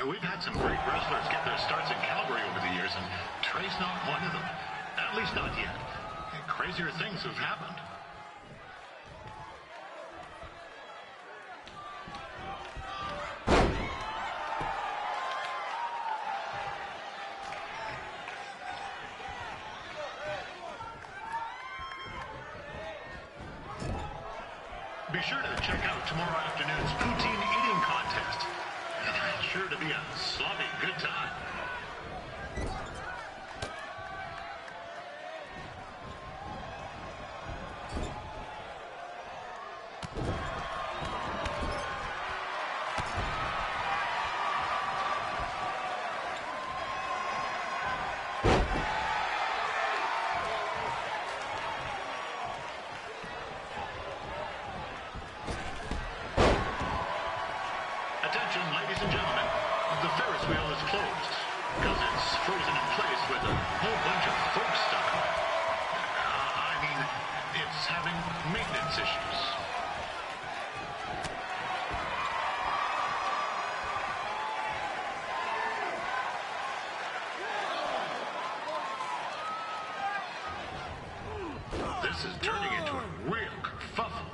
We've had some great wrestlers get their starts in Calgary over the years, and Trey's not one of them. At least not yet. Crazier things have happened. Be sure to check out tomorrow afternoon's poutine eating contest. It's sure to be a sloppy good time. Attention, ladies and gentlemen, the Ferris wheel is closed because it's frozen in place with a whole bunch of folks stuck on it. I mean, it's having maintenance issues. This is turning into a real kerfuffle.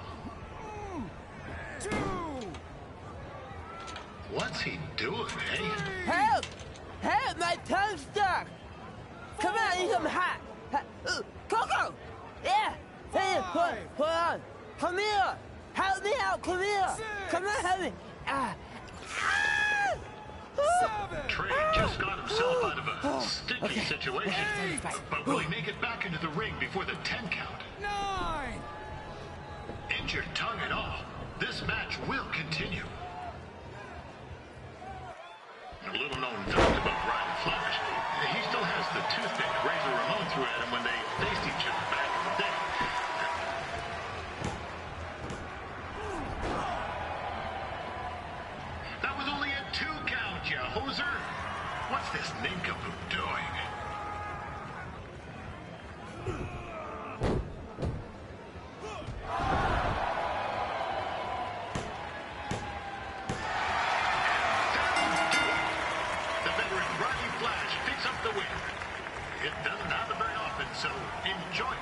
What's he doing, eh? Help! Help! My tongue's stuck! Come on, I need some hot! Coco! Yeah! Hey, hold on! Come here! Help me out! Come here! Come on, help me! Trey just got himself out of a sticky situation, but will he make it back into the ring before the 10 count? 9! Injured tongue and all, this match will continue. A little known fact about Ryan Flash, he still has the toothpick Razor Ramon threw at him when they faced each other back in the day. That was only a 2 count, you hoser. What's this nincompoop doing? It doesn't happen very often, so enjoy it.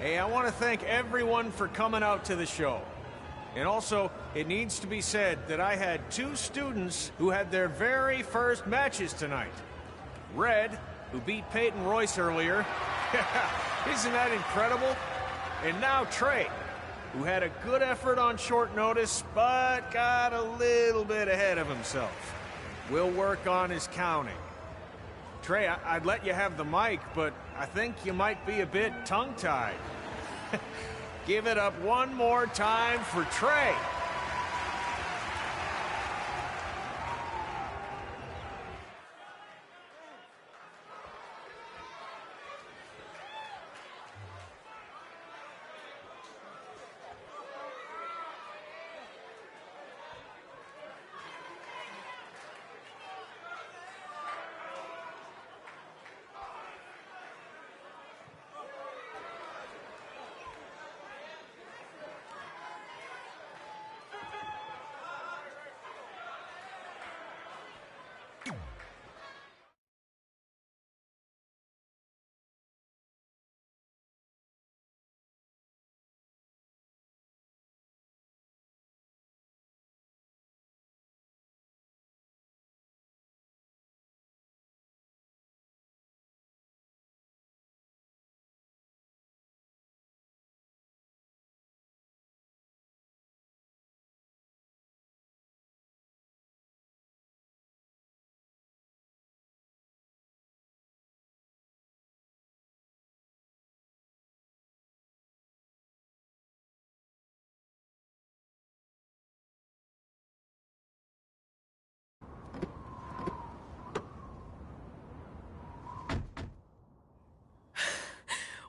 Hey, I want to thank everyone for coming out to the show. And also, it needs to be said that I had 2 students who had their very first matches tonight. Red, who beat Peyton Royce earlier. Isn't that incredible? And now Trey, who had a good effort on short notice, but got a little bit ahead of himself. We'll work on his counting. Trey, I'd let you have the mic, but I think you might be a bit tongue-tied. Give it up one more time for Trey.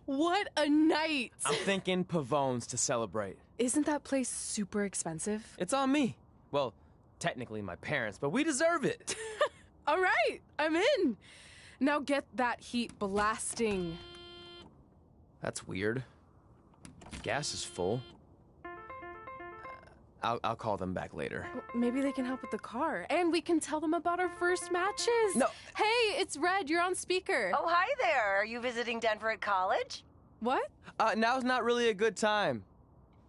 What a night! I'm thinking Pavone's to celebrate. Isn't that place super expensive? It's on me. Well, technically my parents, but we deserve it. All right, I'm in. Now get that heat blasting. That's weird. Gas is full. I'll call them back later. Maybe they can help with the car. And we can tell them about our first matches. No. Hey, it's Red. You're on speaker. Oh, hi there. Are you visiting Denver at college? What? Now's not really a good time.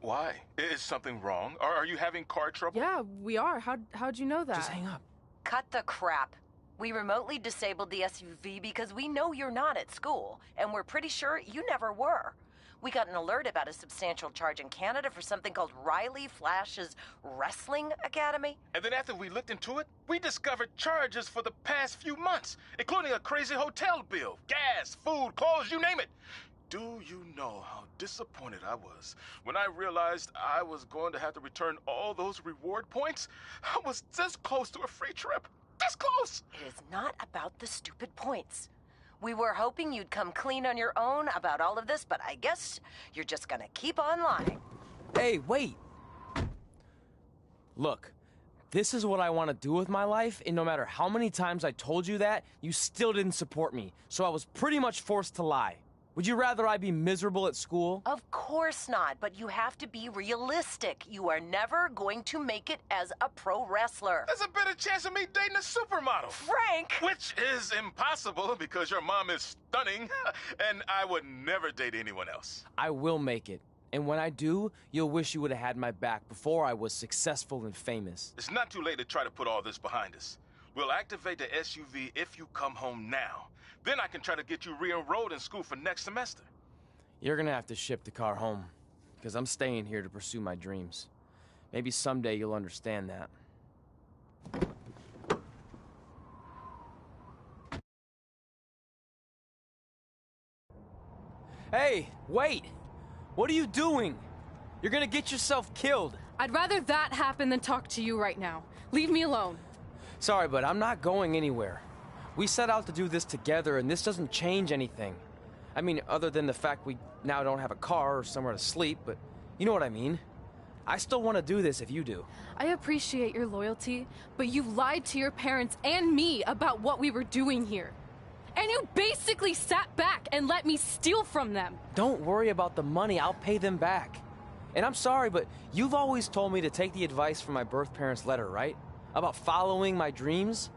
Why? Is something wrong? Are you having car trouble? Yeah, we are. How'd you know that? Just hang up. Cut the crap. We remotely disabled the SUV because we know you're not at school, and we're pretty sure you never were. We got an alert about a substantial charge in Canada for something called Riley Flash's Wrestling Academy. And then after we looked into it, we discovered charges for the past few months, including a crazy hotel bill, gas, food, clothes, you name it. Do you know how disappointed I was when I realized I was going to have to return all those reward points? I was this close to a free trip. This close! It is not about the stupid points. We were hoping you'd come clean on your own about all of this, but I guess you're just gonna keep on lying. Hey, wait. Look, this is what I want to do with my life, and no matter how many times I told you that, you still didn't support me, so I was pretty much forced to lie. Would you rather I be miserable at school? Of course not, but you have to be realistic. You are never going to make it as a pro wrestler. There's a better chance of me dating a supermodel. Frank! Which is impossible because your mom is stunning, and I would never date anyone else. I will make it. And when I do, you'll wish you would have had my back before I was successful and famous. It's not too late to try to put all this behind us. We'll activate the SUV if you come home now. Then I can try to get you re-enrolled in school for next semester. You're gonna have to ship the car home, because I'm staying here to pursue my dreams. Maybe someday you'll understand that. Hey, wait! What are you doing? You're gonna get yourself killed. I'd rather that happen than talk to you right now. Leave me alone. Sorry, but I'm not going anywhere. We set out to do this together, and this doesn't change anything. I mean, other than the fact we now don't have a car or somewhere to sleep, but you know what I mean. I still want to do this if you do. I appreciate your loyalty, but you lied to your parents and me about what we were doing here. And you basically sat back and let me steal from them. Don't worry about the money, I'll pay them back. And I'm sorry, but you've always told me to take the advice from my birth parents' letter, right? About following my dreams?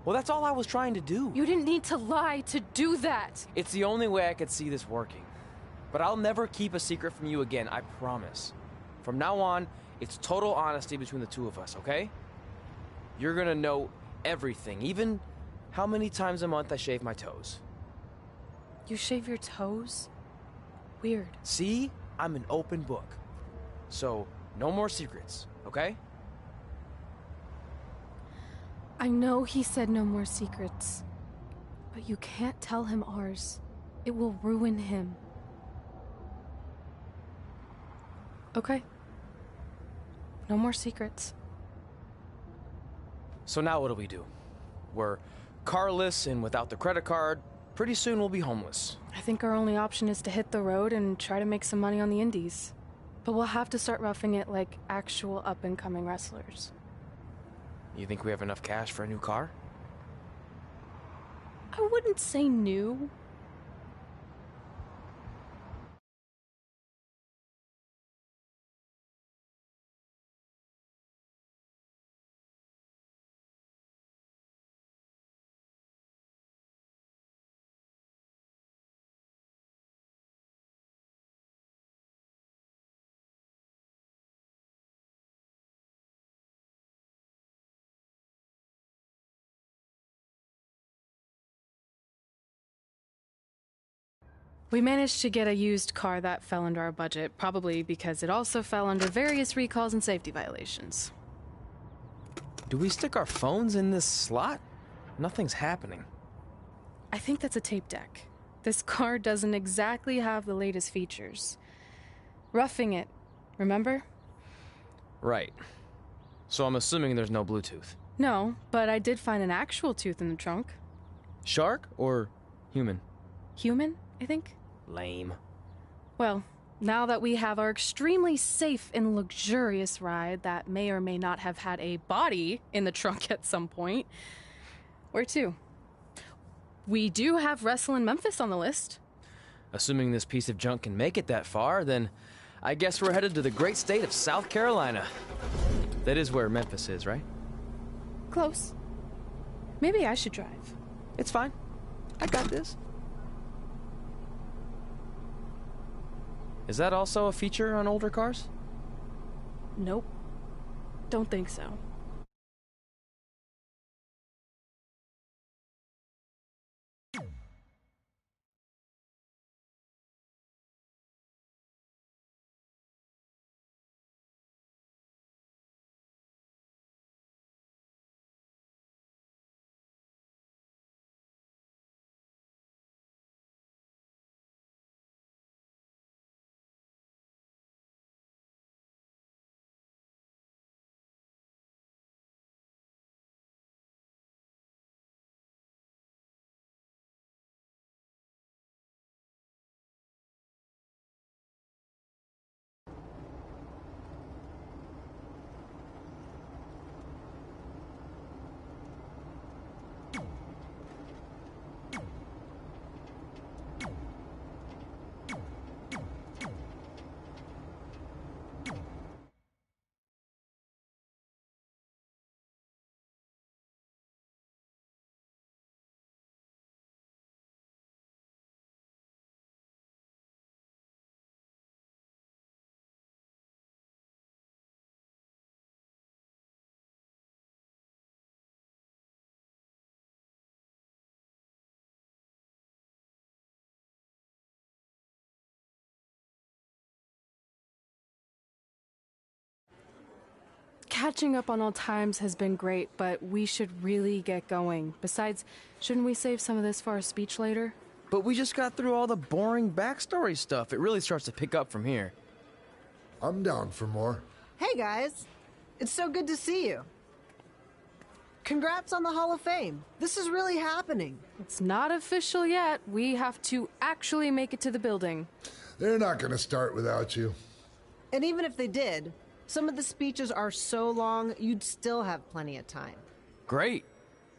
Well, that's all I was trying to do. You didn't need to lie to do that. It's the only way I could see this working. But I'll never keep a secret from you again, I promise. From now on, it's total honesty between the two of us, okay? You're gonna know everything, even how many times a month I shave my toes. You shave your toes? Weird. See? I'm an open book. So, no more secrets, okay? I know he said no more secrets, but you can't tell him ours. It will ruin him. Okay. No more secrets. So now what do? We're carless and without the credit card. Pretty soon we'll be homeless. I think our only option is to hit the road and try to make some money on the indies. But we'll have to start roughing it like actual up-and-coming wrestlers. You think we have enough cash for a new car? I wouldn't say new. We managed to get a used car that fell under our budget, probably because it also fell under various recalls and safety violations. Do we stick our phones in this slot? Nothing's happening. I think that's a tape deck. This car doesn't exactly have the latest features. Roughing it, remember? Right. So I'm assuming there's no Bluetooth. No, but I did find an actual tooth in the trunk. Shark or human? Human, I think. Lame. Well, now that we have our extremely safe and luxurious ride that may or may not have had a body in the trunk at some point, where to? We do have Wrestle in Memphis on the list. Assuming this piece of junk can make it that far, then I guess we're headed to the great state of South Carolina. That is where Memphis is, right? Close. Maybe I should drive. It's fine. I got this. Is that also a feature on older cars? Nope. Don't think so. Catching up on old times has been great, but we should really get going. Besides, shouldn't we save some of this for our speech later? But we just got through all the boring backstory stuff. It really starts to pick up from here. I'm down for more. Hey guys, it's so good to see you. Congrats on the Hall of Fame. This is really happening. It's not official yet. We have to actually make it to the building. They're not going to start without you. And even if they did, some of the speeches are so long, you'd still have plenty of time. Great.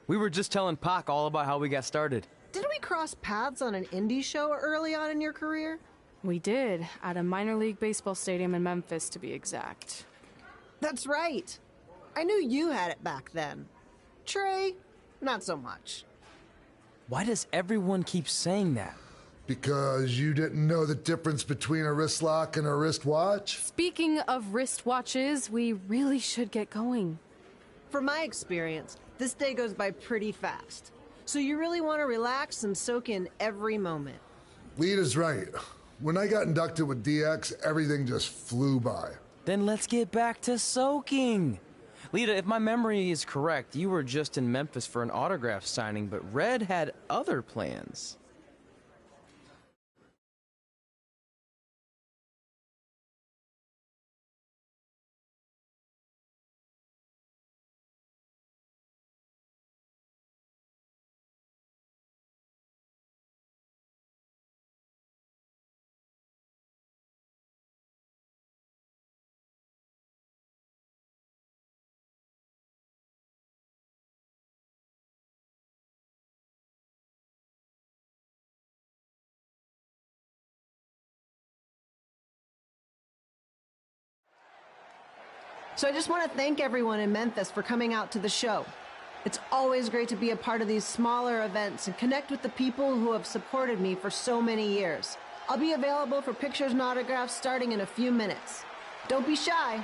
We were just telling Pac all about how we got started. Didn't we cross paths on an indie show early on in your career? We did, at a minor league baseball stadium in Memphis, to be exact. That's right. I knew you had it back then. Trey, not so much. Why does everyone keep saying that? Because you didn't know the difference between a wrist lock and a wristwatch? Speaking of wristwatches, we really should get going. From my experience, this day goes by pretty fast. So you really want to relax and soak in every moment. Lita's right. When I got inducted with DX, everything just flew by. Then let's get back to soaking. Lita, if my memory is correct, you were just in Memphis for an autograph signing, but Red had other plans. So I just want to thank everyone in Memphis for coming out to the show. It's always great to be a part of these smaller events and connect with the people who have supported me for so many years. I'll be available for pictures and autographs starting in a few minutes. Don't be shy.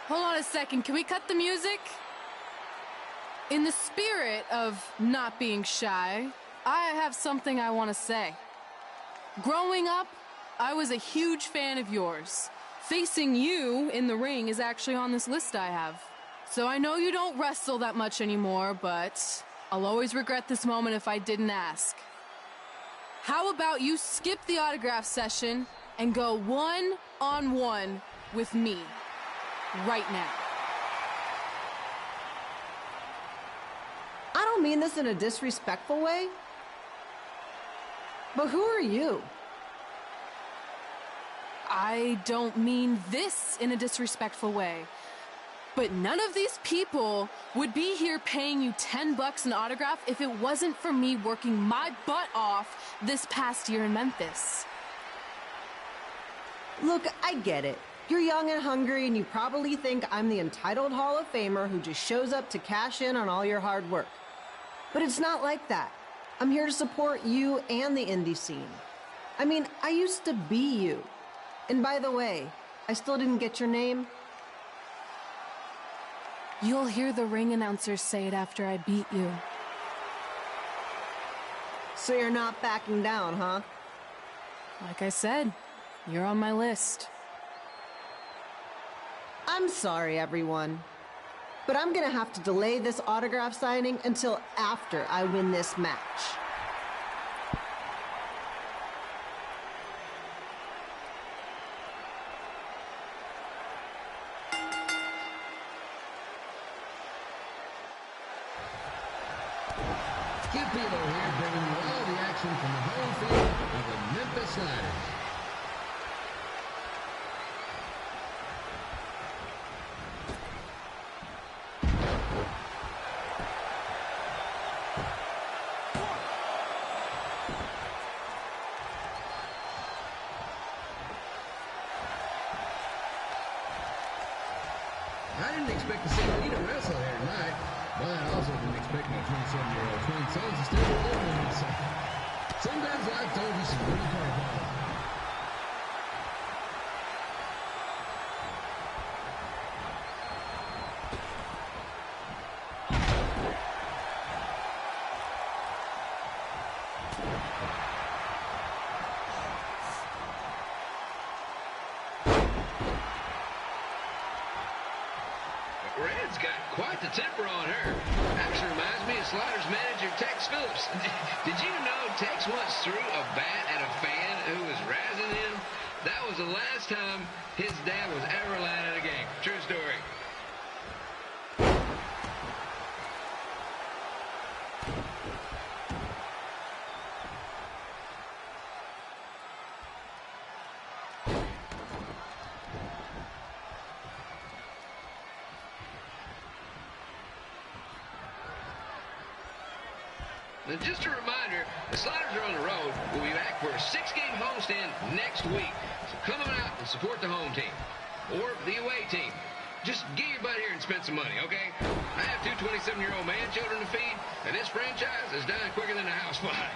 Hold on a second, can we cut the music? In the spirit of not being shy, I have something I want to say. Growing up, I was a huge fan of yours. Facing you in the ring is actually on this list I have. So I know you don't wrestle that much anymore, but I'll always regret this moment if I didn't ask. How about you skip the autograph session and go one-on-one with me right now? I don't mean this in a disrespectful way, but who are you? I don't mean this in a disrespectful way. But none of these people would be here paying you $10 an autograph if it wasn't for me working my butt off this past year in Memphis. Look, I get it. You're young and hungry, and you probably think I'm the entitled Hall of Famer who just shows up to cash in on all your hard work. But it's not like that. I'm here to support you and the indie scene. I mean, I used to be you. And by the way, I still didn't get your name. You'll hear the ring announcers say it after I beat you. So you're not backing down, huh? Like I said, you're on my list. I'm sorry, everyone. But I'm gonna have to delay this autograph signing until after I win this match. Skip Elo here, bringing you all the action from the home field of the Memphis Sliders. I didn't expect to see Lita wrestle here tonight, but I also didn't expect my 27-year-old twin sons to still be living with me. So sometimes life throws you some really curveballs. Red's got quite the temper on her. Actually reminds me of Sliders manager Tex Phillips. Did you know Tex once threw a bat at a fan who was razzing him? That was the last time his dad was ever allowed at a game. True story. And just a reminder, the Sliders are on the road. We'll be back for a 6-game homestand next week. So come on out and support the home team. Or the away team. Just get your butt here and spend some money, okay? I have 2 27-year-old man children to feed, and this franchise is dying quicker than a house fly.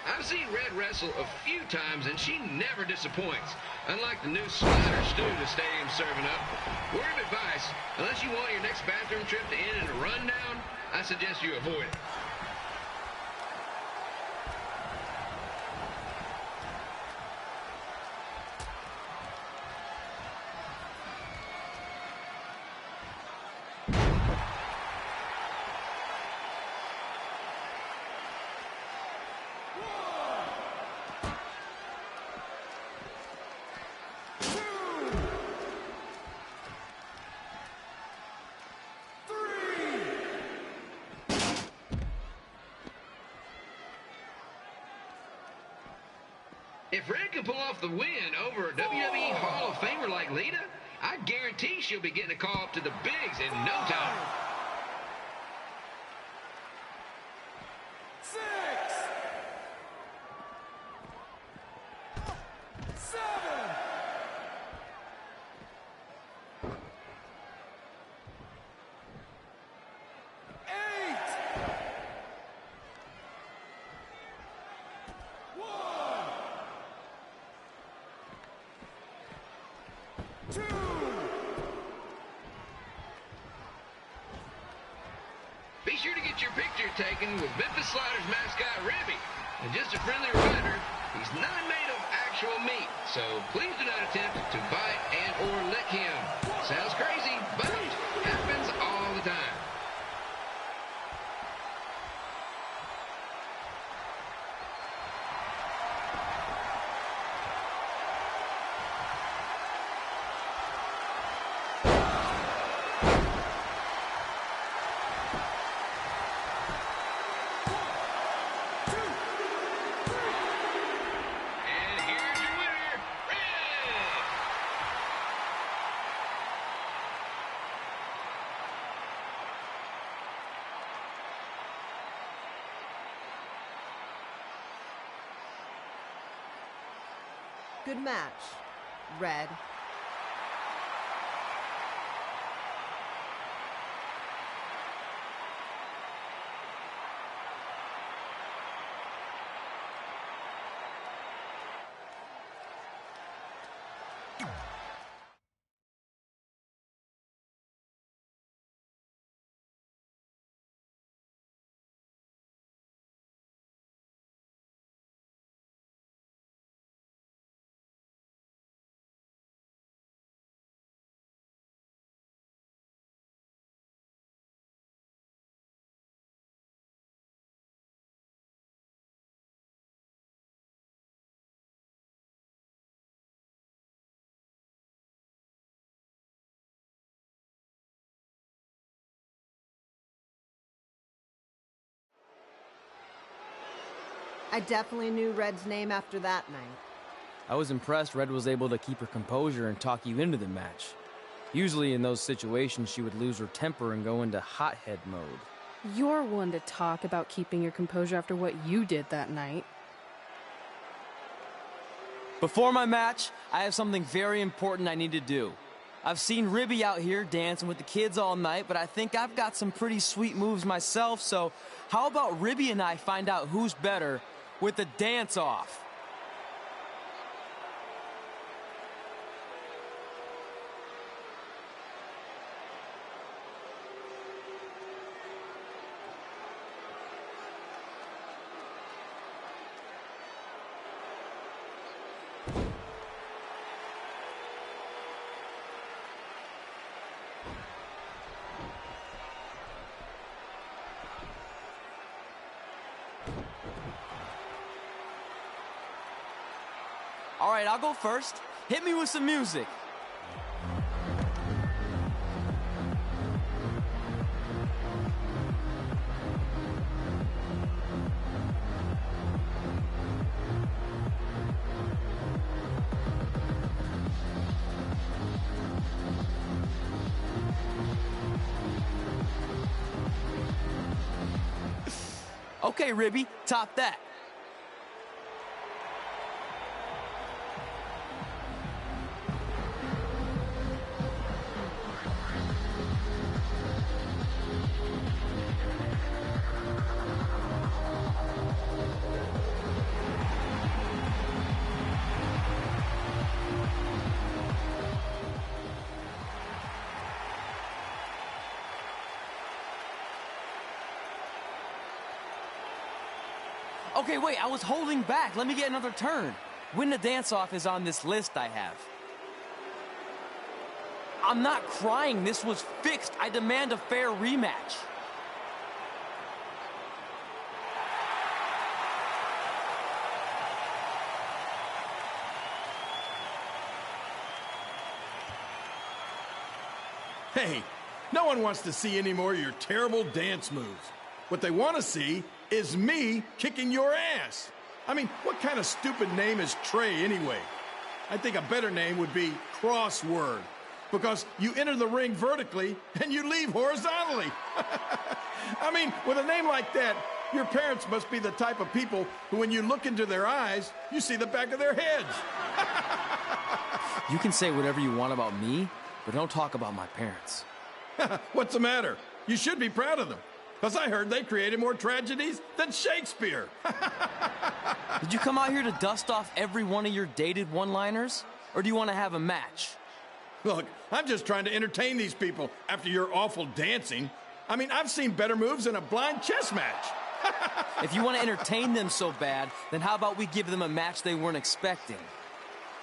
I've seen Red wrestle a few times, and she never disappoints. Unlike the new Slider stew the stadium's serving up. Word of advice, unless you want your next bathroom trip to end in a rundown, I suggest you avoid it. If Red can pull off the win over a WWE Hall of Famer like Lita, I guarantee she'll be getting a call up to the bigs in no time. 6, 7, 8, 1, 2. Be sure to get your picture taken with Memphis Sliders mascot Ribby. And just a friendly reminder, he's not made of actual meat, so please do not attempt to bite and or lick him. Sounds crazy, but happens all the time. good match, Red. I definitely knew Red's name after that night. I was impressed Red was able to keep her composure and talk you into the match. Usually in those situations, she would lose her temper and go into hothead mode. You're one to talk about keeping your composure after what you did that night. Before my match, I have something very important I need to do. I've seen Ribby out here dancing with the kids all night, but I think I've got some pretty sweet moves myself, so how about Ribby and I find out who's better with the dance-off? All right, I'll go first. Hit me with some music. Okay, Ribby, top that. Okay, wait, I was holding back. Let me get another turn. Win the dance-off is on this list I have. I'm not crying. This was fixed. I demand a fair rematch. Hey, no one wants to see any more of your terrible dance moves. What they want to see is me kicking your ass. I mean, what kind of stupid name is Trey anyway? I think a better name would be Crossword, because you enter the ring vertically and you leave horizontally. I mean, with a name like that, your parents must be the type of people who, when you look into their eyes, you see the back of their heads. You can say whatever you want about me, but don't talk about my parents. What's the matter? You should be proud of them. Because I heard they created more tragedies than Shakespeare. Did you come out here to dust off every one of your dated one-liners? Or do you want to have a match? Look, I'm just trying to entertain these people after your awful dancing. I mean, I've seen better moves in a blind chess match. If you want to entertain them so bad, then how about we give them a match they weren't expecting?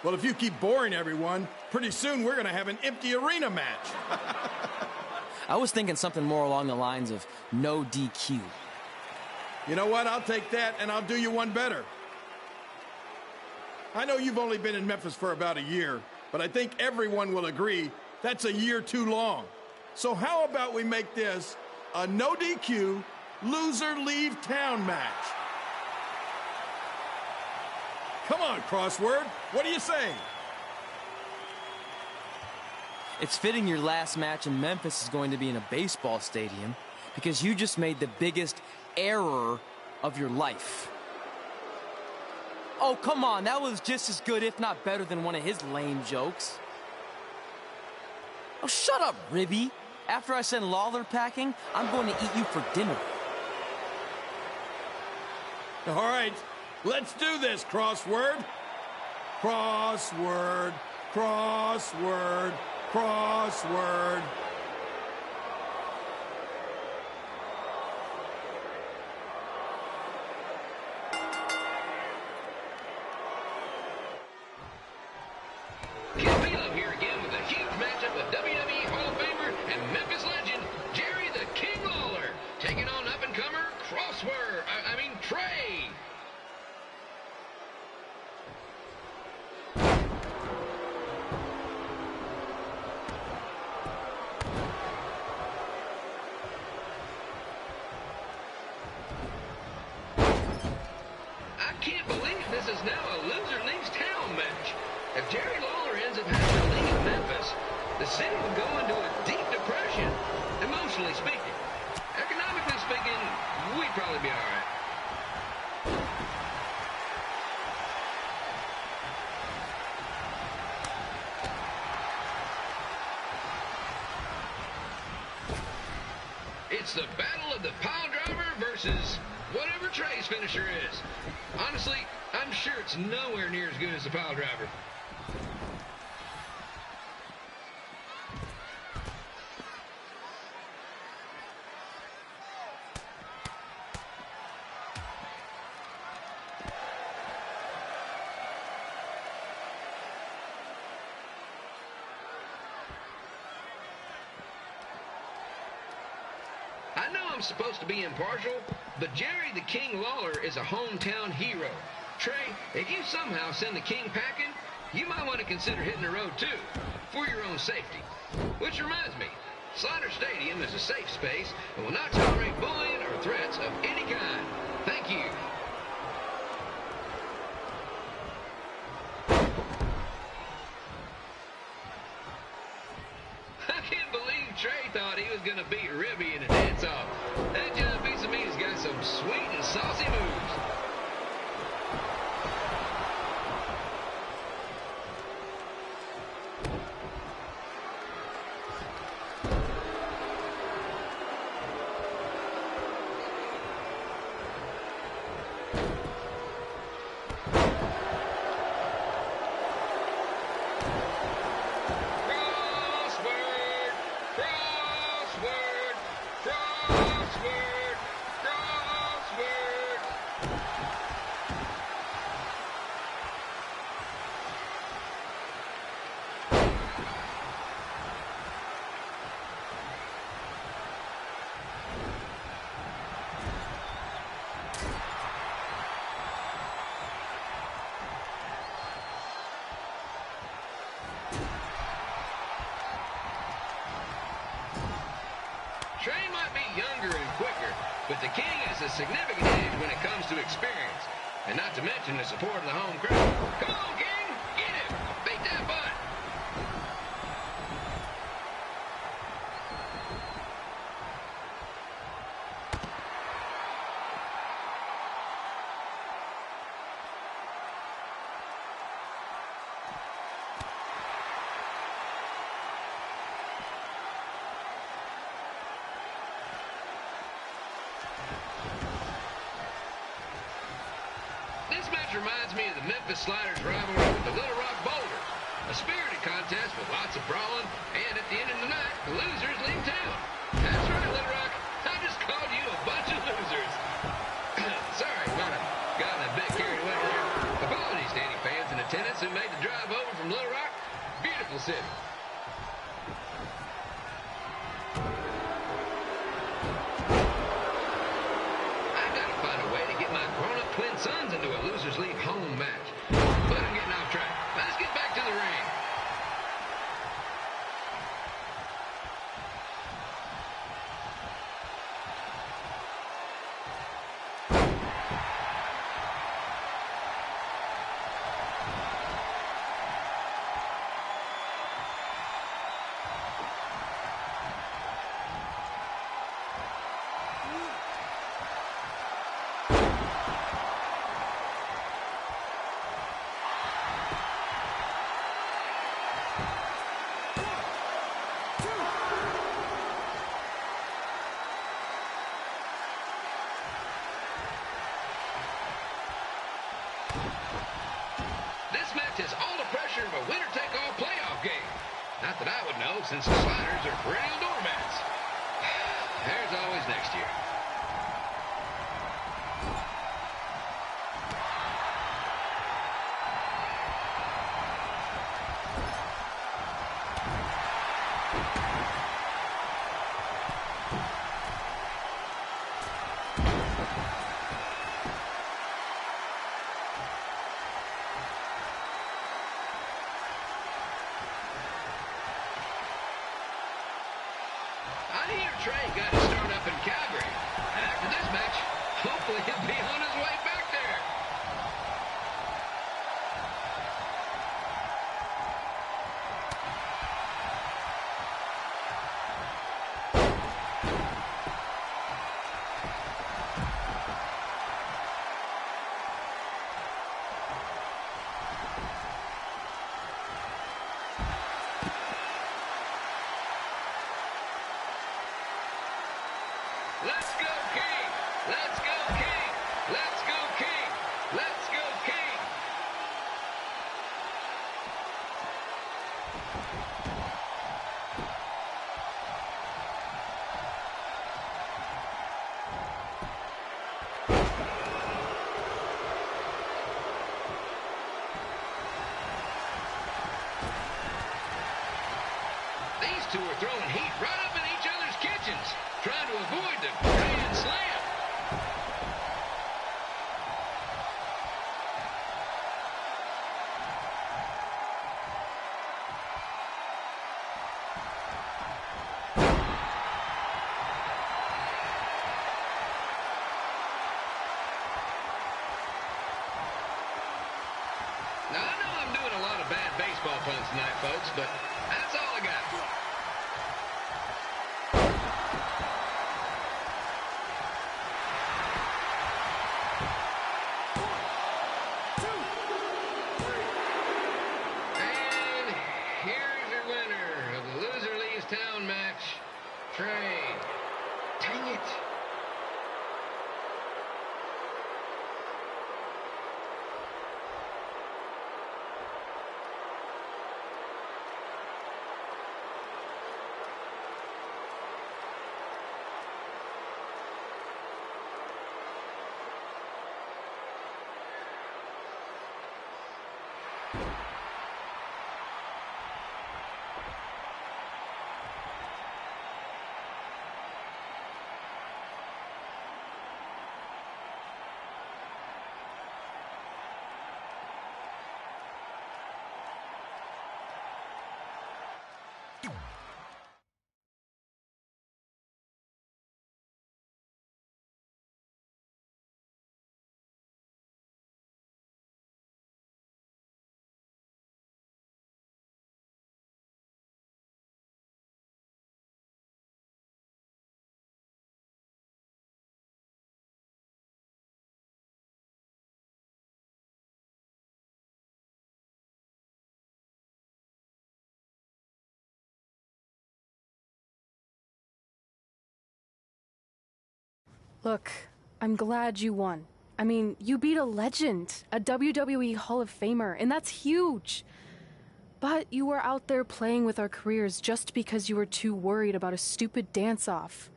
Well, if you keep boring everyone, pretty soon we're going to have an empty arena match. I was thinking something more along the lines of no DQ. You know what? I'll take that, and I'll do you one better. I know you've only been in Memphis for about a year, but I think everyone will agree that's a year too long. So how about we make this a no DQ, loser leave town match? Come on, Crossword. What do you say? It's fitting your last match in Memphis is going to be in a baseball stadium because you just made the biggest error of your life. Oh, come on. That was just as good, if not better, than one of his lame jokes. Oh, shut up, Ribby. After I send Lawler packing, I'm going to eat you for dinner. All right, let's do this, crossword. Crossword, crossword, crossword. Kid here again with a huge matchup with WWE Hall of Famer and Memphis legend, Jerry the King Lawler, taking on up-and-comer Trey. I can't believe this is now a loser leaves town match. If Jerry Lawler ends up having to leave Memphis, the city will go into a deep depression, emotionally speaking. Economically speaking, we'd probably be all right. It's the battle of the pile driver versus whatever Trey's finisher is. Honestly, I'm sure it's nowhere near as good as the pile driver. I know I'm supposed to be impartial, but Jerry the King Lawler is a hometown hero. Trey, if you somehow send the King packing, you might want to consider hitting the road too, for your own safety. Which reminds me, Slaughter Stadium is a safe space and will not tolerate bullying or threats of any kind. Thank you. I can't believe Trey thought he was going to beat Ribby in a dance-off. That John Piece of Meat has got some sweet and saucy moves. Trey might be younger and quicker, but the King has a significant edge when it comes to experience, and not to mention the support of the home crowd. Come on, King! Get him! Beat that butt! This match reminds me of the Memphis Sliders rivalry with the Little Rock Boulders. A spirited contest with lots of brawling, and at the end of the night, the losers leave town. That's right, Little Rock. I just called you a bunch of losers. Sorry, might have gotten a bit carried away there. Apologies to any fans in attendance who made the drive over from Little Rock. Beautiful city. Twin Sons into a losers leave home match. But I'm getting off track. Let's get back to the ring. since the Sliders are perennial doormats. There's always next year. I hear Trey got his start up in Calgary. After this match, hopefully he'll be on his way back there. Let's go, King! Let's go, King! Let's go, King! Let's go, King! These two are throwing heat right up in each other's kitchens, trying to avoid the Grand Slam. Now, I know I'm doing a lot of bad baseball puns tonight, folks, but that's all I got. And here's your winner of the Loser Leaves Town match, Trey. Dang it. Look, I'm glad you won. I mean, you beat a legend, a WWE Hall of Famer, and that's huge. But you were out there playing with our careers just because you were too worried about a stupid dance-off,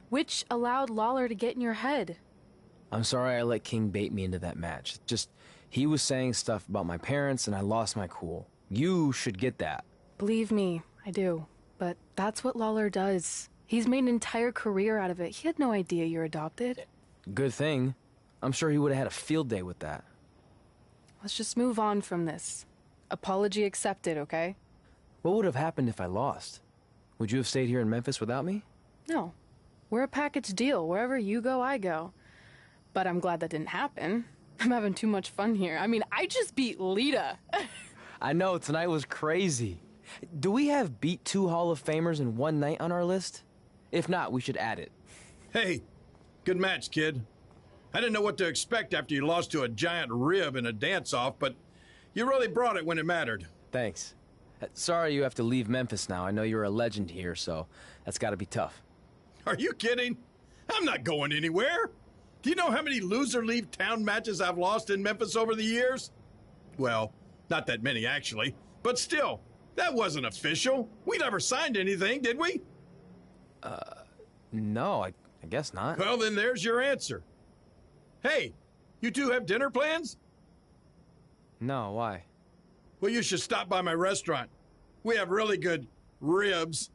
which allowed Lawler to get in your head. I'm sorry I let King bait me into that match. Just, he was saying stuff about my parents and I lost my cool. You should get that. Believe me, I do. But that's what Lawler does. He's made an entire career out of it. He had no idea you're adopted. Good thing. I'm sure he would have had a field day with that. Let's just move on from this. Apology accepted, okay? What would have happened if I lost? Would you have stayed here in Memphis without me? No. We're a package deal. Wherever you go, I go. But I'm glad that didn't happen. I'm having too much fun here. I mean, I just beat Lita. I know, tonight was crazy. Do we have beat 2 Hall of Famers in one night on our list? If not, we should add it. Hey, good match, kid. I didn't know what to expect after you lost to a giant rib in a dance-off, but you really brought it when it mattered. Thanks. Sorry you have to leave Memphis now. I know you're a legend here, so that's gotta be tough. Are you kidding? I'm not going anywhere. Do you know how many loser leave town matches I've lost in Memphis over the years? Well, not that many, actually. But still, That wasn't official. We never signed anything, did we? No, I guess not. Well, then there's your answer. Hey, you two have dinner plans? No, why? Well, you should stop by my restaurant. We have really good ribs.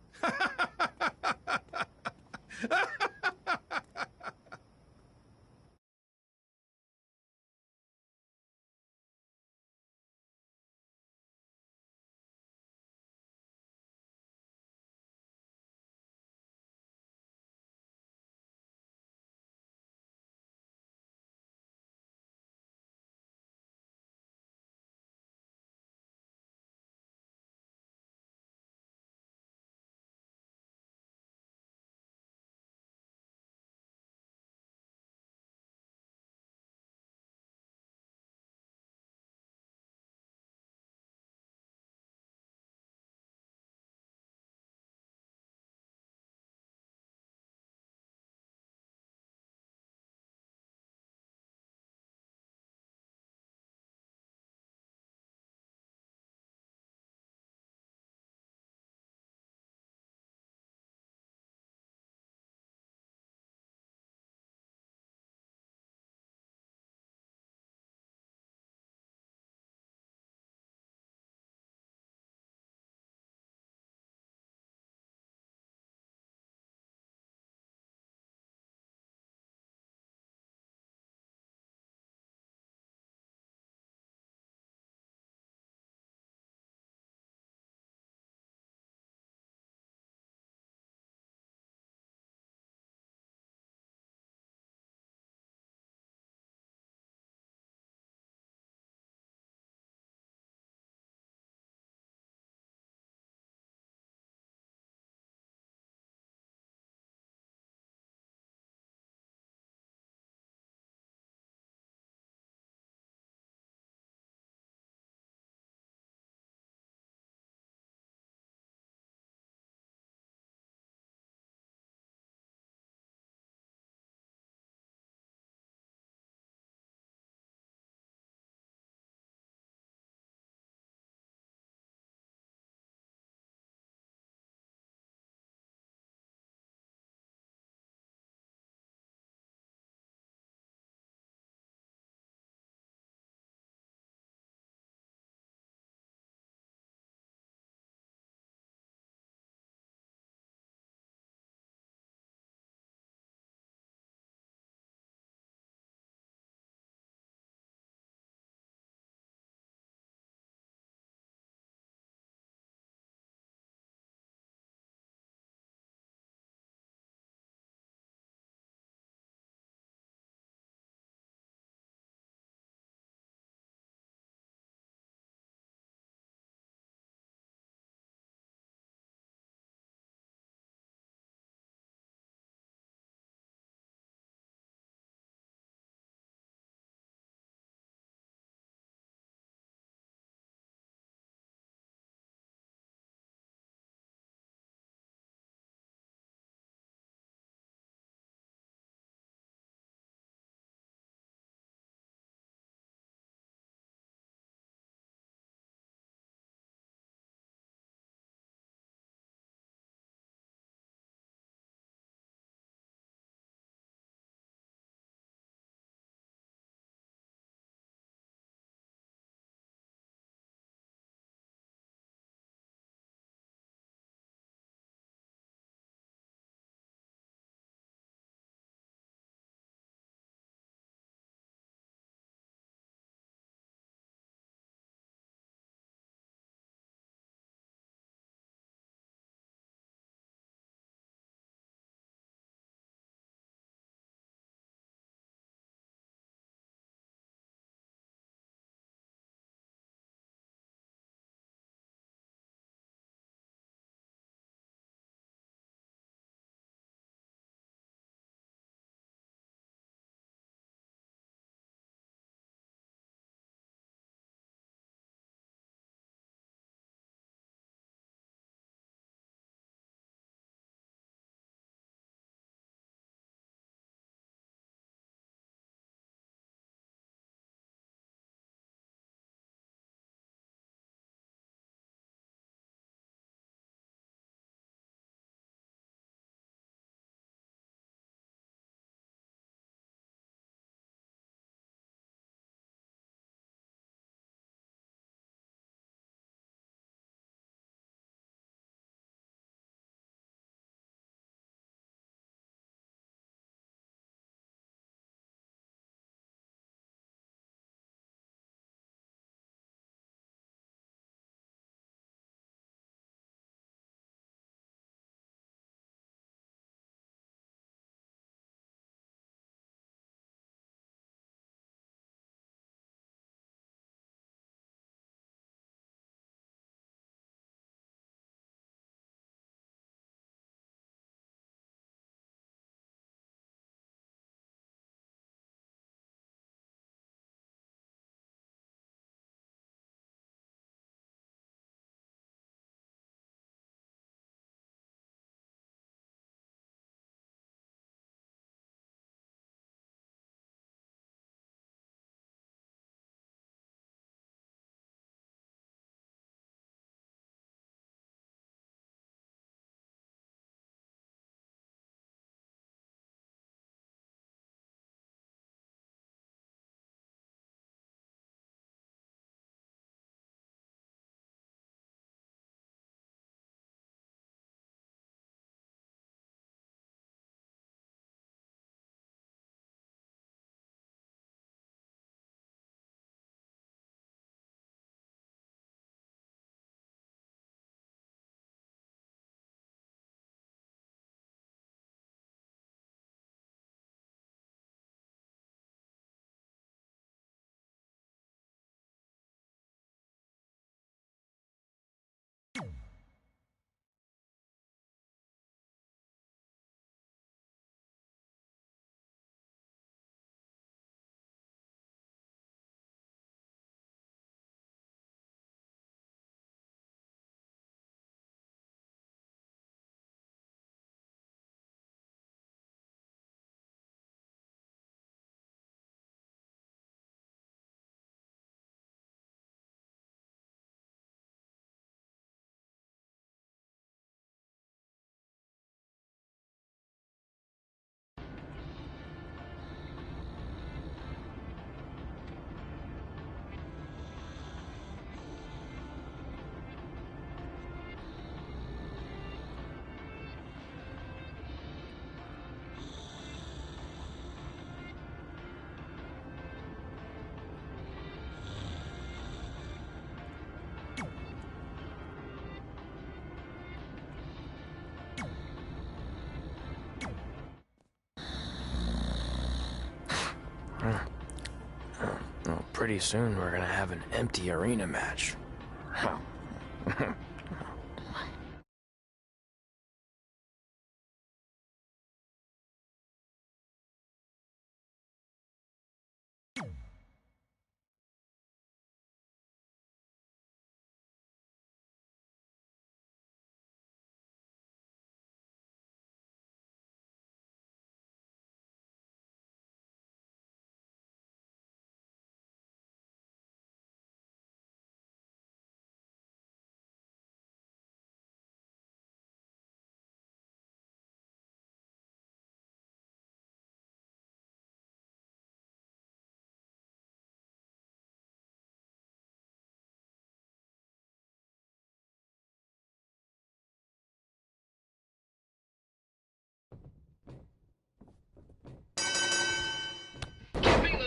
pretty soon we're gonna have an empty arena match.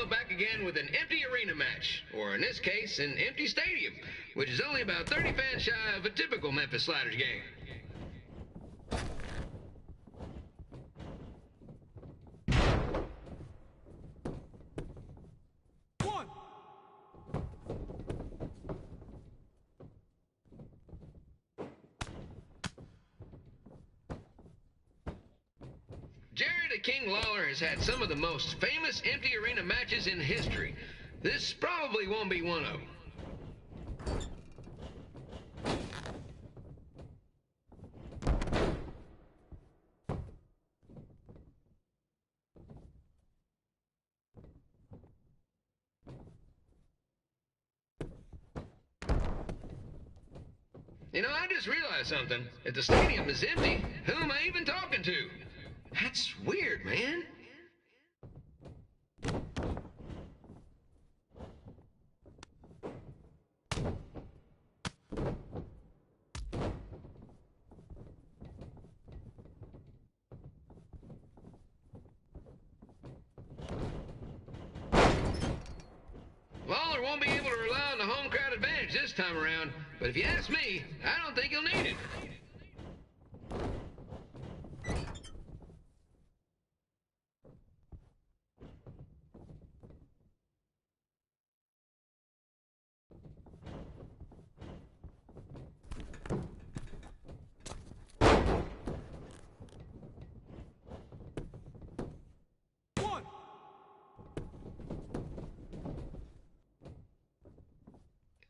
Back again with an empty arena match, or in this case, an empty stadium, which is only about 30 fans shy of a typical Memphis Sliders game. Jerry King Lawler has had some of the most famous empty arena matches in history. This probably won't be one of them. You know, I just realized something. If the stadium is empty, who am I even talking to? That's weird, man. Lawler won't be able to rely on the home crowd advantage this time around, but if you ask me, I don't think he'll need it.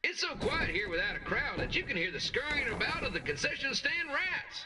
It's so quiet here without a crowd that you can hear the scurrying about of the concession stand rats.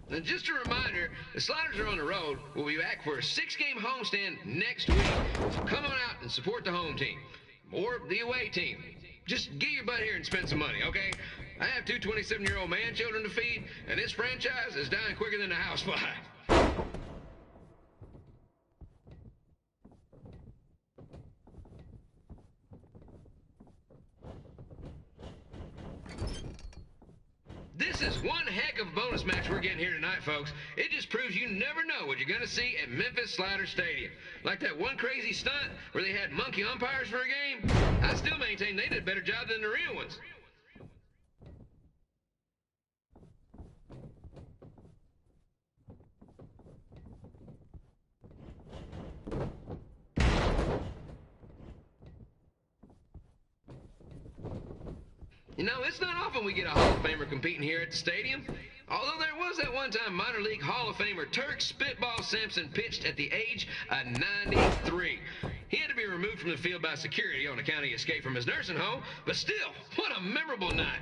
And just a reminder, the Sliders are on the road. We'll be back for a 6-game homestand next week. So come on out and support the home team. Or the away team. Just get your butt here and spend some money, okay? I have 2 27-year-old man children to feed, and this franchise is dying quicker than a housefly. This is one heck of a bonus match we're getting here tonight, folks. It just proves you never know what you're going to see at Memphis Sliders Stadium. Like that one crazy stunt where they had monkey umpires for a game. I still maintain they did a better job than the real ones. You know, it's not often we get a Hall of Famer competing here at the stadium. Although there was that one time minor league Hall of Famer Turk Spitball Sampson pitched at the age of 93. He had to be removed from the field by security on account he escaped from his nursing home, but still, what a memorable night.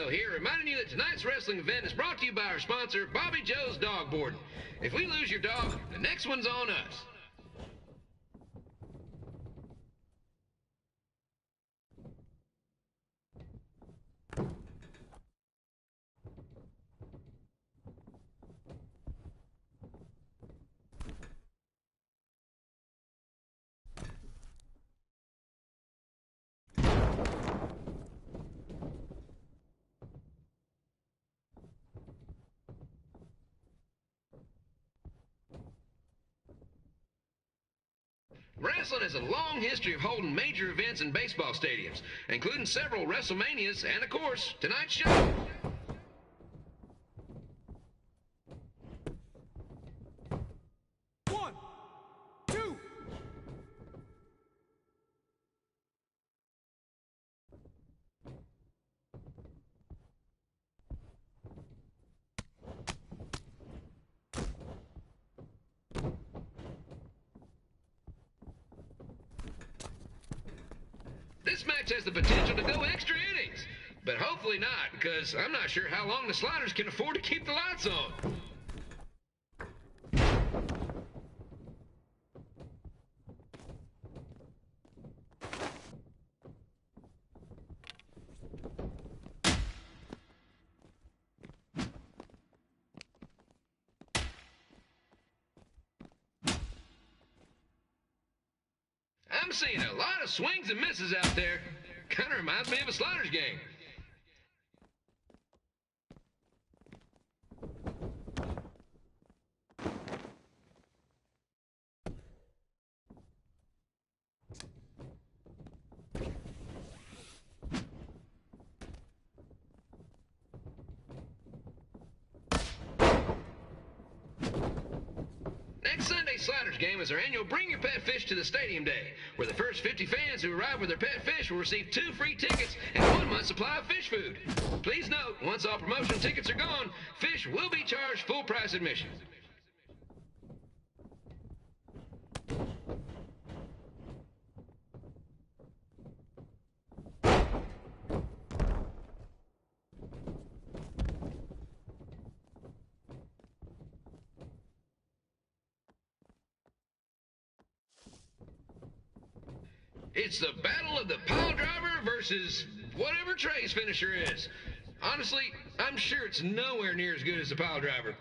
Here, reminding you that tonight's wrestling event is brought to you by our sponsor, Bobby Joe's Dog Boarding. If we lose your dog, the next one's on us. Wrestling has a long history of holding major events in baseball stadiums, including several WrestleManias and, of course, tonight's show. One, two. This match has the potential to go extra innings, but hopefully not, because I'm not sure how long the Sliders can afford to keep the lights on. I'm seeing a lot of swings and misses out there. Kind of reminds me of a Sliders game. Next Sunday's Sliders game is our annual Bring Your Pet Fish to the Stadium Day, where the first 50 fans who arrive with their pet fish will receive 2 free tickets and 1 month's supply of fish food. Please note, once all promotional tickets are gone, fish will be charged full price admission. It's the battle of the pile driver versus whatever Trey's finisher is. Honestly, I'm sure it's nowhere near as good as the pile driver.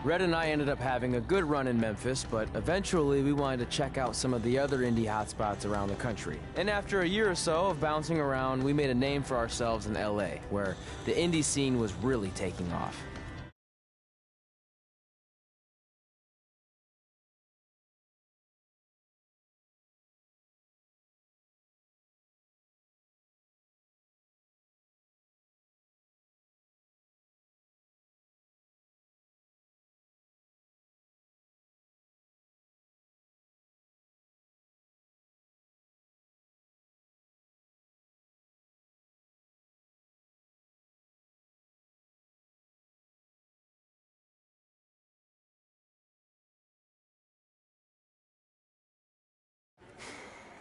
Red and I ended up having a good run in Memphis, but eventually we wanted to check out some of the other indie hotspots around the country. And after a year or so of bouncing around, we made a name for ourselves in LA, where the indie scene was really taking off.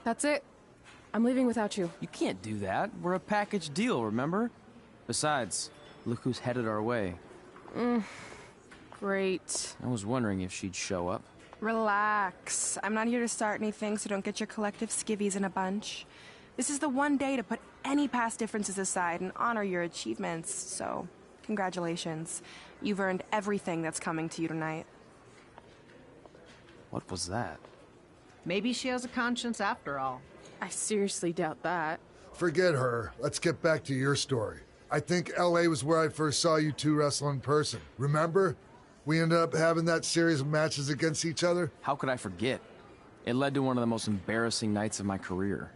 That's it. I'm leaving without you. You can't do that. We're a package deal, remember? Besides, look who's headed our way. Great. I was wondering if she'd show up. Relax. I'm not here to start anything, so don't get your collective skivvies in a bunch. This is the one day to put any past differences aside and honor your achievements, so congratulations. You've earned everything that's coming to you tonight. What was that? Maybe she has a conscience after all. I seriously doubt that. Forget her. Let's get back to your story. I think LA was where I first saw you two wrestle in person. Remember? We ended up having that series of matches against each other. How could I forget? It led to one of the most embarrassing nights of my career.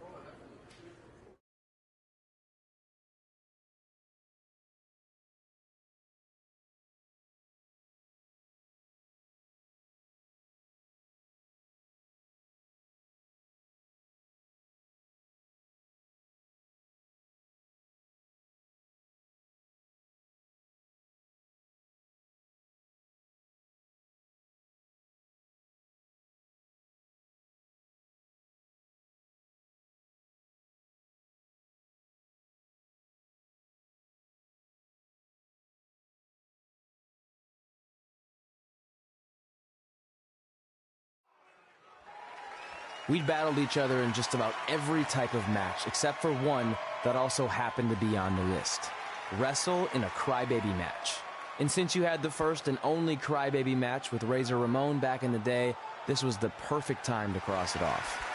We'd battled each other in just about every type of match, except for one that also happened to be on the list. Wrestle in a crybaby match. And since you had the first and only crybaby match with Razor Ramon back in the day, this was the perfect time to cross it off.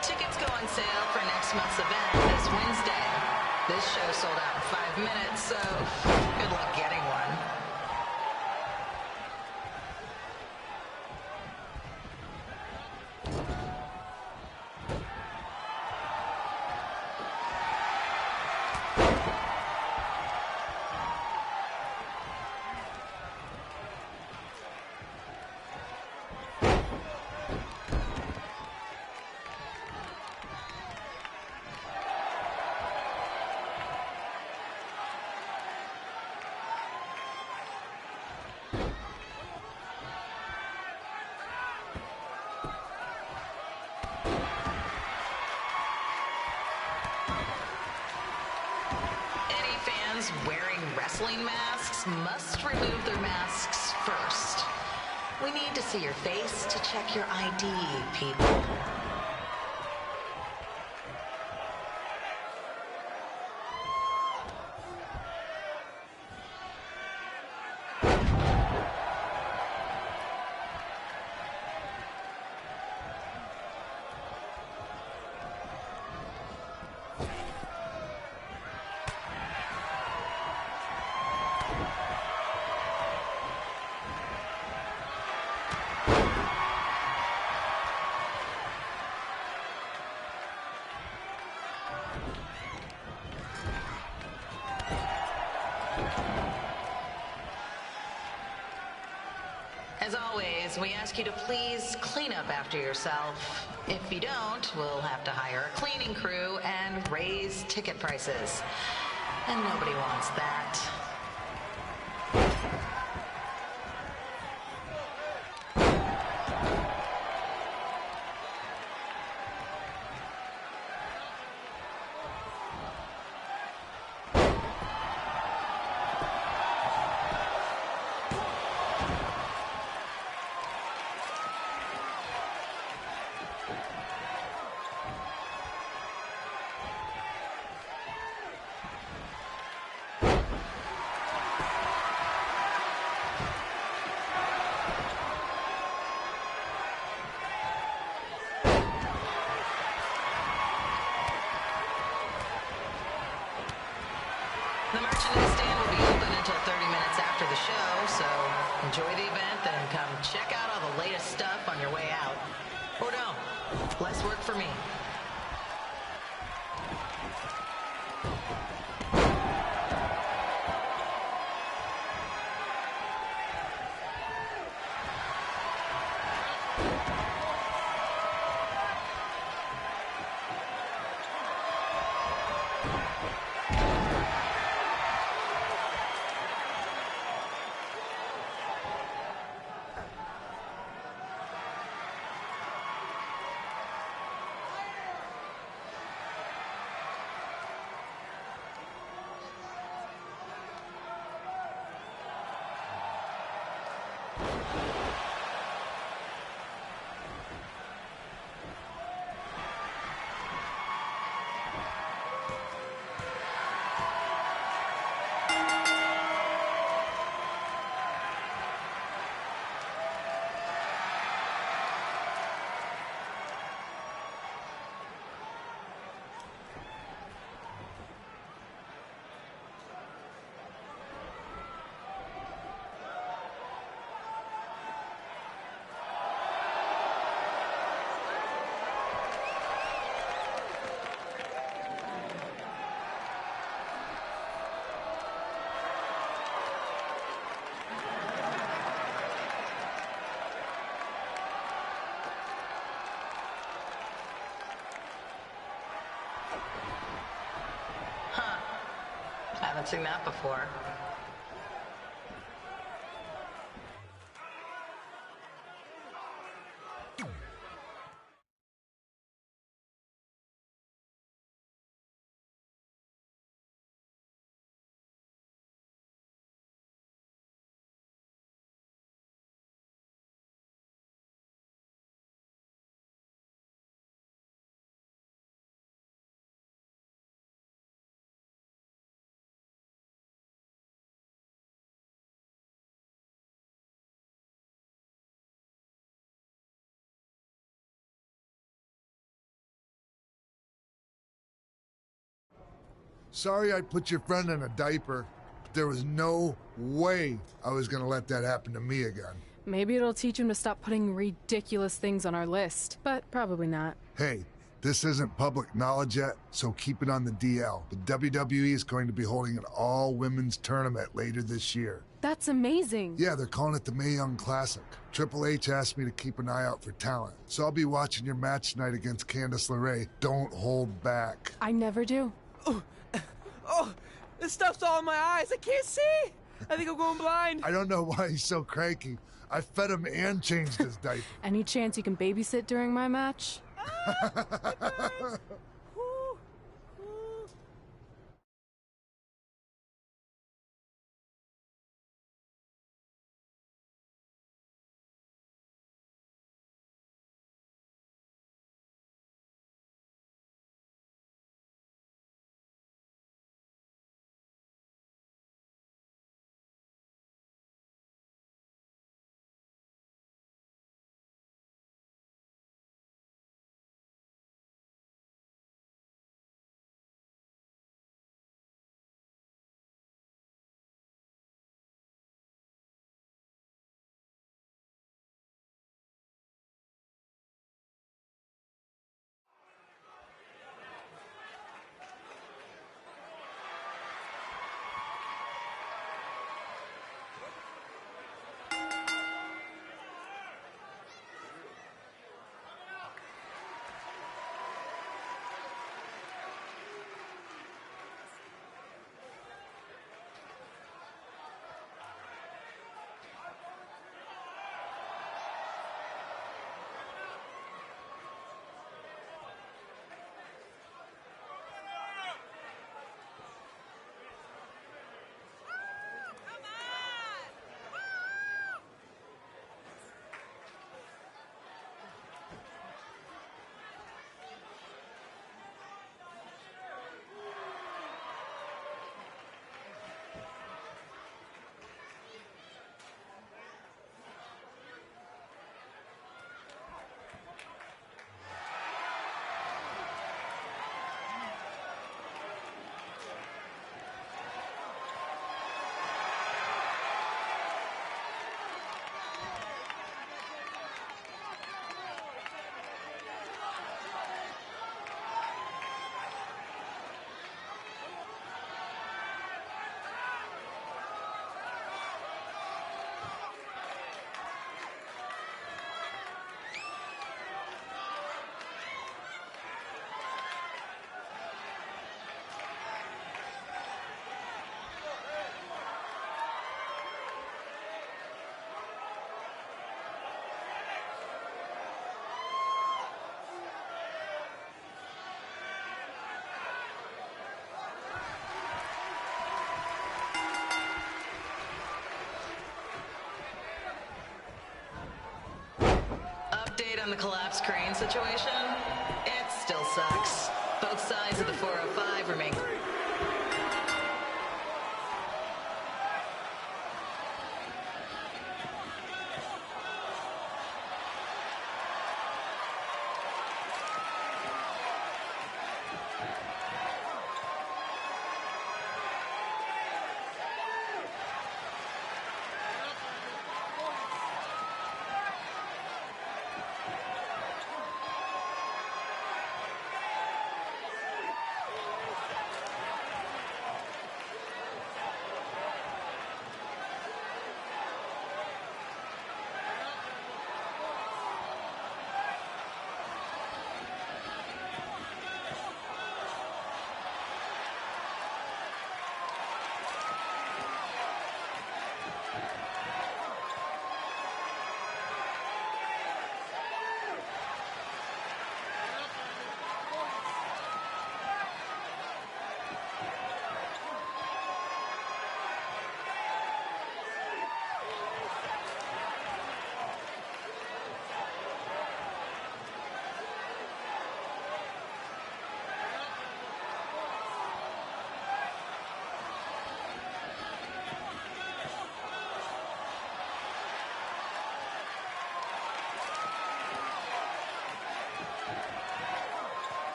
Tickets go on sale for next month's event this Wednesday. This show sold out in 5 minutes, so good luck getting one. Wearing wrestling masks must remove their masks first. We need to see your face to check your ID, people. As always, we ask you to please clean up after yourself. If you don't, we'll have to hire a cleaning crew and raise ticket prices. And nobody wants that. section in the stand will be open until 30 minutes after the show, so enjoy the event and come check out all the latest stuff on your way out. Or don't. Less work for me. Haven't seen that before. Sorry I put your friend in a diaper, but there was no way I was gonna let that happen to me again. Maybe it'll teach him to stop putting ridiculous things on our list, but probably not. Hey, this isn't public knowledge yet, so keep it on the DL. The WWE is going to be holding an all-women's tournament later this year. That's amazing. Yeah, they're calling it the Mae Young Classic. Triple H asked me to keep an eye out for talent, so I'll be watching your match tonight against Candice LeRae. Don't hold back. I never do. Oh, this stuff's all in my eyes. I can't see. I think I'm going blind. I don't know why he's so cranky. I fed him and changed his diaper. Any chance you can babysit during my match? collapse crane situation? It still sucks. Both sides of the 405 remain...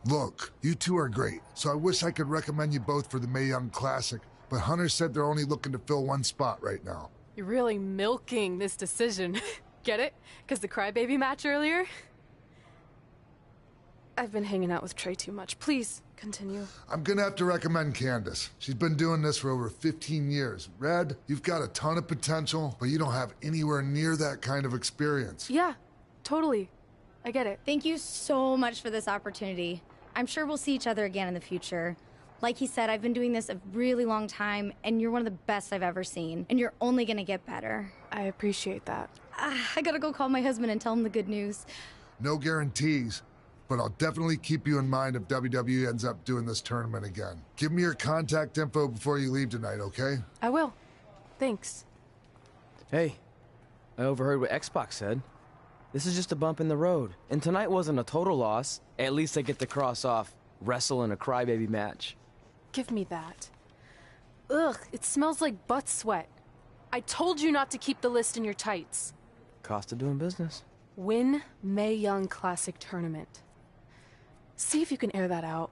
Look, you two are great, so I wish I could recommend you both for the Mae Young Classic, but Hunter said they're only looking to fill one spot right now. You're really milking this decision. Get it? Because the crybaby match earlier? I've been hanging out with Trey too much. Please, continue. I'm gonna have to recommend Candace. She's been doing this for over 15 years. Red, you've got a ton of potential, but you don't have anywhere near that kind of experience. Yeah, totally. I get it. Thank you so much for this opportunity. I'm sure we'll see each other again in the future. Like he said, I've been doing this a really long time, and you're one of the best I've ever seen. And you're only gonna get better. I appreciate that. I gotta go call my husband and tell him the good news. No guarantees, but I'll definitely keep you in mind if WWE ends up doing this tournament again. Give me your contact info before you leave tonight, okay? I will. Thanks. Hey, I overheard what Xbox said. This is just a bump in the road. And tonight wasn't a total loss. At least I get to cross off wrestle in a crybaby match. Give me that. Ugh, it smells like butt sweat. I told you not to keep the list in your tights. Cost of doing business. Win Mae Young Classic Tournament. See if you can air that out.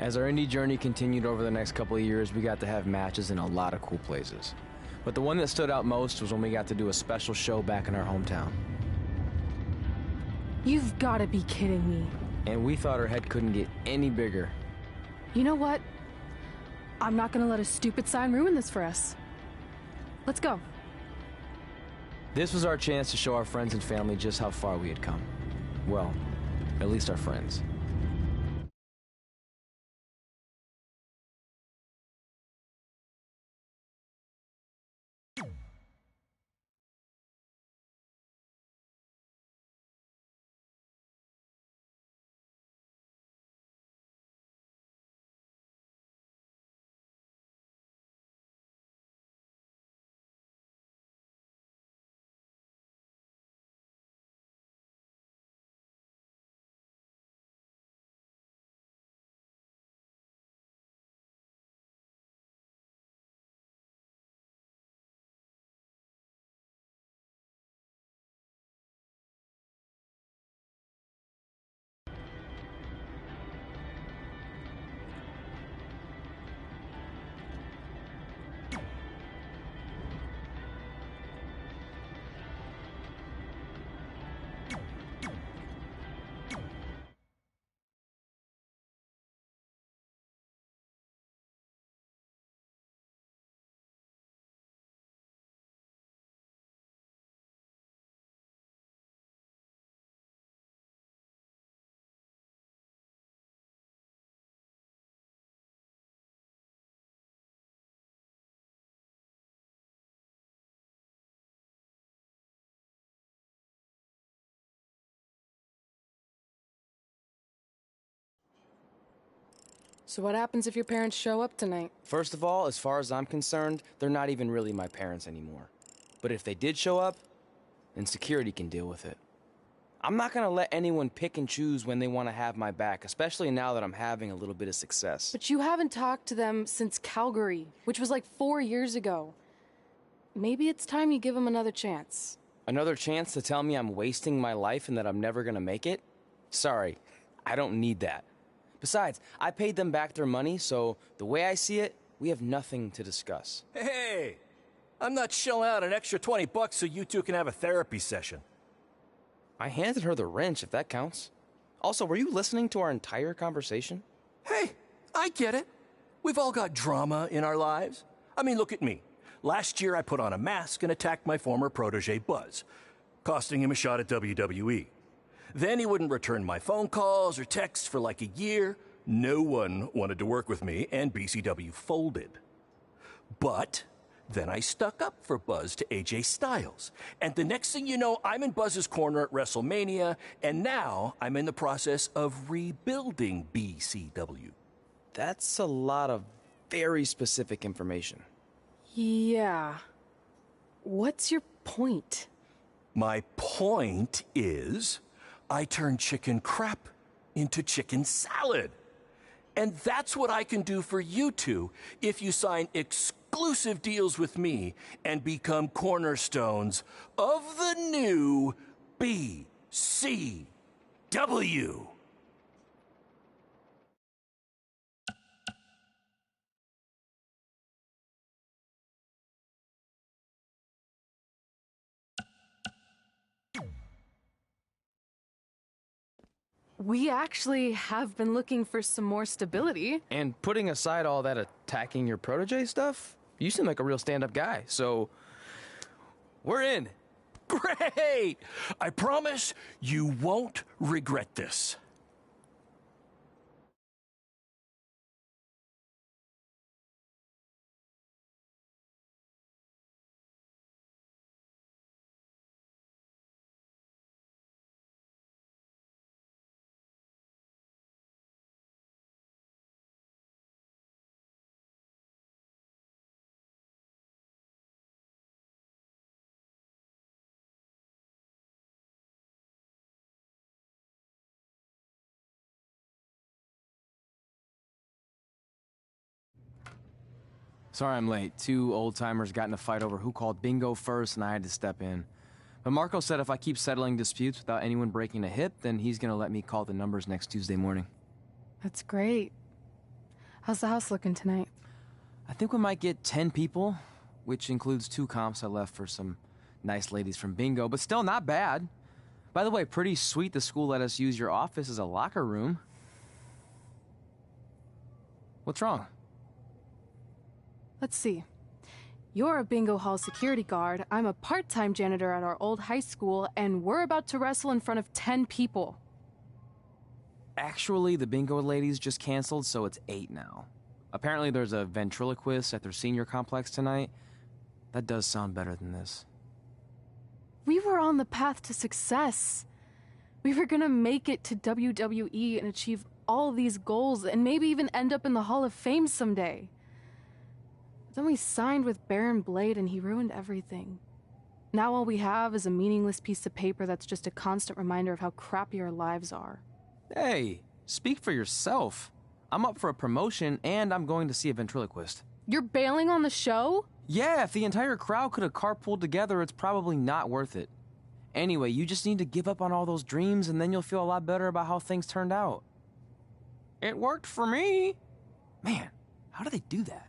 As our indie journey continued over the next couple of years, we got to have matches in a lot of cool places. But the one that stood out most was when we got to do a special show back in our hometown. You've got to be kidding me. And we thought our head couldn't get any bigger. You know what? I'm not going to let a stupid sign ruin this for us. Let's go. This was our chance to show our friends and family just how far we had come. Well, at least our friends. So what happens if your parents show up tonight? First of all, as far as I'm concerned, they're not even really my parents anymore. But if they did show up, then security can deal with it. I'm not gonna let anyone pick and choose when they want to have my back, especially now that I'm having a little bit of success. But you haven't talked to them since Calgary, which was like 4 years ago. Maybe it's time you give them another chance. Another chance to tell me I'm wasting my life and that I'm never gonna make it? Sorry, I don't need that. Besides, I paid them back their money, so the way I see it, we have nothing to discuss. Hey, I'm not shelling out an extra $20 so you two can have a therapy session. I handed her the wrench, if that counts. Also, were you listening to our entire conversation? Hey, I get it. We've all got drama in our lives. I mean, look at me. Last year, I put on a mask and attacked my former protege, Buzz, costing him a shot at WWE. Then he wouldn't return my phone calls or texts for like a year. No one wanted to work with me, and BCW folded. But Then I stuck up for Buzz to AJ Styles. And the next thing you know, I'm in Buzz's corner at WrestleMania, and now I'm in the process of rebuilding BCW. That's a lot of very specific information. Yeah. What's your point? My point is, I turned chicken crap into chicken salad. And that's what I can do for you two if you sign exclusive deals with me and become cornerstones of the new BCW. We actually have been looking for some more stability. And putting aside all that attacking your protege stuff, you seem like a real stand-up guy, so we're in. Great! I promise you won't regret this. Sorry I'm late. Two old-timers got in a fight over who called bingo first, and I had to step in. But Marco said if I keep settling disputes without anyone breaking a hip, then he's gonna let me call the numbers next Tuesday morning. That's great. How's the house looking tonight? I think we might get 10 people, which includes 2 comps I left for some nice ladies from bingo, but still not bad. By the way, pretty sweet the school let us use your office as a locker room. What's wrong? Let's see. You're a bingo hall security guard, I'm a part-time janitor at our old high school, and we're about to wrestle in front of 10 people. Actually, the bingo ladies just canceled, so it's 8 now. Apparently there's a ventriloquist at their senior complex tonight. That does sound better than this. We were on the path to success. We were gonna make it to WWE and achieve all these goals and maybe even end up in the Hall of Fame someday. Then we signed with Baron Blade and he ruined everything. Now all we have is a meaningless piece of paper that's just a constant reminder of how crappy our lives are. Hey, speak for yourself. I'm up for a promotion and I'm going to see a ventriloquist. You're bailing on the show? Yeah, if the entire crowd could have carpooled together, it's probably not worth it. Anyway, you just need to give up on all those dreams and then you'll feel a lot better about how things turned out. It worked for me. Man, how do they do that?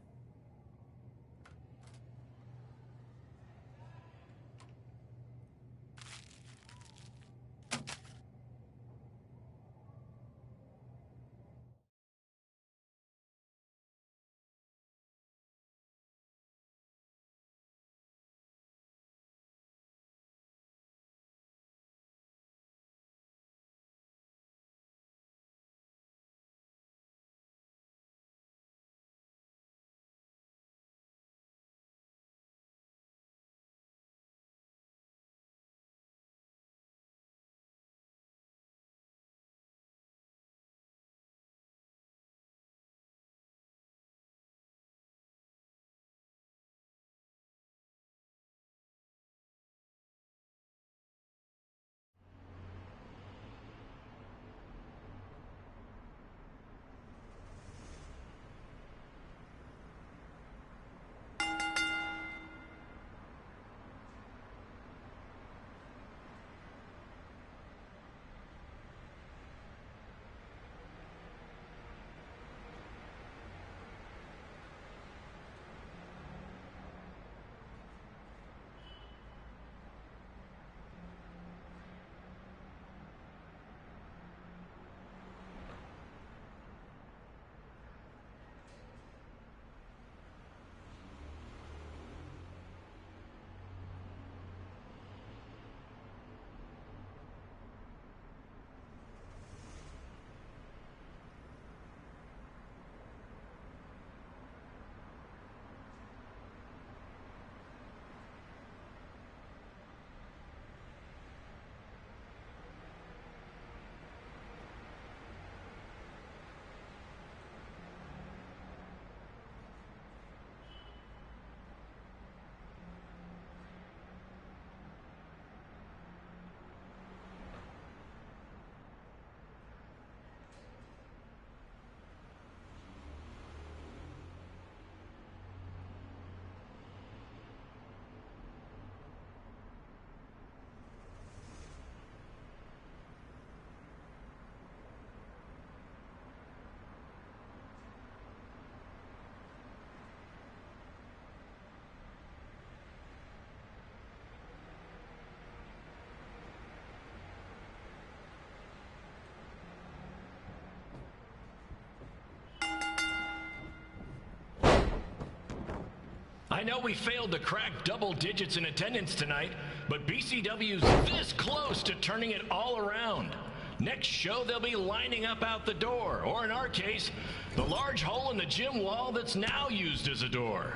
know we failed to crack double digits in attendance tonight, but BCW's this close to turning it all around. Next show, they'll be lining up out the door, or in our case, the large hole in the gym wall that's now used as a door.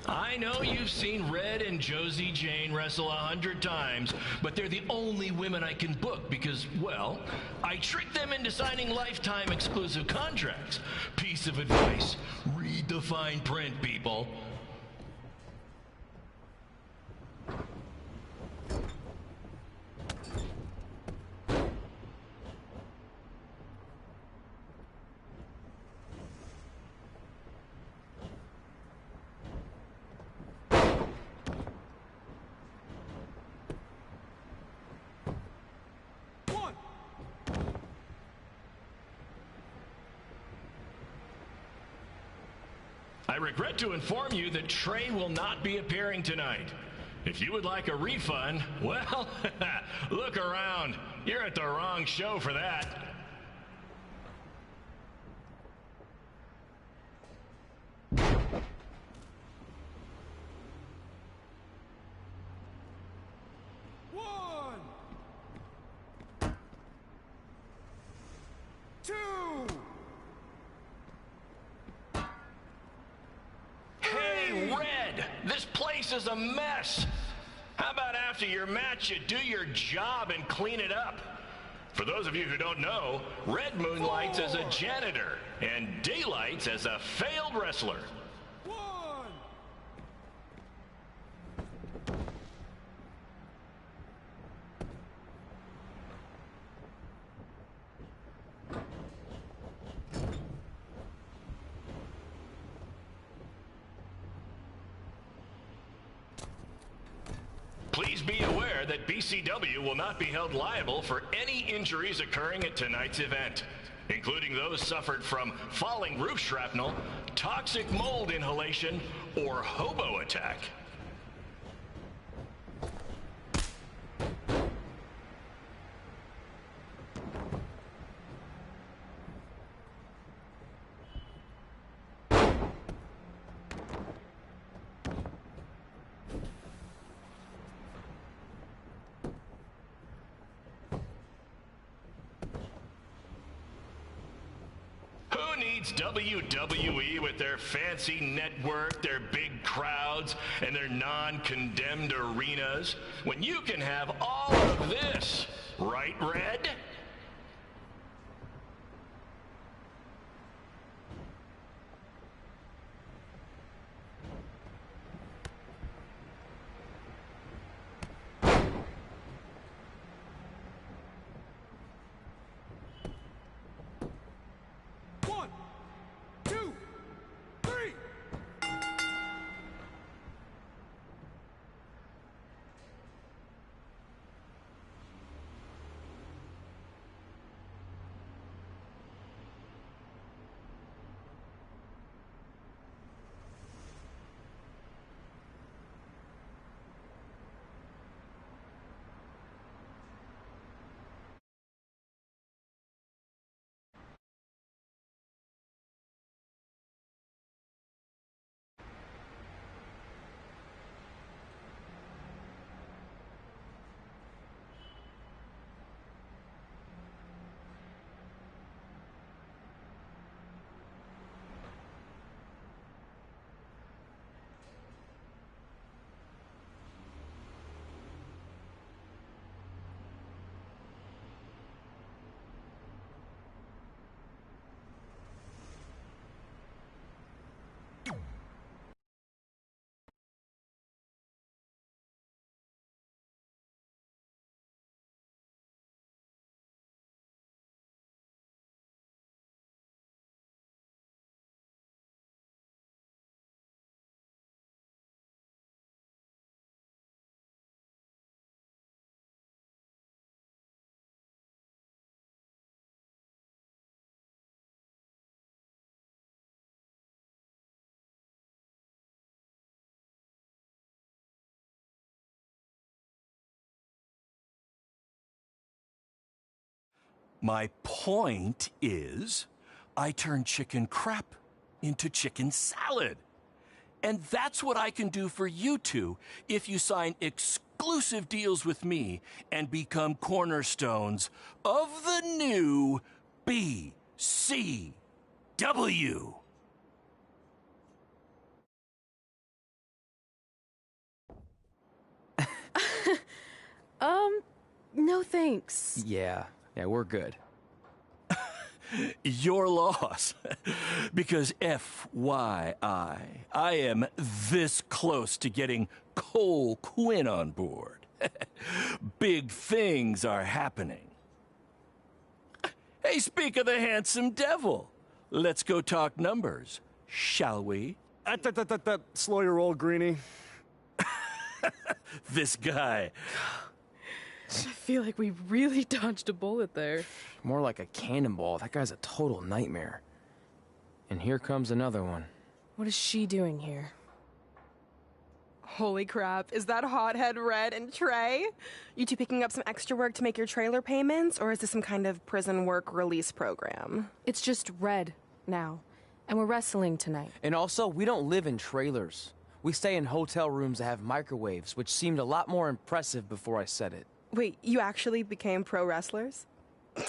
I know you've seen Red and Josie Jane wrestle 100 times, but they're the only women I can book because, well, I tricked them into signing lifetime exclusive contracts. Piece of advice: read the fine print, people. I regret to inform you that Trey will not be appearing tonight. If you would like a refund, well, look around. You're at the wrong show for that. One, two. Hey, Red, this place is a mess. How about after your match, you do your job and clean it up? For those of you who don't know, Red moonlights as a janitor and daylights as a failed wrestler. Please be aware that BCW will not be held liable for any injuries occurring at tonight's event, including those suffered from falling roof shrapnel, toxic mold inhalation, or hobo attack. Who needs WWE with their fancy network, their big crowds, and their non-condemned arenas, when you can have all of this? Right, Red? One, two, three. My point is, I turn chicken crap into chicken salad. And that's what I can do for you two if you sign exclusive deals with me and become cornerstones of the new BCW. No thanks. Yeah, we're good. Your loss. Because FYI, I am this close to getting Cole Quinn on board. Big things are happening. Hey, speak of the handsome devil. Let's go talk numbers, shall we? Slow your roll, Greenie. This guy. I feel like we really dodged a bullet there. More like a cannonball. That guy's a total nightmare. And here comes another one. What is she doing here? Holy crap, is that hothead Red and Trey? You two picking up some extra work to make your trailer payments, or is this some kind of prison work release program? It's just Red now, and we're wrestling tonight. And also, we don't live in trailers. We stay in hotel rooms that have microwaves, which seemed a lot more impressive before I said it. Wait, you actually became pro wrestlers? And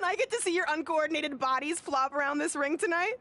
I get to see your uncoordinated bodies flop around this ring tonight?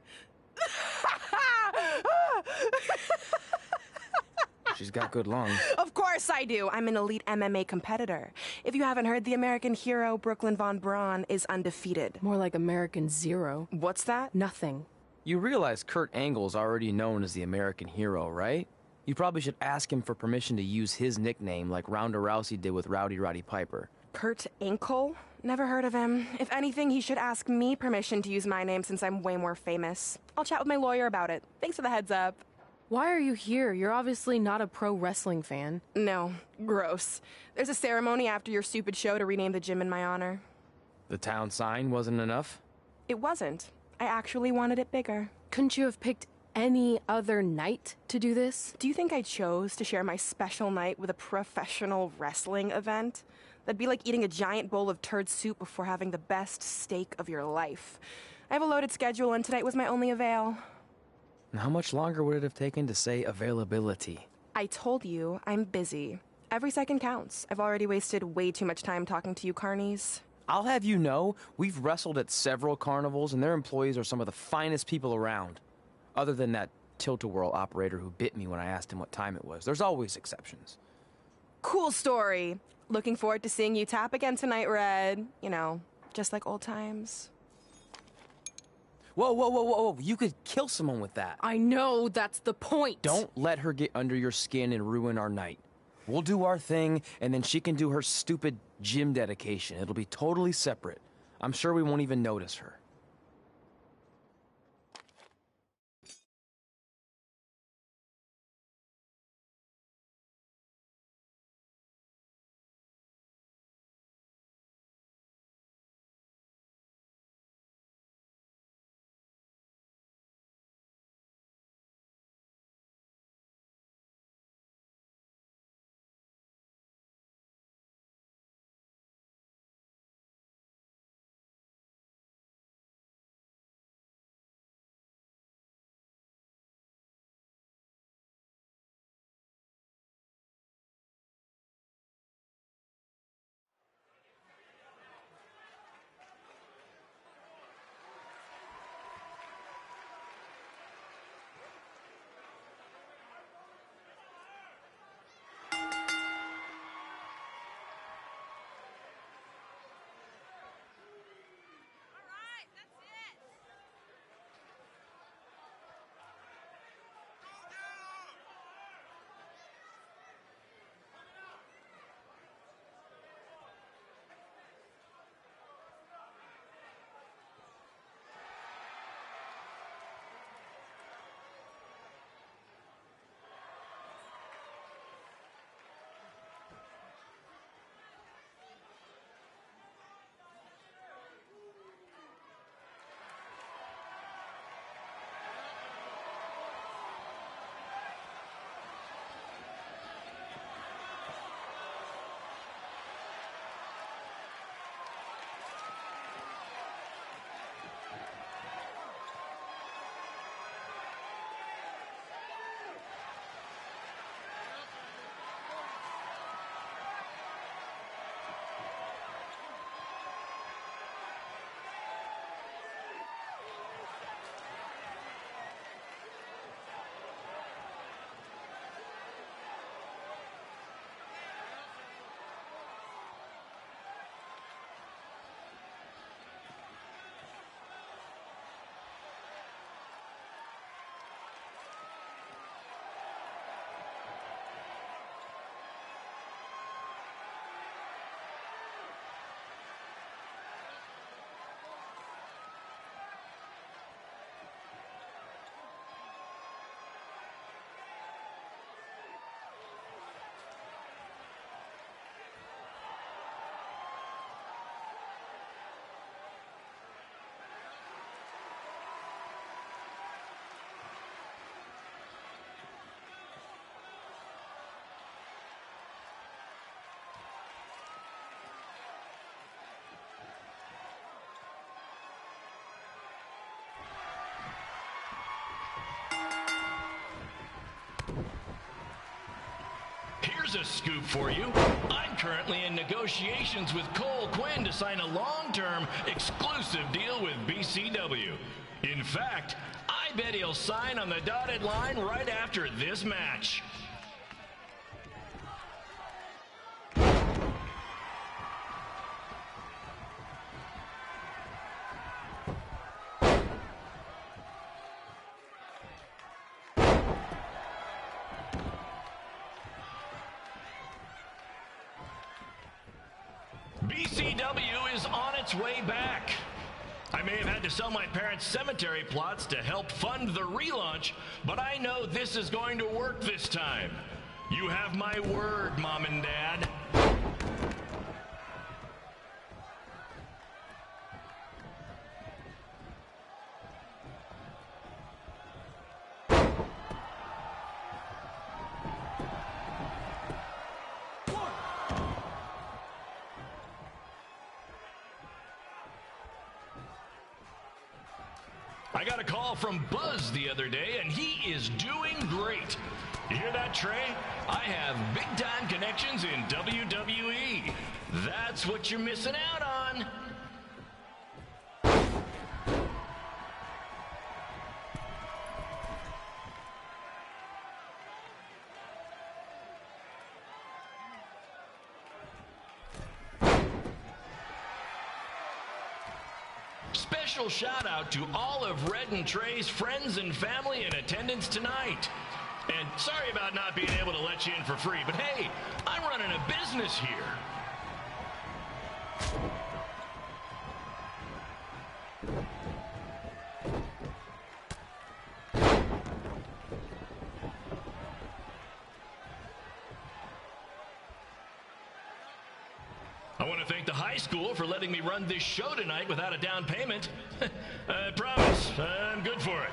She's got good lungs. Of course I do. I'm an elite MMA competitor. If you haven't heard, the American hero, Brooklyn Von Braun, is undefeated. More like American Zero. What's that? Nothing. You realize Kurt Angle's already known as the American hero, right? You probably should ask him for permission to use his nickname like Ronda Rousey did with Rowdy Roddy Piper. Kurt Angle? Never heard of him. If anything, he should ask me permission to use my name since I'm way more famous. I'll chat with my lawyer about it. Thanks for the heads up. Why are you here? You're obviously not a pro wrestling fan. No, gross. There's a ceremony after your stupid show to rename the gym in my honor. The town sign wasn't enough? It wasn't. I actually wanted it bigger. Couldn't you have picked any other night to do this? Do you think I chose to share my special night with a professional wrestling event? That'd be like eating a giant bowl of turd soup before having the best steak of your life. I have a loaded schedule, and tonight was my only avail. And how much longer would it have taken to say availability? I told you, I'm busy. Every second counts. I've already wasted way too much time talking to you carnies. I'll have you know, we've wrestled at several carnivals, and their employees are some of the finest people around. Other than that tilt-a-whirl operator who bit me when I asked him what time it was. There's always exceptions. Cool story. Looking forward to seeing you tap again tonight, Red. You know, just like old times. Whoa. You could kill someone with that. I know, that's the point. Don't let her get under your skin and ruin our night. We'll do our thing, and then she can do her stupid gym dedication. It'll be totally separate. I'm sure we won't even notice her. Here's a scoop for you. I'm currently in negotiations with Cole Quinn to sign a long-term exclusive deal with BCW. In fact, I bet he'll sign on the dotted line right after this match. BCW is on its way back. I may have had to sell my parents' cemetery plots to help fund the relaunch, but I know this is going to work this time. You have my word, Mom and Dad. I got a call from Buzz the other day, and he is doing great. You hear that, Trey? I have big-time connections in WWE. That's what you're missing out on. Special shout out to all of Red and Trey's friends and family in attendance tonight. And sorry about not being able to let you in for free, but hey, I'm running a business here. I want to thank the high school for letting me run this show tonight without a down payment. I promise, I'm good for it.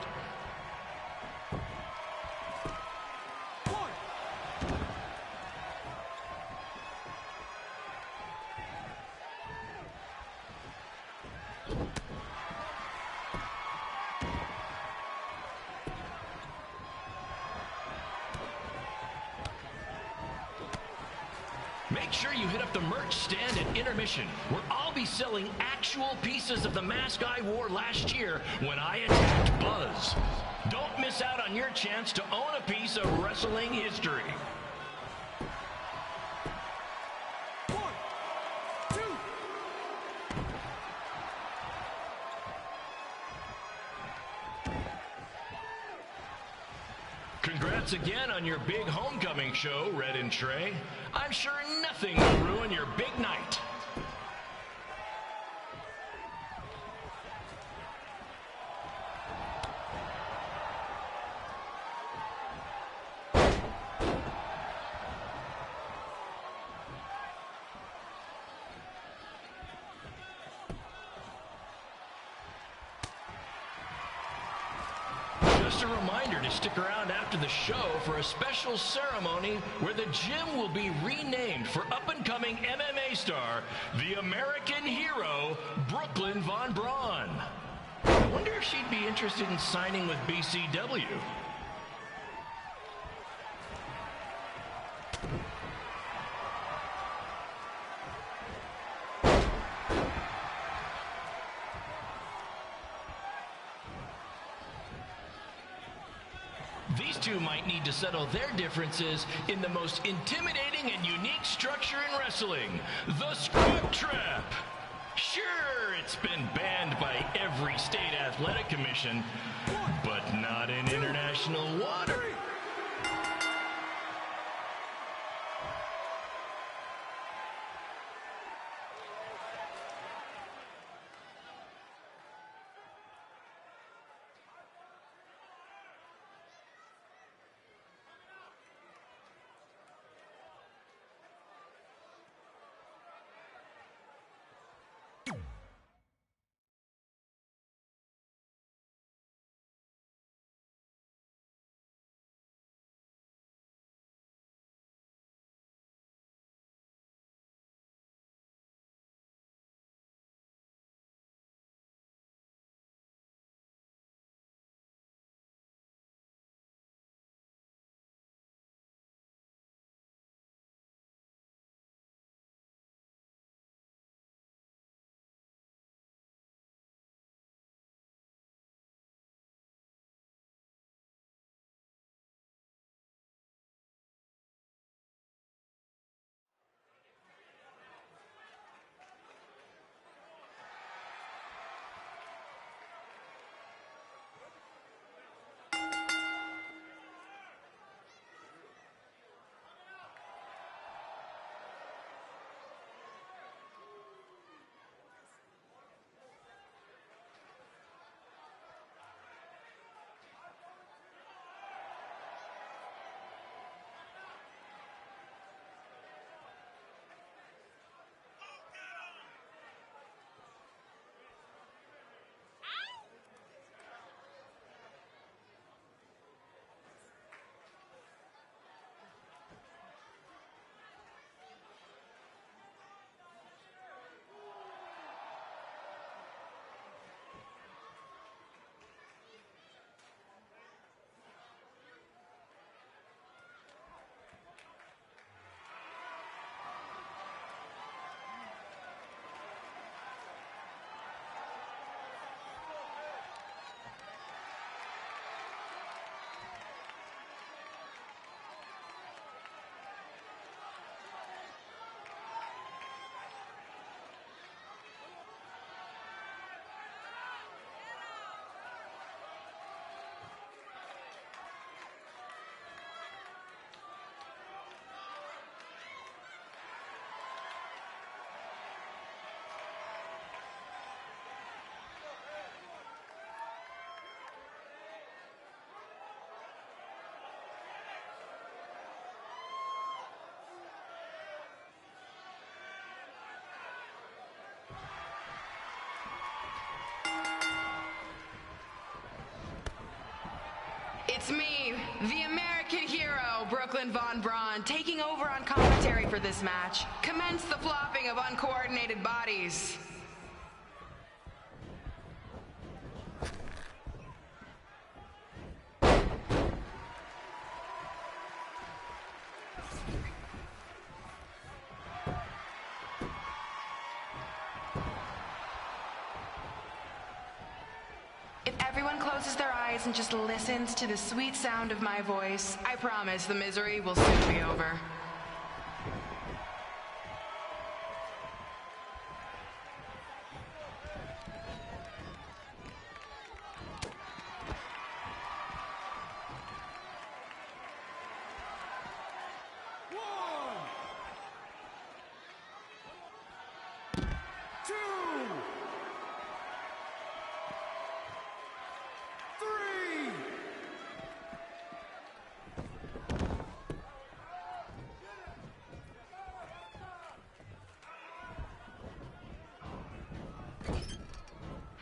Make sure you hit up the merch stand at intermission, where I'll be selling actual pieces of the mask I wore last year when I attacked Buzz. Don't miss out on your chance to own a piece of wrestling history. Congrats again on your big homecoming show, Red and Trey. I'm sure nothing will ruin your big night. Just a reminder to stick around after the show for a special ceremony where the gym will be renamed for up-and-coming MMA star, the American hero, Brooklyn Von Braun. I wonder if she'd be interested in signing with BCW. These two might need to settle their differences in the most intimidating and unique structure in wrestling, the Scrub Trap. Sure, it's been banned by every state athletic commission, but not in international water. It's me, the American hero, Brooklyn Von Braun, taking over on commentary for this match. Commence the flopping of uncoordinated bodies. If everyone closes their eyes and just listens to the sweet sound of my voice, I promise the misery will soon be over.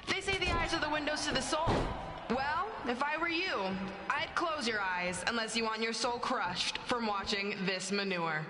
They say the eyes are the windows to the soul. Well, if I were you, I'd close your eyes unless you want your soul crushed from watching this manure.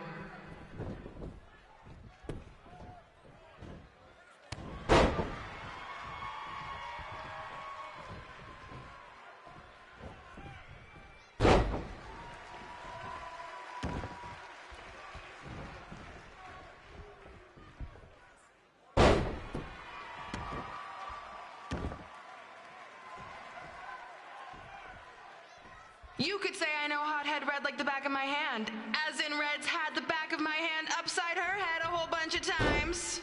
You could say I know Hothead Red like the back of my hand, as in Red's had the back of my hand upside her head a whole bunch of times.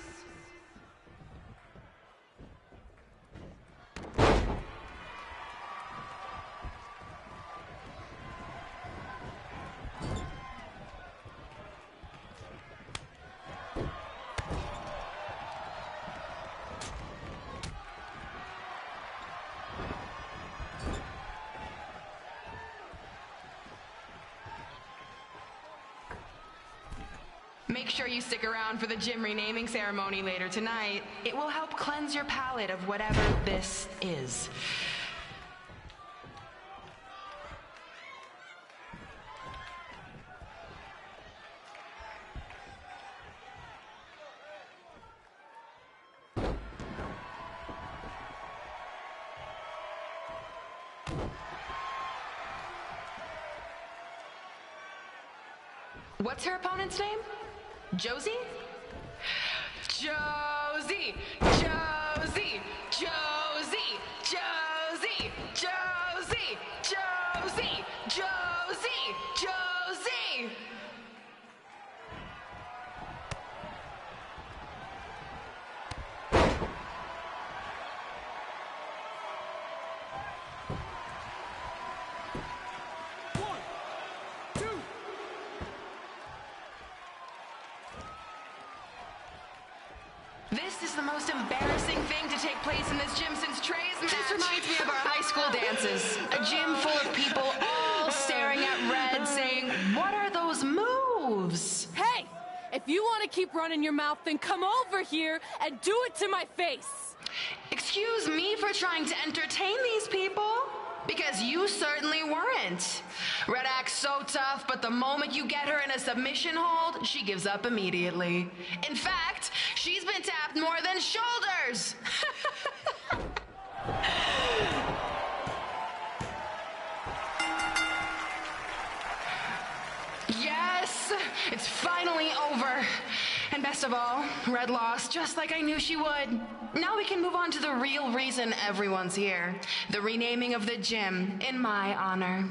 Make sure you stick around for the gym renaming ceremony later tonight. It will help cleanse your palate of whatever this is. What's her opponent's name? Josie? Josie! Josie! Josie! Josie! Josie! Josie! Josie! Josie! This is the most embarrassing thing to take place in this gym since Trey's match. This reminds me of our high school dances. A gym full of people all staring at Red saying, "What are those moves?" Hey, if you want to keep running your mouth, then come over here and do it to my face. Excuse me for trying to entertain these people? Because you certainly weren't. Red acts so tough, but the moment you get her in a submission hold, she gives up immediately. In fact, she's been tapped more than shoulders. Yes, it's finally over. And best of all, Red lost just like I knew she would. Now we can move on to the real reason everyone's here. The renaming of the gym in my honor.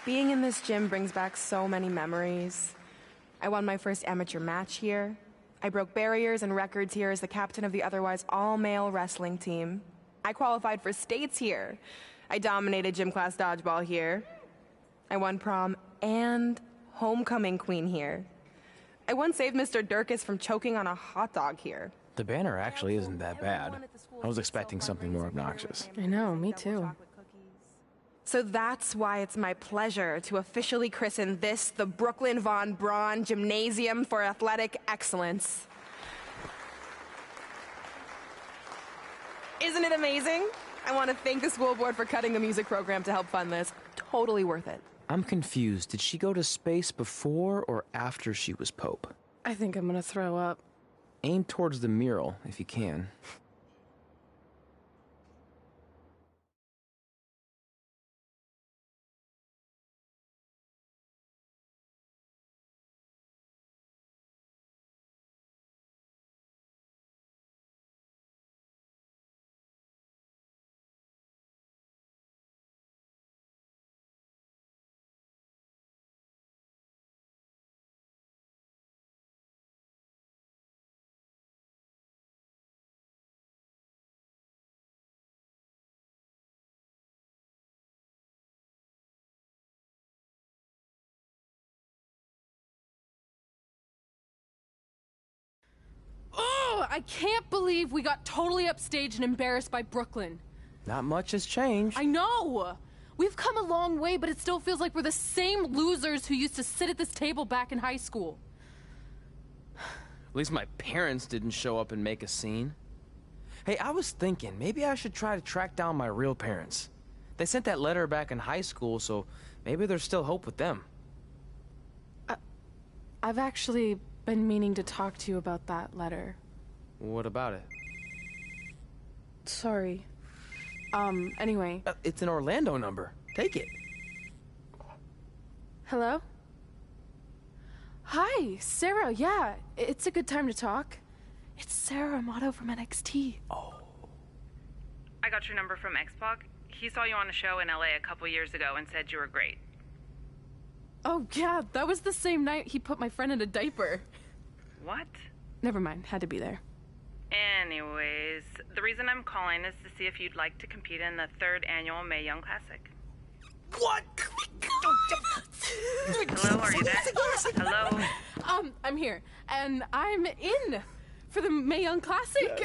Being in this gym brings back so many memories. I won my first amateur match here. I broke barriers and records here as the captain of the otherwise all-male wrestling team. I qualified for states here. I dominated gym class dodgeball here. I won prom and homecoming queen here. I once saved Mr. Durkis from choking on a hot dog here. The banner actually isn't that bad. I was expecting something more obnoxious. I know, me too. So that's why it's my pleasure to officially christen this the Brooklyn Von Braun Gymnasium for Athletic Excellence. Isn't it amazing? I want to thank the school board for cutting the music program to help fund this. Totally worth it. I'm confused. Did she go to space before or after she was Pope? I think I'm gonna throw up. Aim towards the mural, if you can. Oh, I can't believe we got totally upstaged and embarrassed by Brooklyn. Not much has changed. I know! We've come a long way, but it still feels like we're the same losers who used to sit at this table back in high school. At least my parents didn't show up and make a scene. Hey, I was thinking, maybe I should try to track down my real parents. They sent that letter back in high school, so maybe there's still hope with them. I've actually been meaning to talk to you about that letter. What about it? Sorry. Anyway. It's an Orlando number. Take it. Hello? Hi, Sarah. Yeah, it's a good time to talk. It's Sarah Amato from NXT. Oh. I got your number from X-Pac. He saw you on a show in LA a couple years ago and said you were great. Oh, yeah, that was the same night he put my friend in a diaper. What? Never mind, had to be there. Anyways, the reason I'm calling is to see if you'd like to compete in the 3rd annual Mae Young Classic. What? Hello, are you there? Hello? I'm here, and I'm in for the Mae Young Classic.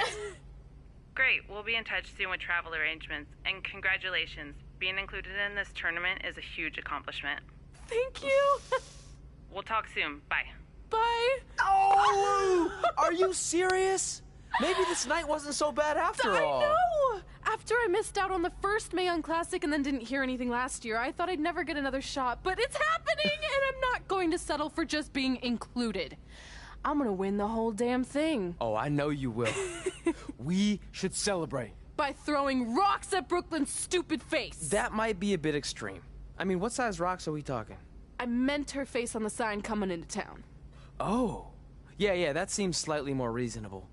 Great, we'll be in touch soon with travel arrangements, and congratulations. Being included in this tournament is a huge accomplishment. Thank you. We'll talk soon. Bye. Bye. Oh! Are you serious? Maybe this night wasn't so bad after all. I know! After I missed out on the first Mae Young Classic and then didn't hear anything last year, I thought I'd never get another shot, but it's happening, and I'm not going to settle for just being included. I'm gonna win the whole damn thing. Oh, I know you will. We should celebrate. By throwing rocks at Brooklyn's stupid face. That might be a bit extreme. I mean, what size rocks are we talking? I meant her face on the sign coming into town. Oh. Yeah, that seems slightly more reasonable.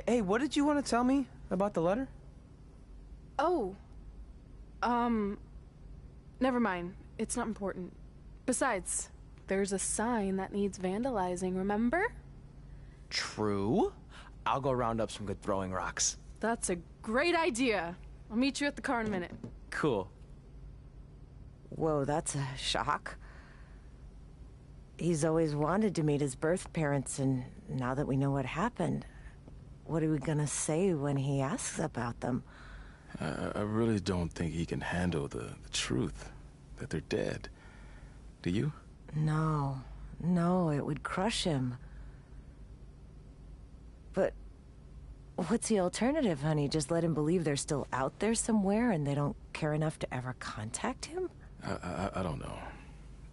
Hey, what did you want to tell me about the letter? Oh. Never mind. It's not important. Besides, there's a sign that needs vandalizing, remember? True. I'll go round up some good throwing rocks. That's a great idea. I'll meet you at the car in a minute. Cool. Whoa, that's a shock. He's always wanted to meet his birth parents, and now that we know what happened, what are we gonna say when he asks about them? I really don't think he can handle the truth, that they're dead. Do you? No, it would crush him. But what's the alternative, honey? Just let him believe they're still out there somewhere and they don't care enough to ever contact him? I don't know.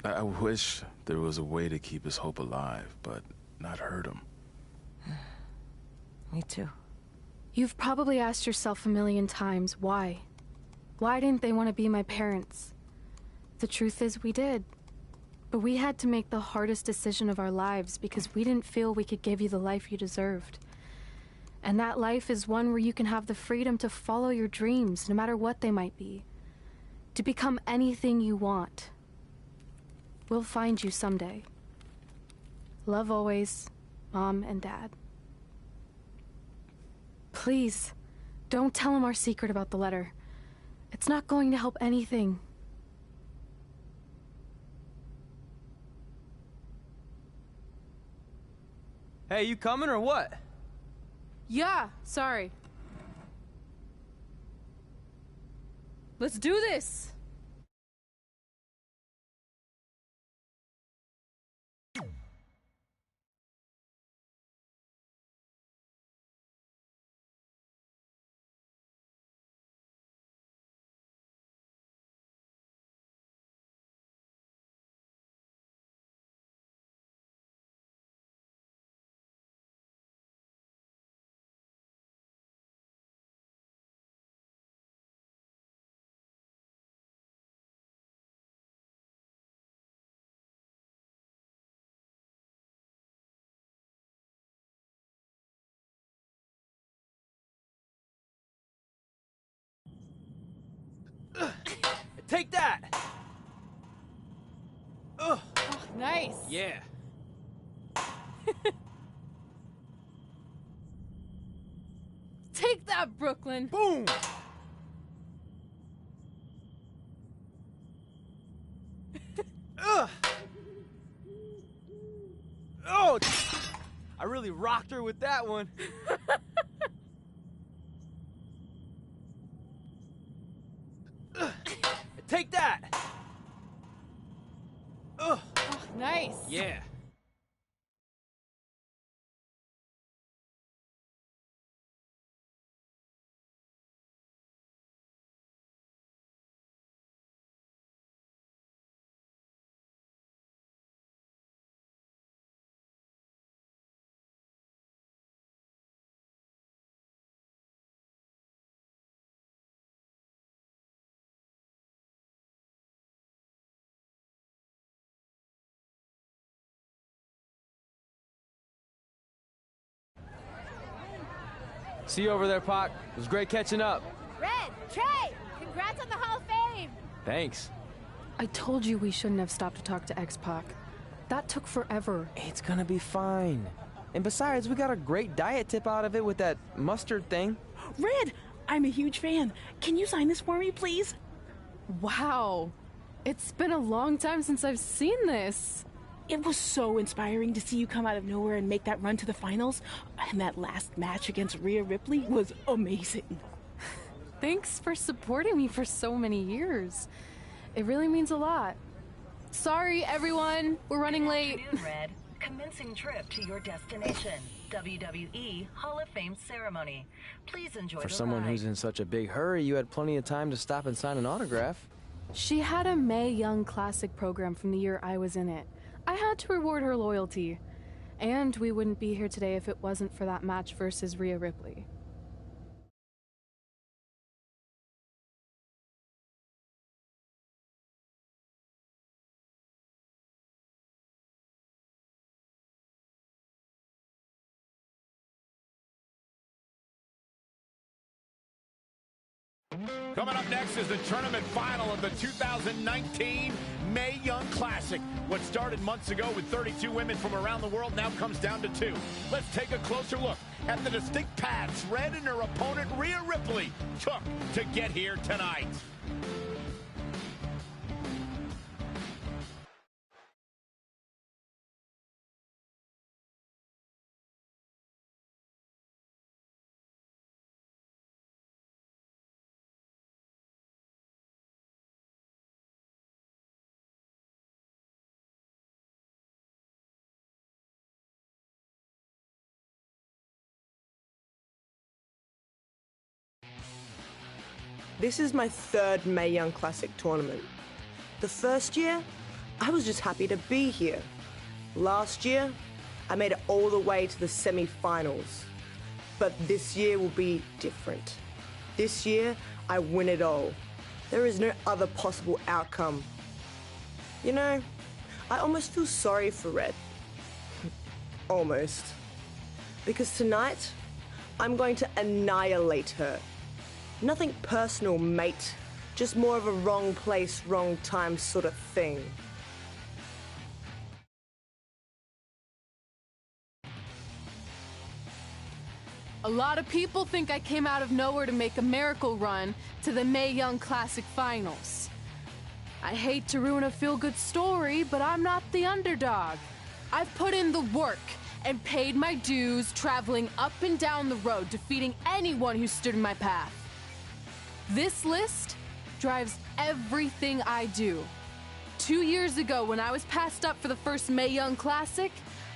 I wish there was a way to keep his hope alive, but not hurt him. Me too. You've probably asked yourself a million times, why? Why didn't they want to be my parents? The truth is, we did. But we had to make the hardest decision of our lives because we didn't feel we could give you the life you deserved. And that life is one where you can have the freedom to follow your dreams, no matter what they might be. To become anything you want. We'll find you someday. Love always, Mom and Dad. Please, don't tell him our secret about the letter. It's not going to help anything. Hey, you coming or what? Yeah, sorry. Let's do this! Take that! Ugh. Oh, nice! Yeah. Take that, Brooklyn! Boom! Ugh! Oh! I really rocked her with that one. Take that! Ugh. Oh, nice! Yeah. See you over there, Pac. It was great catching up. Red, Trey, congrats on the Hall of Fame. Thanks. I told you we shouldn't have stopped to talk to X-Pac. That took forever. It's gonna be fine. And besides, we got a great diet tip out of it with that mustard thing. Red, I'm a huge fan. Can you sign this for me, please? Wow. It's been a long time since I've seen this. It was so inspiring to see you come out of nowhere and make that run to the finals. And that last match against Rhea Ripley was amazing. Thanks for supporting me for so many years. It really means a lot. Sorry, everyone. We're running late. Good afternoon, Red. Commencing trip to your destination. WWE Hall of Fame ceremony. Please enjoy For the someone ride. who's in such a big hurry, you had plenty of time to stop and sign an autograph. She had a Mae Young Classic program from the year I was in it. I had to reward her loyalty. And we wouldn't be here today if it wasn't for that match versus Rhea Ripley. Coming up next is the tournament final of the 2019 Mae Young Classic. What started months ago with 32 women from around the world now comes down to 2. Let's take a closer look at the distinct paths Red and her opponent Rhea Ripley took to get here tonight. This is my third Mae Young Classic tournament. The first year, I was just happy to be here. Last year, I made it all the way to the semi-finals. But this year will be different. This year, I win it all. There is no other possible outcome. You know, I almost feel sorry for Red. Almost. Because tonight, I'm going to annihilate her. Nothing personal, mate. Just more of a wrong place, wrong time sort of thing. A lot of people think I came out of nowhere to make a miracle run to the Mae Young Classic Finals. I hate to ruin a feel-good story, but I'm not the underdog. I've put in the work and paid my dues traveling up and down the road, defeating anyone who stood in my path. This list drives everything I do. 2 years ago, when I was passed up for the first Mae Young Classic,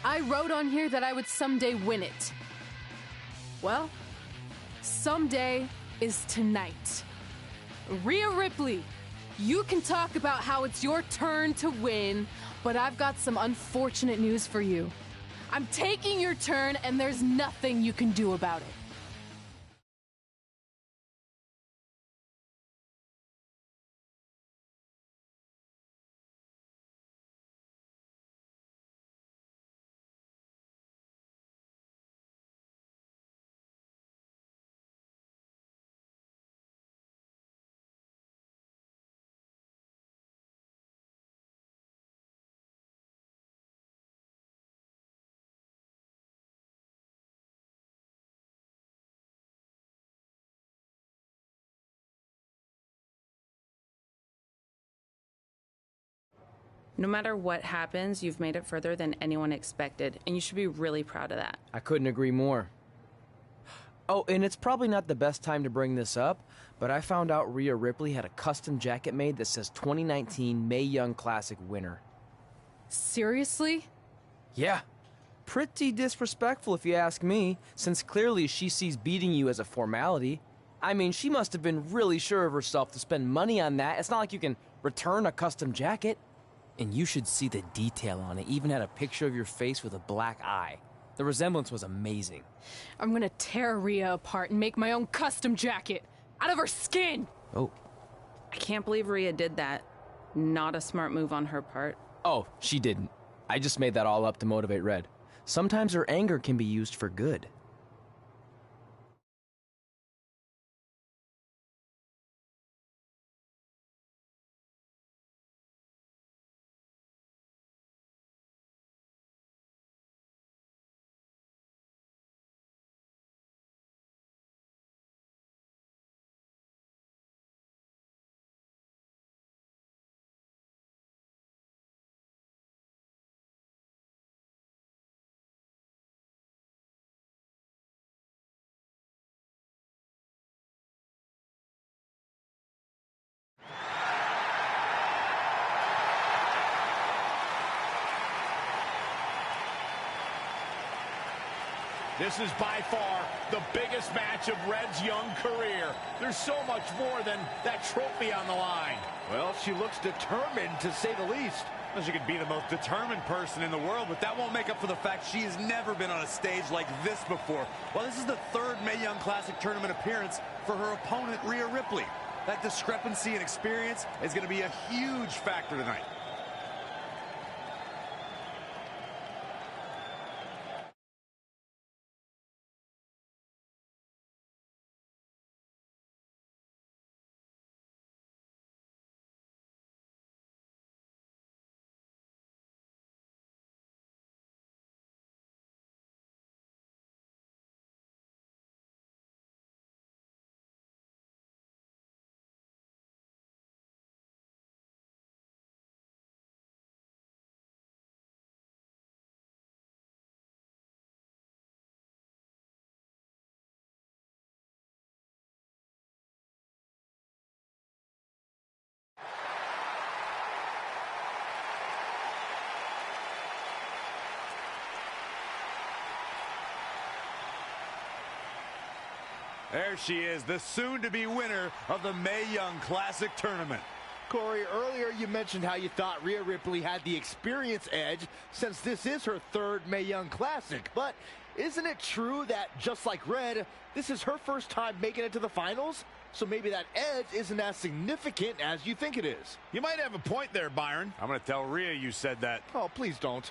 I wrote on here that I would someday win it. Well, someday is tonight. Rhea Ripley, you can talk about how it's your turn to win, but I've got some unfortunate news for you. I'm taking your turn, and there's nothing you can do about it. No matter what happens, you've made it further than anyone expected, and you should be really proud of that. I couldn't agree more. Oh, and it's probably not the best time to bring this up, but I found out Rhea Ripley had a custom jacket made that says 2019 Mae Young Classic winner. Seriously? Yeah. Pretty disrespectful if you ask me, since clearly she sees beating you as a formality. I mean, she must have been really sure of herself to spend money on that. It's not like you can return a custom jacket. And you should see the detail on it. Even had a picture of your face with a black eye. The resemblance was amazing. I'm gonna tear Rhea apart and make my own custom jacket out of her skin! Oh. I can't believe Rhea did that. Not a smart move on her part. Oh, she didn't. I just made that all up to motivate Red. Sometimes her anger can be used for good. This is by far the biggest match of Red's young career. There's so much more than that trophy on the line. Well, she looks determined, to say the least. Well, she could be the most determined person in the world, but that won't make up for the fact she has never been on a stage like this before. Well, this is the third Mae Young Classic tournament appearance for her opponent, Rhea Ripley. That discrepancy in experience is going to be a huge factor tonight. There she is, the soon-to-be winner of the Mae Young Classic Tournament. Corey, earlier you mentioned how you thought Rhea Ripley had the experience edge since this is her third Mae Young Classic. But isn't it true that, just like Red, this is her first time making it to the finals? So maybe that edge isn't as significant as you think it is. You might have a point there, Byron. I'm going to tell Rhea you said that. Oh, please don't.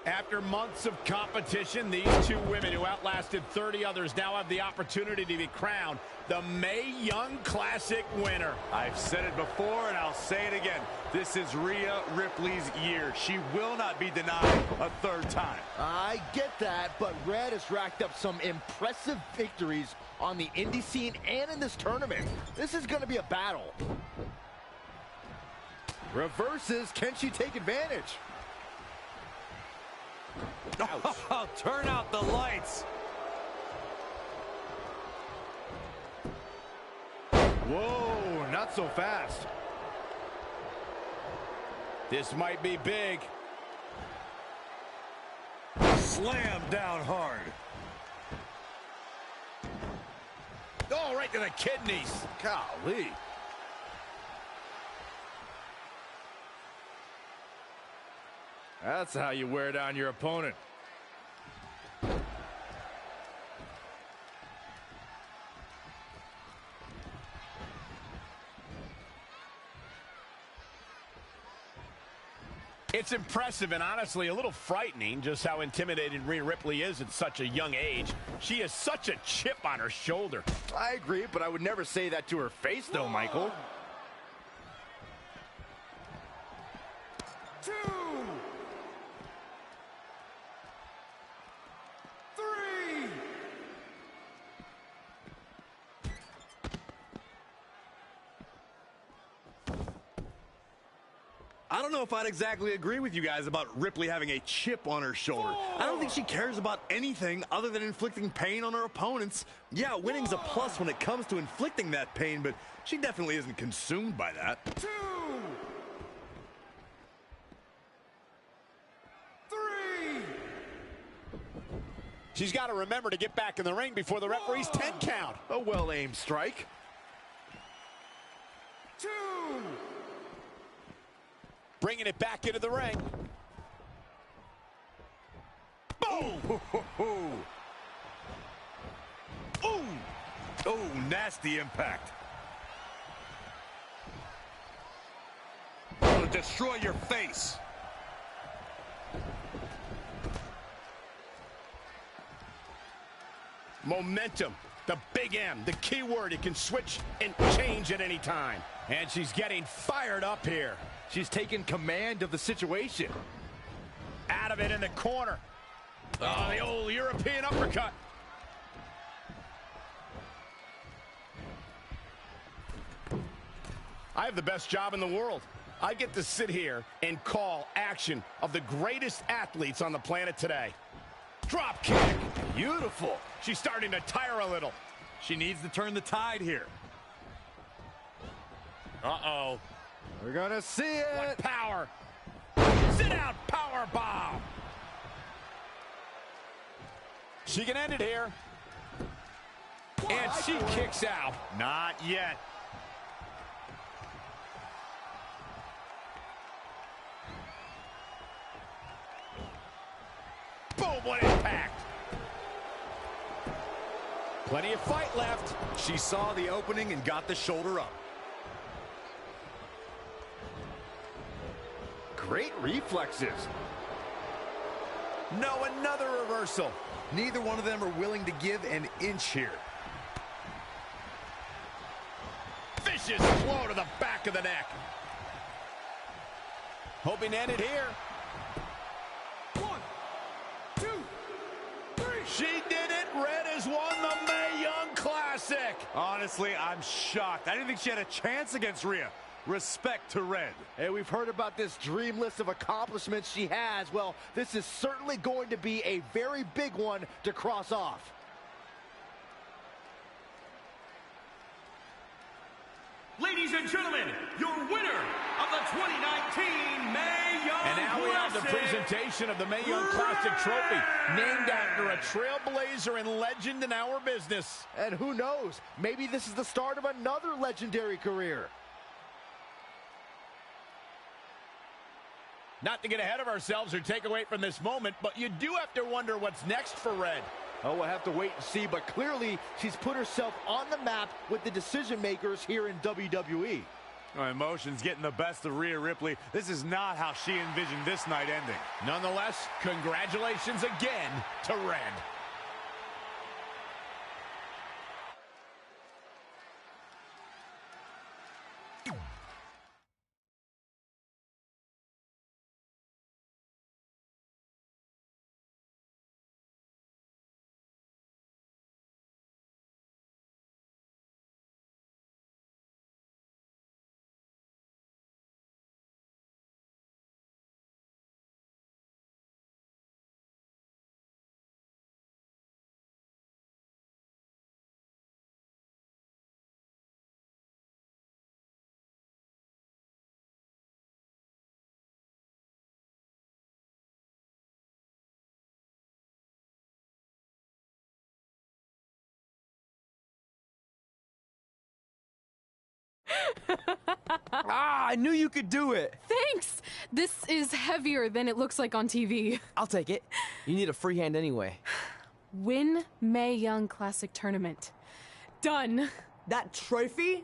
After months of competition, these two women who outlasted 30 others now have the opportunity to be crowned the Mae Young Classic winner. I've said it before and I'll say it again. This is Rhea Ripley's year. She will not be denied a third time. I get that, but Red has racked up some impressive victories on the indie scene and in this tournament. This is going to be a battle. Reverses, can she take advantage? Oh, turn out the lights. Whoa, not so fast. This might be big. Slam down hard. Oh, right to the kidneys. Golly. That's how you wear down your opponent. It's impressive and honestly a little frightening just how intimidating Rhea Ripley is at such a young age. She has such a chip on her shoulder. I agree, but I would never say that to her face, though, Michael. 2, 3. I don't know if I'd exactly agree with you guys about Ripley having a chip on her shoulder. I don't think she cares about anything other than inflicting pain on her opponents. Yeah, winning's a plus when it comes to inflicting that pain, but she definitely isn't consumed by that. 2, 3. She's got to remember to get back in the ring before the referee's 10 count. A well-aimed strike. 2. Bringing it back into the ring. Boom! Ooh! Oh, nasty impact. It'll destroy your face. Momentum, the big M, the key word. It can switch and change at any time. And she's getting fired up here. She's taken command of the situation. Out of it in the corner. Oh, the old European uppercut. I have the best job in the world. I get to sit here and call action of the greatest athletes on the planet today. Drop kick. Beautiful. She's starting to tire a little. She needs to turn the tide here. Uh-oh. We're gonna see it. What power. Sit down, power bomb. She can end it here. And she kicks out. Not yet. Boom, what impact. Plenty of fight left. She saw the opening and got the shoulder up. Great reflexes. No, another reversal. Neither one of them are willing to give an inch here. Vicious blow to the back of the neck. Hoping to end it here. 1, 2, 3. She did it. Red has won the Mae Young Classic. Honestly, I'm shocked. I didn't think she had a chance against Rhea. Respect to Red. Hey, we've heard about this dream list of accomplishments she has. Well, this is certainly going to be a very big one to cross off. Ladies and gentlemen, your winner of the 2019 Mae Young And now we have the Classic, presentation of the Mae Young Classic trophy, named after a trailblazer and legend in our business. And who knows, maybe this is the start of another legendary career. Not to get ahead of ourselves or take away from this moment, but you do have to wonder what's next for Red. Oh, we'll have to wait and see, but clearly she's put herself on the map with the decision makers here in WWE. Emotions getting the best of Rhea Ripley. This is not how she envisioned this night ending. Nonetheless, congratulations again to Red. I knew you could do it. Thanks! This is heavier than it looks like on TV. I'll take it. You need a free hand anyway. Win Mae Young Classic Tournament. Done. That trophy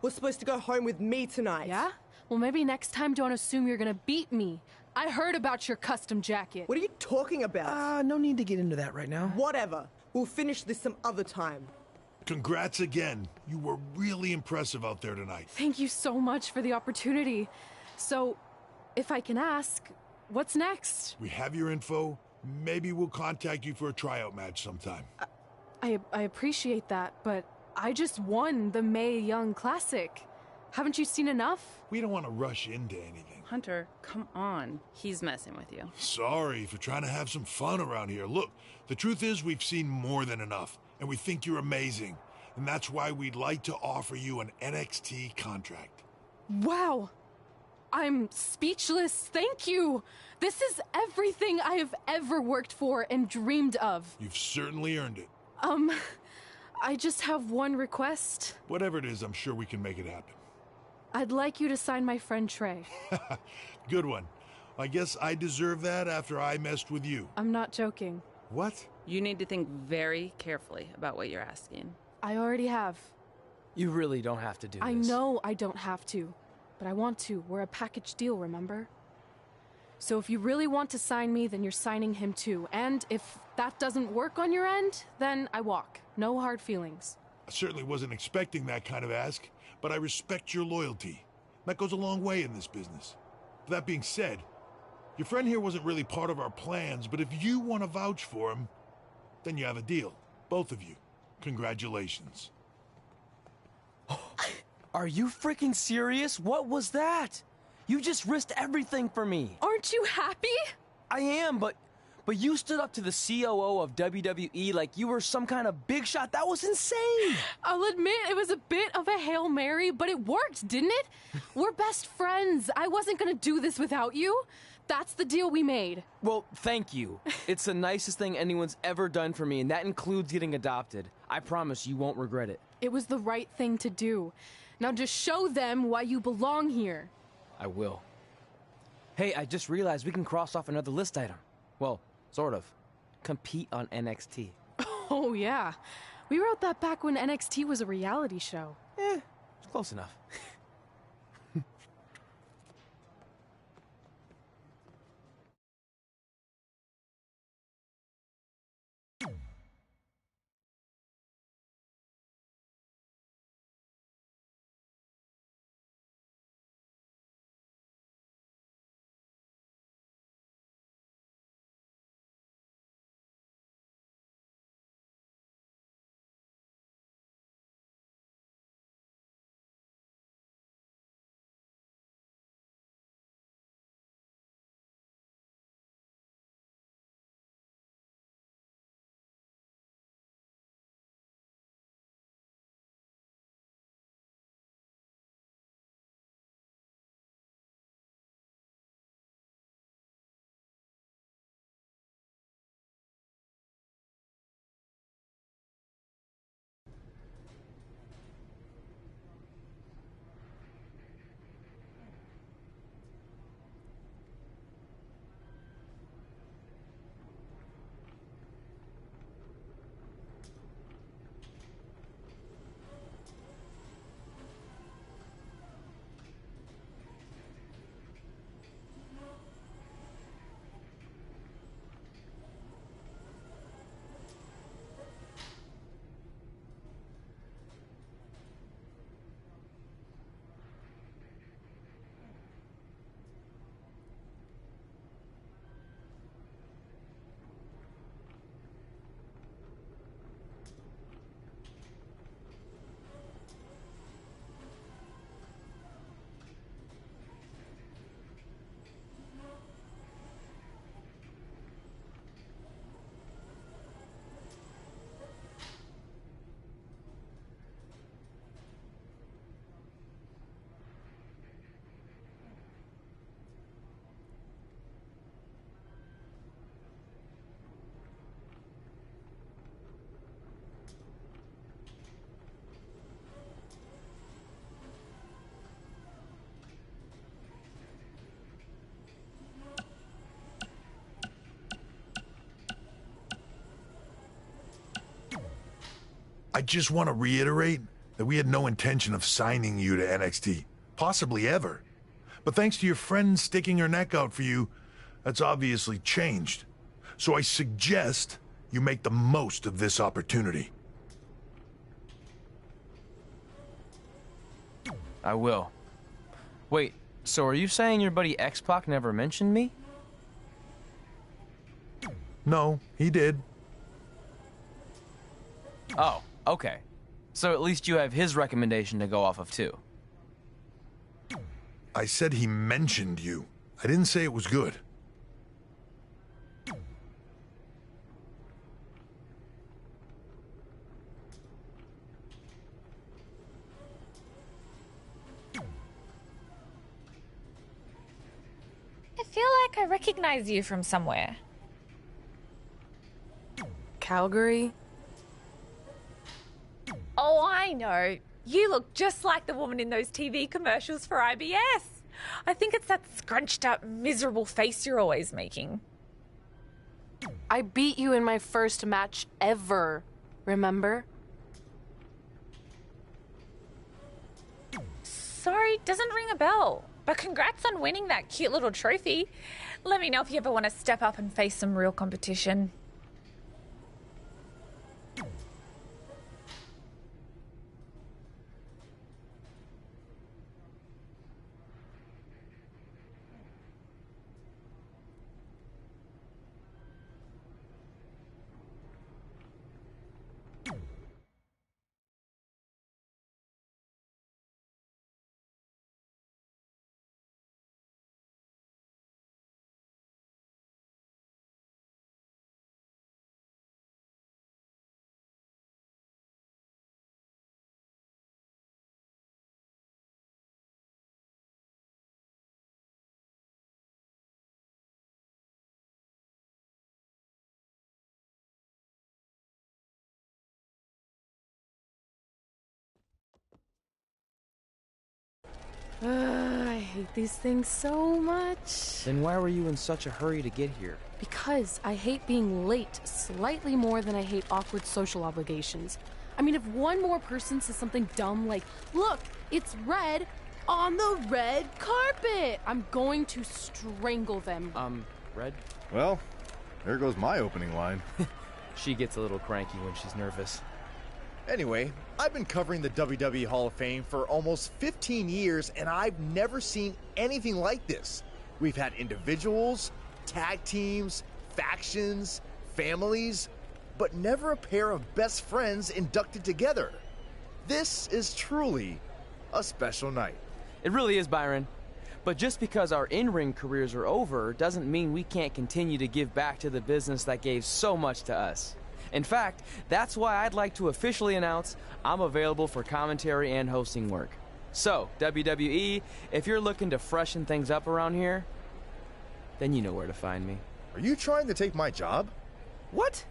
was supposed to go home with me tonight. Yeah? Well, maybe next time don't assume you're gonna beat me. I heard about your custom jacket. What are you talking about? No need to get into that right now. Whatever. We'll finish this some other time. Congrats again. You were really impressive out there tonight. Thank you so much for the opportunity. So, if I can ask, what's next? We have your info. Maybe we'll contact you for a tryout match sometime. I appreciate that, but I just won the Mae Young Classic. Haven't you seen enough? We don't want to rush into anything. Hunter, come on. He's messing with you. Sorry for trying to have some fun around here. Look, the truth is we've seen more than enough, and we think you're amazing. And that's why we'd like to offer you an NXT contract. Wow! I'm speechless. Thank you! This is everything I have ever worked for and dreamed of. You've certainly earned it. I just have one request. Whatever it is, I'm sure we can make it happen. I'd like you to sign my friend Trey. Good one. I guess I deserve that after I messed with you. I'm not joking. What? You need to think very carefully about what you're asking. I already have. You really don't have to do this. I know I don't have to, but I want to. We're a package deal, remember? So if you really want to sign me, then you're signing him too. And if that doesn't work on your end, then I walk. No hard feelings. I certainly wasn't expecting that kind of ask, but I respect your loyalty. That goes a long way in this business. That being said, your friend here wasn't really part of our plans, but if you want to vouch for him, then you have a deal. Both of you. Congratulations. Are you freaking serious? What was that? You just risked everything for me. Aren't you happy? I am, but you stood up to the COO of WWE like you were some kind of big shot. That was insane. I'll admit it was a bit of a Hail Mary, but it worked, didn't it? We're best friends. I wasn't gonna do this without you. That's the deal we made. Well, thank you. It's the nicest thing anyone's ever done for me, and that includes getting adopted. I promise you won't regret it. It was the right thing to do. Now just show them why you belong here. I will. Hey, I just realized we can cross off another list item. Well, sort of. Compete on NXT. Oh, yeah. We wrote that back when NXT was a reality show. It's close enough. I just want to reiterate that we had no intention of signing you to NXT, possibly ever. But thanks to your friend sticking her neck out for you, that's obviously changed. So I suggest you make the most of this opportunity. I will. Wait, so are you saying your buddy X-Pac never mentioned me? No, he did. Oh, okay. So at least you have his recommendation to go off of too. I said he mentioned you. I didn't say it was good. I feel like I recognize you from somewhere. Calgary? Oh, I know. You look just like the woman in those TV commercials for IBS. I think it's that scrunched up, miserable face you're always making. I beat you in my first match ever, remember? Sorry, doesn't ring a bell. But congrats on winning that cute little trophy. Let me know if you ever want to step up and face some real competition. I hate these things so much. Then why were you in such a hurry to get here? Because I hate being late slightly more than I hate awkward social obligations. I mean, if one more person says something dumb like, look, it's red on the red carpet, I'm going to strangle them. Red? Well, there goes my opening line. She gets a little cranky when she's nervous. Anyway, I've been covering the WWE Hall of Fame for almost 15 years, and I've never seen anything like this. We've had individuals, tag teams, factions, families, but never a pair of best friends inducted together. This is truly a special night. It really is, Byron. But just because our in-ring careers are over doesn't mean we can't continue to give back to the business that gave so much to us. In fact, that's why I'd like to officially announce I'm available for commentary and hosting work. So, WWE, if you're looking to freshen things up around here, then you know where to find me. Are you trying to take my job? What?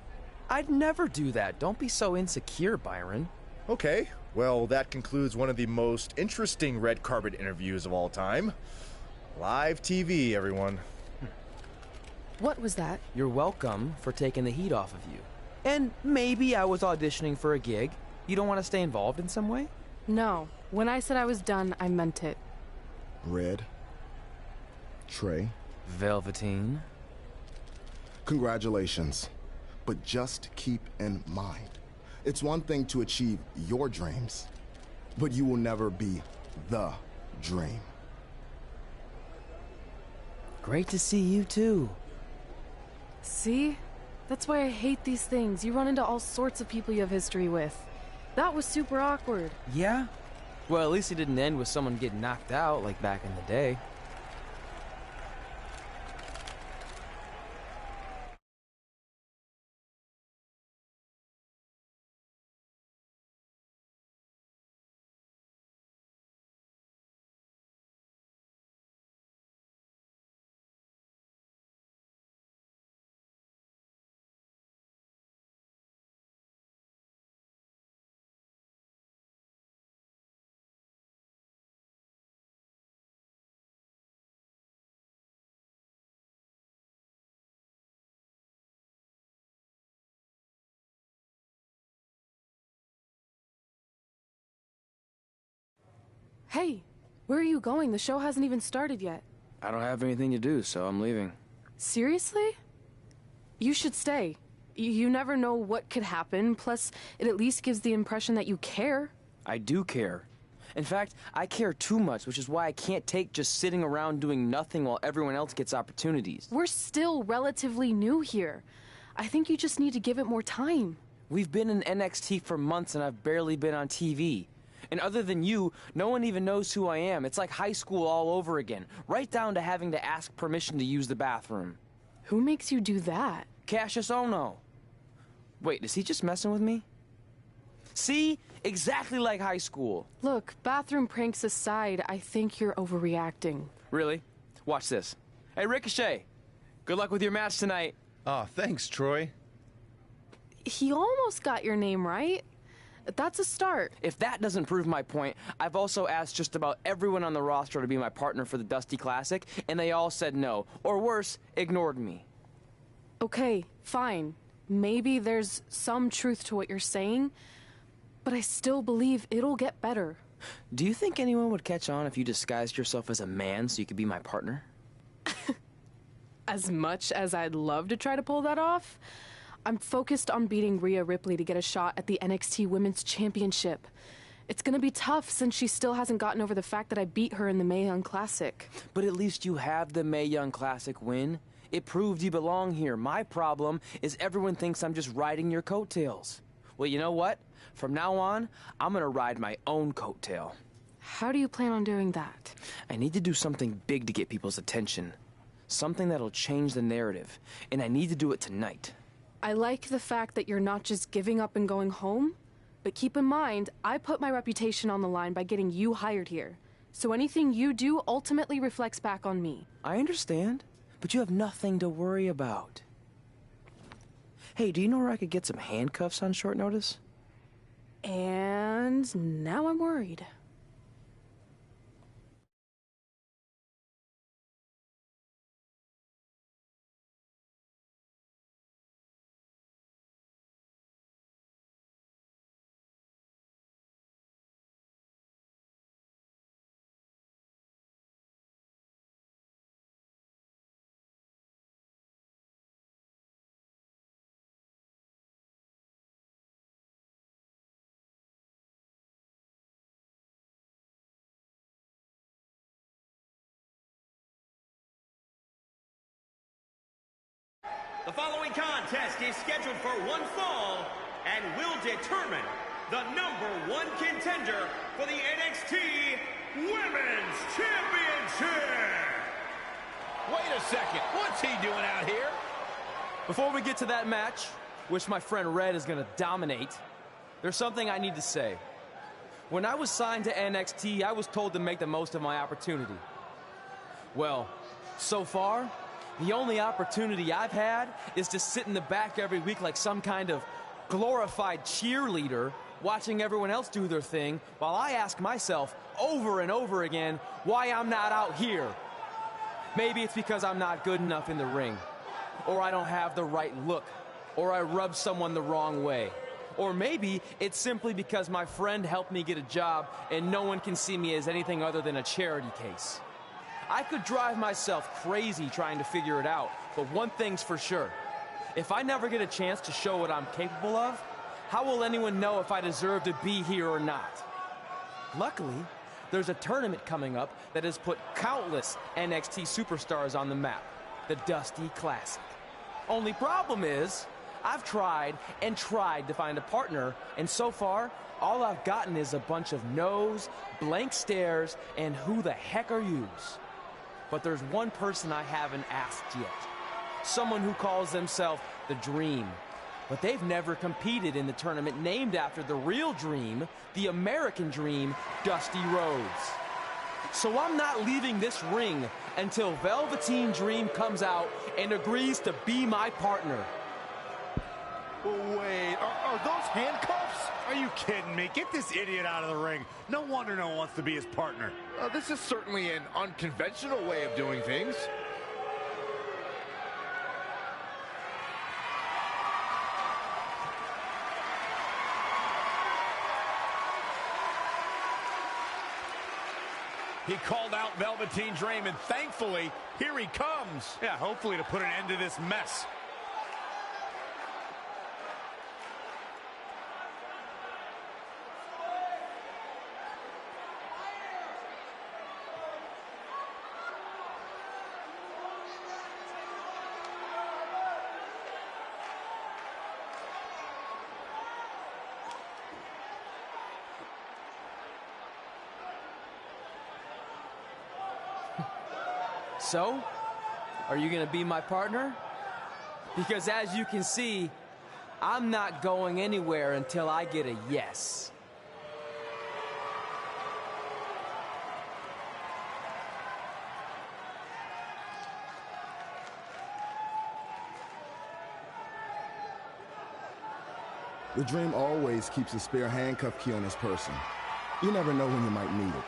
I'd never do that. Don't be so insecure, Byron. Okay, well, that concludes one of the most interesting red carpet interviews of all time. Live TV, everyone. What was that? You're welcome for taking the heat off of you. And maybe I was auditioning for a gig. You don't want to stay involved in some way? No. When I said I was done, I meant it. Red. Trey. Velveteen. Congratulations. But just keep in mind, it's one thing to achieve your dreams, but you will never be the dream. Great to see you too. See? That's why I hate these things. You run into all sorts of people you have history with. That was super awkward. Yeah? Well, at least it didn't end with someone getting knocked out like back in the day. Hey, where are you going? The show hasn't even started yet. I don't have anything to do, so I'm leaving. Seriously? You should stay. You never know what could happen, plus it at least gives the impression that you care. I do care. In fact, I care too much, which is why I can't take just sitting around doing nothing while everyone else gets opportunities. We're still relatively new here. I think you just need to give it more time. We've been in NXT for months and I've barely been on TV. And other than you, no one even knows who I am. It's like high school all over again, right down to having to ask permission to use the bathroom. Who makes you do that? Cassius Ohno. Wait, is he just messing with me? See? Exactly like high school. Look, bathroom pranks aside, I think you're overreacting. Really? Watch this. Hey, Ricochet. Good luck with your match tonight. Aw, thanks, Troy. He almost got your name right. That's a start. If that doesn't prove my point, I've also asked just about everyone on the roster to be my partner for the Dusty Classic, and they all said no. Or worse, ignored me. Okay, fine. Maybe there's some truth to what you're saying, but I still believe it'll get better. Do you think anyone would catch on if you disguised yourself as a man so you could be my partner? As much as I'd love to try to pull that off, I'm focused on beating Rhea Ripley to get a shot at the NXT Women's Championship. It's gonna be tough since she still hasn't gotten over the fact that I beat her in the Mae Young Classic. But at least you have the Mae Young Classic win. It proved you belong here. My problem is everyone thinks I'm just riding your coattails. Well, you know what? From now on, I'm gonna ride my own coattail. How do you plan on doing that? I need to do something big to get people's attention. Something that'll change the narrative. And I need to do it tonight. I like the fact that you're not just giving up and going home, but keep in mind, I put my reputation on the line by getting you hired here. So anything you do ultimately reflects back on me. I understand, but you have nothing to worry about. Hey, do you know where I could get some handcuffs on short notice? And now I'm worried. The following contest is scheduled for one fall and will determine the #1 contender for the NXT Women's Championship. Wait a second, what's he doing out here? Before we get to that match, which my friend Red is going to dominate, there's something I need to say. When I was signed to NXT, I was told to make the most of my opportunity. Well, so far, the only opportunity I've had is to sit in the back every week like some kind of glorified cheerleader, watching everyone else do their thing, while I ask myself over and over again why I'm not out here. Maybe it's because I'm not good enough in the ring, or I don't have the right look, or I rub someone the wrong way. Or maybe it's simply because my friend helped me get a job and no one can see me as anything other than a charity case. I could drive myself crazy trying to figure it out, but one thing's for sure. If I never get a chance to show what I'm capable of, how will anyone know if I deserve to be here or not? Luckily, there's a tournament coming up that has put countless NXT superstars on the map, the Dusty Classic. Only problem is, I've tried and tried to find a partner, and so far, all I've gotten is a bunch of no's, blank stares, and who the heck are yous? But there's one person I haven't asked yet. Someone who calls themselves the Dream. But they've never competed in the tournament named after the real Dream, the American Dream, Dusty Rhodes. So I'm not leaving this ring until Velveteen Dream comes out and agrees to be my partner. Wait, are those handcuffs? Are you kidding me? Get this idiot out of the ring. No wonder no one wants to be his partner. This is certainly an unconventional way of doing things. He called out Velveteen Dream, and thankfully, here he comes. Yeah, hopefully to put an end to this mess. So, are you gonna be my partner? Because as you can see, I'm not going anywhere until I get a yes. The Dream always keeps a spare handcuff key on his person. You never know when you might need it.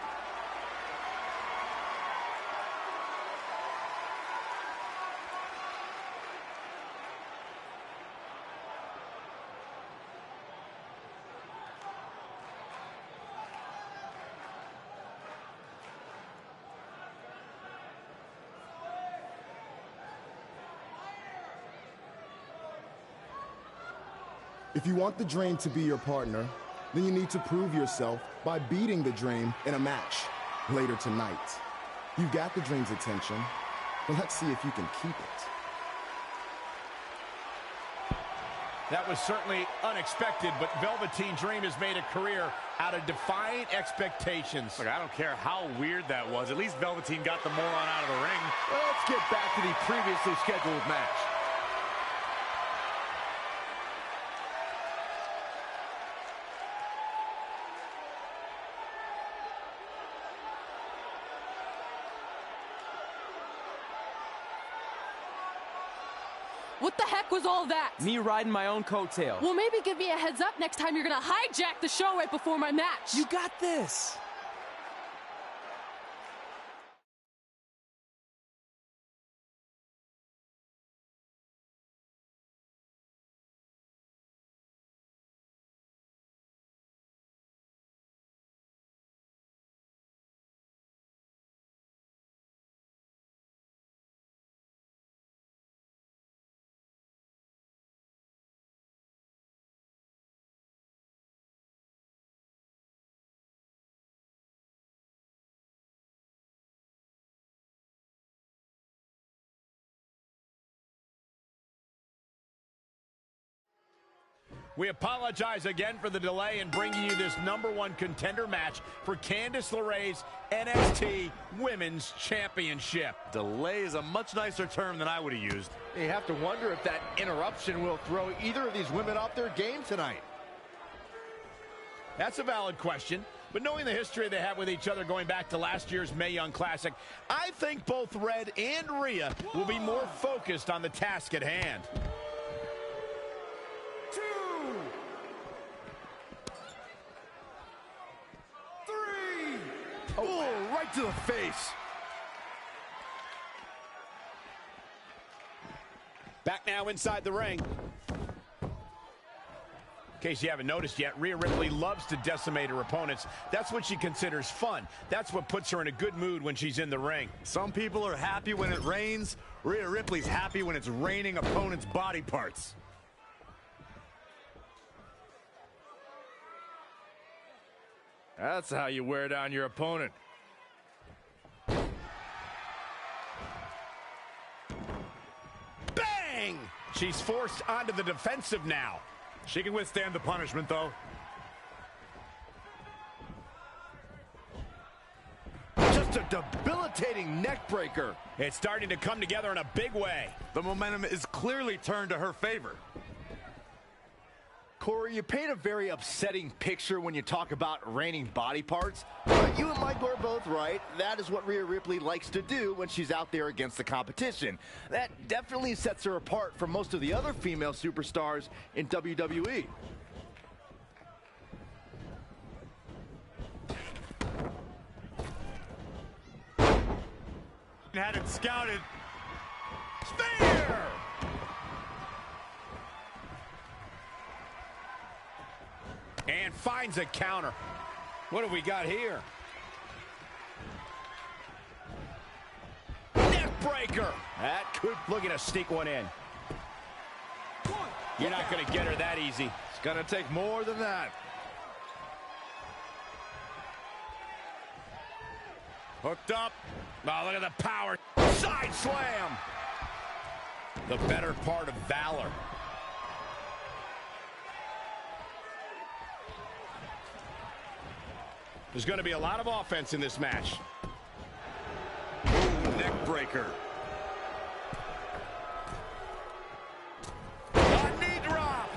If you want the Dream to be your partner, then you need to prove yourself by beating the Dream in a match later tonight. You've got the Dream's attention, but let's see if you can keep it. That was certainly unexpected, but Velveteen Dream has made a career out of defying expectations. Look, I don't care how weird that was. At least Velveteen got the moron out of the ring. Well, let's get back to the previously scheduled match. What the heck was all that? Me riding my own coattail. Well, maybe give me a heads up next time you're gonna hijack the show right before my match. You got this. We apologize again for the delay in bringing you this #1 contender match for Candice LeRae's NXT Women's Championship. Delay is a much nicer term than I would have used. You have to wonder if that interruption will throw either of these women off their game tonight. That's a valid question, but knowing the history they have with each other going back to last year's Mae Young Classic, I think both Red and Rhea will be more focused on the task at hand. 2, 3. Oh, right to the face. Back now inside the ring. In case you haven't noticed yet, Rhea Ripley loves to decimate her opponents. That's what she considers fun. That's what puts her in a good mood when she's in the ring. Some people are happy when it rains. Rhea Ripley's happy when it's raining opponents' body parts. That's how you wear down your opponent. Bang! She's forced onto the defensive now. She can withstand the punishment, though. Just a debilitating neck breaker. It's starting to come together in a big way. The momentum is clearly turned to her favor. Corey, you paint a very upsetting picture when you talk about raining body parts, but you and Michael are both right. That is what Rhea Ripley likes to do when she's out there against the competition. That definitely sets her apart from most of the other female superstars in WWE. Had it scouted. Spear! And finds a counter. What have we got here? breaker. That could looking to sneak one in. You're not going to get her that easy. It's going to take more than that. Hooked up. Oh, look at the power. Side slam. The better part of valor. There's going to be a lot of offense in this match. Ooh, neck breaker. A knee drop.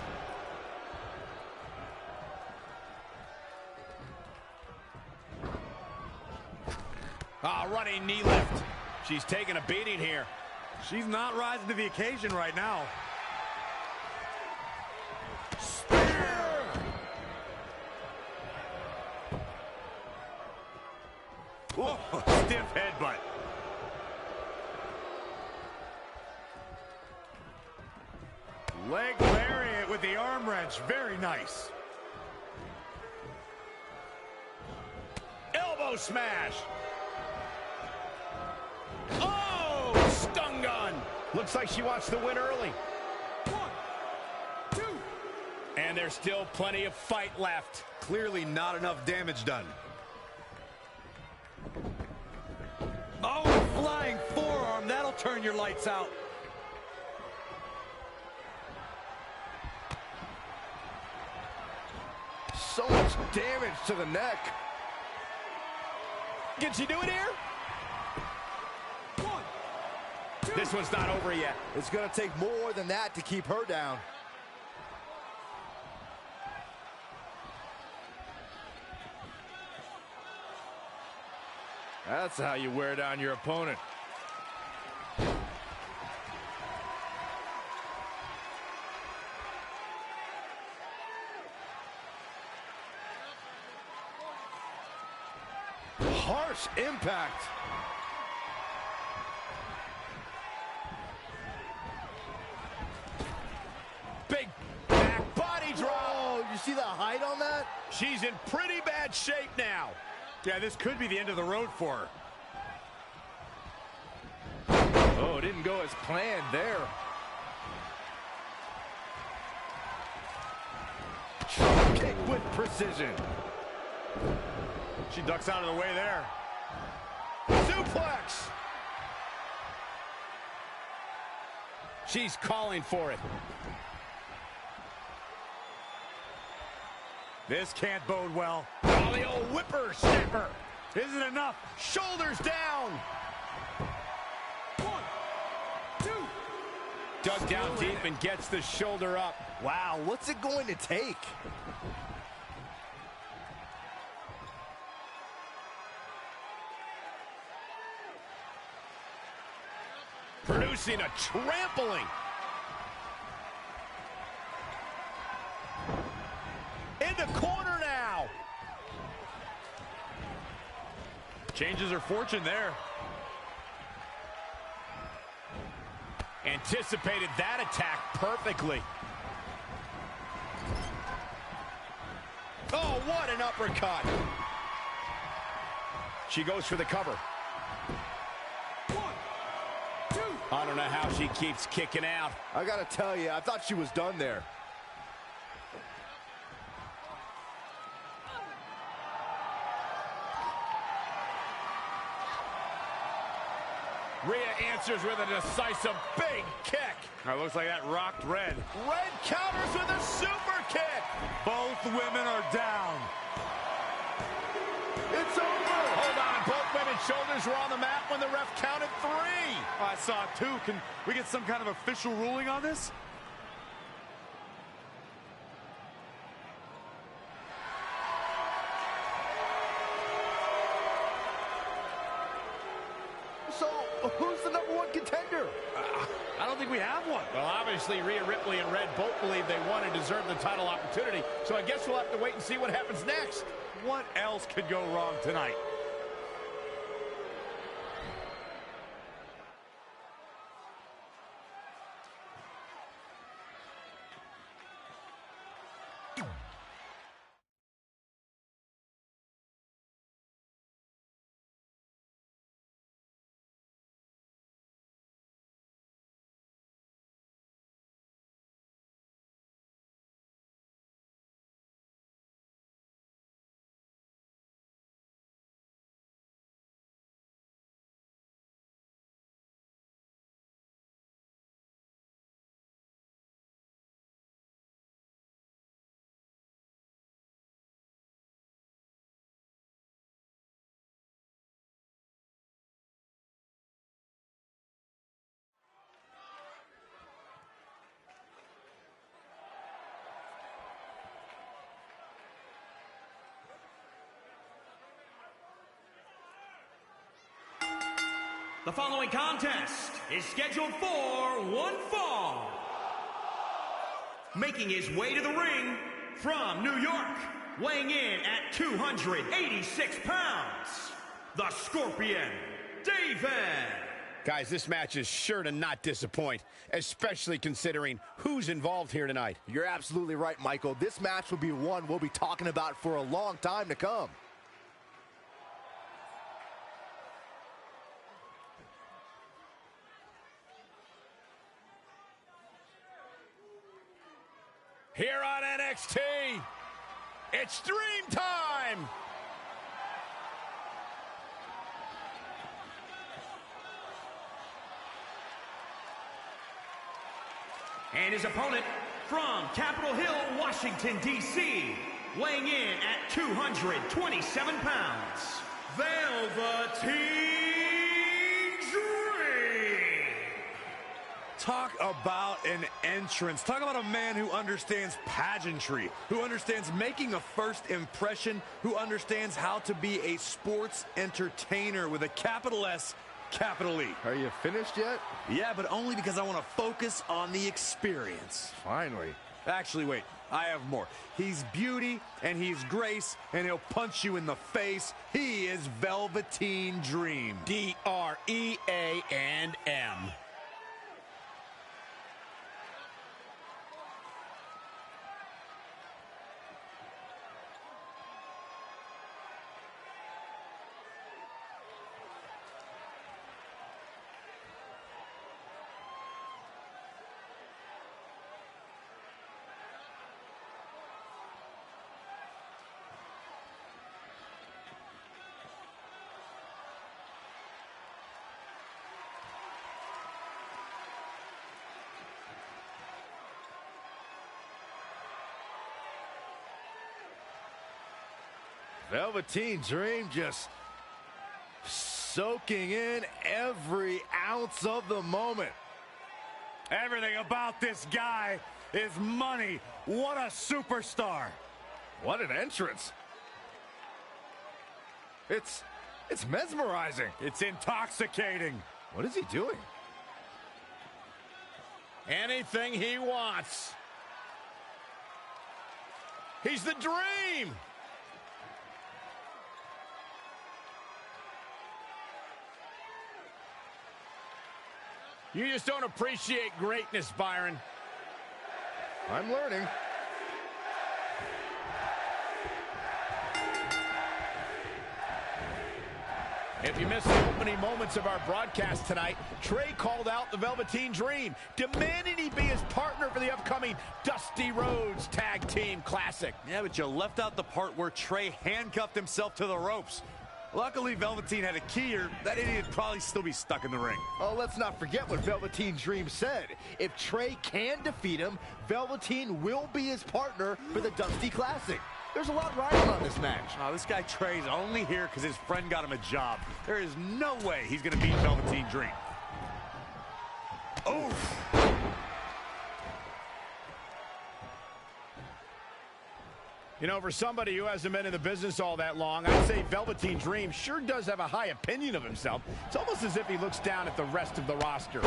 Running knee lift. She's taking a beating here. She's not rising to the occasion right now. Spear! Oh, stiff headbutt. Leg lariat with the arm wrench. Very nice. Elbow smash. Oh, stun gun. Looks like she wants to win early. 1, 2. And there's still plenty of fight left. Clearly not enough damage done. Oh, flying forearm. That'll turn your lights out. So much damage to the neck. Can she do it here? 1, 2. This one's not over yet. It's going to take more than that to keep her down. That's how you wear down your opponent. Harsh impact. Big back body drop. Oh, you see the height on that? She's in pretty bad shape now. Yeah, this could be the end of the road for her. Oh, it didn't go as planned there. Kick with precision. She ducks out of the way there. Suplex. She's calling for it. This can't bode well. Oh, the old whipper snapper. Isn't enough. Shoulders down. 1, 2. Dug down deep and gets the shoulder up. Wow, what's it going to take? Producing a trampling. In the corner now. Changes her fortune there. Anticipated that attack perfectly. Oh, what an uppercut. She goes for the cover. 1, 2. I don't know how she keeps kicking out. I got to tell you, I thought she was done there. Rhea answers with a decisive big kick. It looks like that rocked Red. Red counters with a super kick. Both women are down. It's over. Hold on. Both women's shoulders were on the mat when the ref counted 3. Oh, I saw 2. Can we get some kind of official ruling on this? So, who's the #1 contender? I don't think we have one. Well, obviously, Rhea Ripley and Red both believe they won and deserve the title opportunity, so I guess we'll have to wait and see what happens next. What else could go wrong tonight? The following contest is scheduled for one fall. Making his way to the ring from New York, weighing in at 286 pounds, the Scorpion, David. Guys, this match is sure to not disappoint, especially considering who's involved here tonight. You're absolutely right, Michael. This match will be one we'll be talking about for a long time to come. Here on NXT, it's Dream Time! And his opponent from Capitol Hill, Washington, D.C., weighing in at 227 pounds, Velveteen Dream. Talk about an entrance. Talk about a man who understands pageantry, who understands making a first impression, who understands how to be a sports entertainer with a capital S, capital E. Are you finished yet? Yeah, but only because I want to focus on the experience. Finally. Actually, wait, I have more. He's beauty and he's grace, and he'll punch you in the face. He is Velveteen Dream. D-R-E-A-N-M. Velveteen Dream just soaking in every ounce of the moment. Everything about this guy is money. What a superstar. What an entrance. It's mesmerizing. It's intoxicating. What is he doing? Anything he wants. He's the Dream. You just don't appreciate greatness, Byron. I'm learning. If you missed the opening moments of our broadcast tonight, Trey called out the Velveteen Dream, demanding he be his partner for the upcoming Dusty Rhodes Tag Team Classic. Yeah, but you left out the part where Trey handcuffed himself to the ropes. Luckily, Velveteen had a key, or that idiot would probably still be stuck in the ring. Oh, let's not forget what Velveteen Dream said. If Trey can defeat him, Velveteen will be his partner for the Dusty Classic. There's a lot riding on this match. Oh, this guy Trey's only here because his friend got him a job. There is no way he's going to beat Velveteen Dream. Oof. You know, for somebody who hasn't been in the business all that long, I'd say Velveteen Dream sure does have a high opinion of himself. It's almost as if he looks down at the rest of the roster.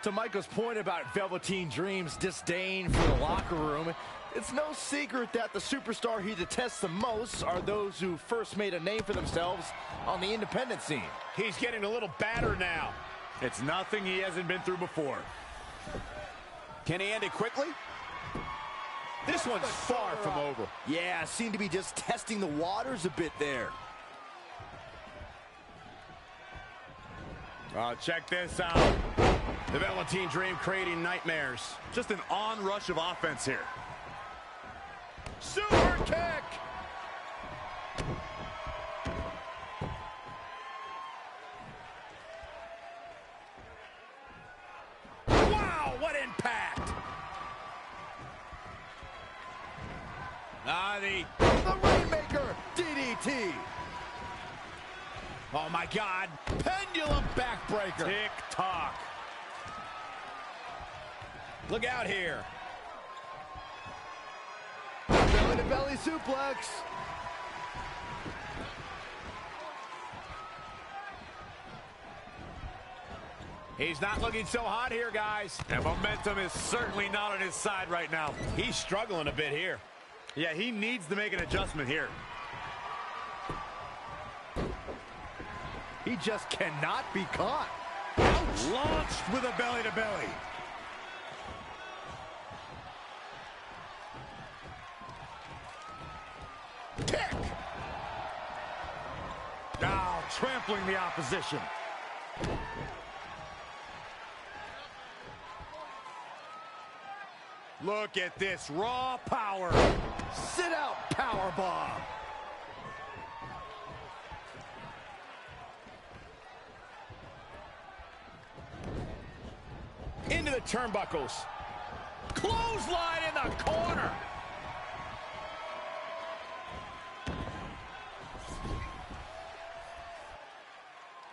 To Michael's point about Velveteen Dream's disdain for the locker room, it's no secret that the superstar he detests the most are those who first made a name for themselves on the independent scene. He's getting a little battered now. It's nothing he hasn't been through before. Can he end it quickly? This one's far from over. Yeah, seemed to be just testing the waters a bit there. Oh, check this out. The Velveteen Dream creating nightmares. Just an onrush of offense here. Super kick! Wow, what impact! Ah, the Rainmaker DDT. Oh, my God. Pendulum backbreaker. Tick-tock. Look out here. Belly-to-belly suplex. He's not looking so hot here, guys. And momentum is certainly not on his side right now. He's struggling a bit here. Yeah, he needs to make an adjustment here. He just cannot be caught. Launched with a belly-to-belly. Kick. Now trampling the opposition. Look at this raw power. Sit out power bomb. Into the turnbuckles. Clothesline in the corner.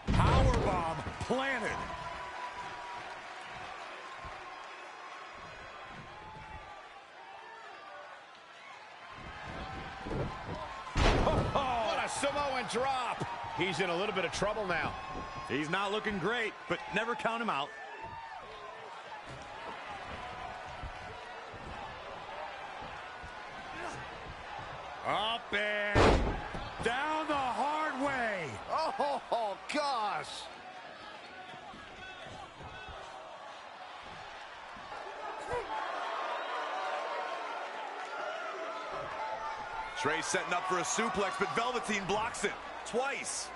Powerbomb planted. What a Samoan drop. He's in a little bit of trouble now. He's not looking great, but never count him out. Up and down the hard way. Oh, gosh. Trey setting up for a suplex, but Velveteen blocks it twice.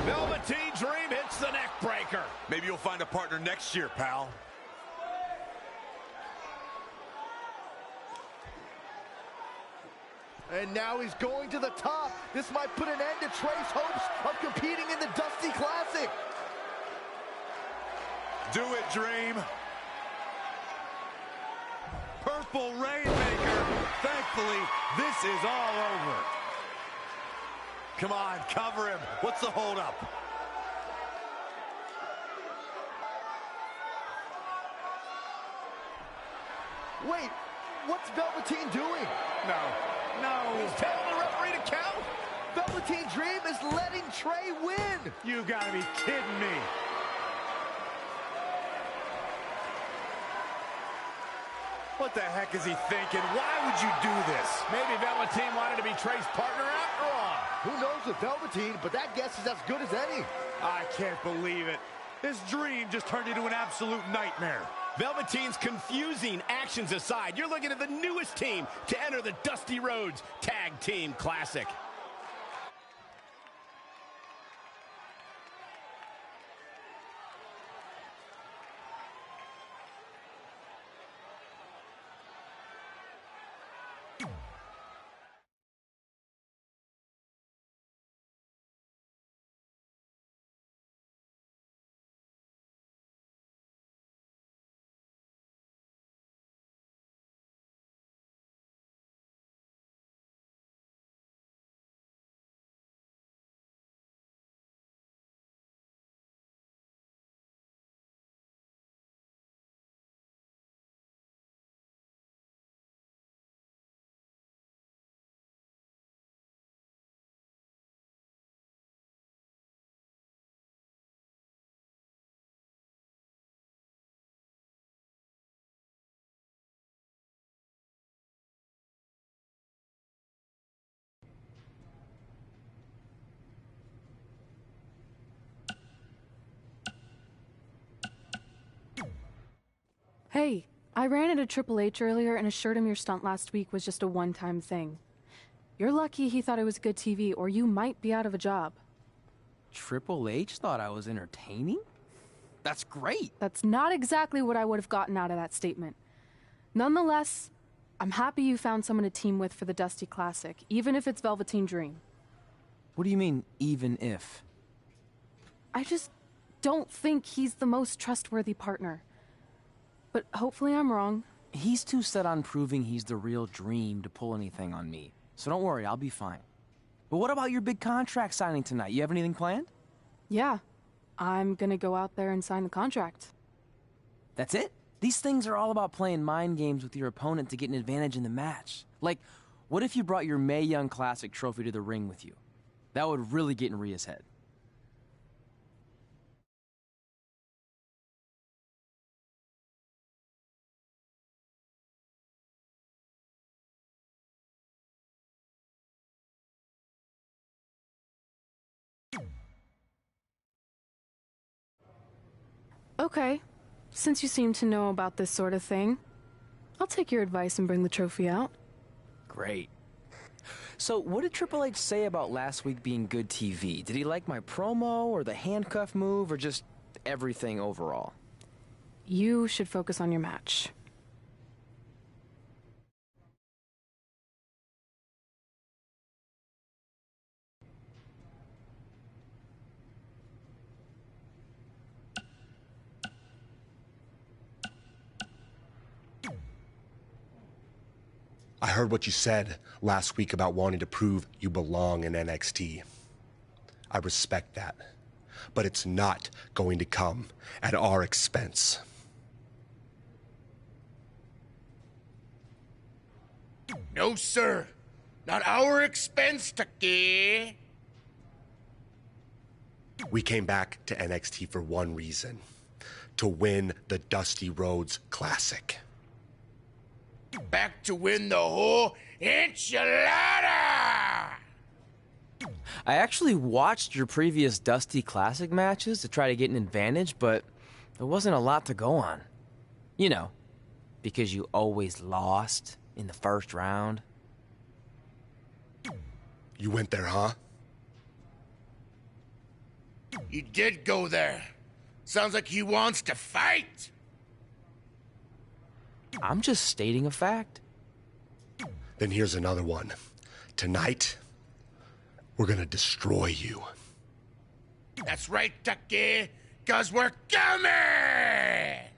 Velveteen Dream hits the neck breaker. Maybe you'll find a partner next year, pal. And now he's going to the top. This might put an end to Trey's hopes of competing in the Dusty Classic. Do it, Dream. Purple Rainmaker. Thankfully, this is all over. Come on, cover him. What's the holdup? Wait, what's Velveteen doing? No. He's telling the referee to count. Velveteen Dream is letting Trey win. You gotta be kidding me. What the heck is he thinking? Why would you do this? Maybe Velveteen wanted to be Trey's partner after all. Who knows with Velveteen, but that guess is as good as any. I can't believe it. This dream just turned into an absolute nightmare. Velveteen's confusing actions aside, you're looking at the newest team to enter the Dusty Rhodes Tag Team Classic. Hey, I ran into Triple H earlier and assured him your stunt last week was just a one-time thing. You're lucky he thought it was good TV, or you might be out of a job. Triple H thought I was entertaining? That's great. That's not exactly what I would have gotten out of that statement. Nonetheless, I'm happy you found someone to team with for the Dusty Classic, even if it's Velveteen Dream. What do you mean, even if? I just don't think he's the most trustworthy partner. But hopefully I'm wrong. He's too set on proving he's the real Dream to pull anything on me. So don't worry, I'll be fine. But what about your big contract signing tonight? You have anything planned? Yeah, I'm gonna go out there and sign the contract. That's it? These things are all about playing mind games with your opponent to get an advantage in the match. Like, what if you brought your Mae Young Classic trophy to the ring with you? That would really get in Rhea's head. Okay, since you seem to know about this sort of thing, I'll take your advice and bring the trophy out. Great. So, what did Triple H say about last week being good TV? Did he like my promo, or the handcuff move, or just everything overall? You should focus on your match. I heard what you said last week about wanting to prove you belong in NXT. I respect that, but it's not going to come at our expense. No, sir. Not our expense, Taki. We came back to NXT for one reason: to win the Dusty Rhodes Classic. Back to win the whole enchilada! I actually watched your previous Dusty Classic matches to try to get an advantage, but there wasn't a lot to go on. You know, because you always lost in the first round. You went there, huh? He did go there. Sounds like he wants to fight. I'm just stating a fact. Then here's another one. Tonight, we're gonna destroy you. That's right, Taki, 'cause we're coming!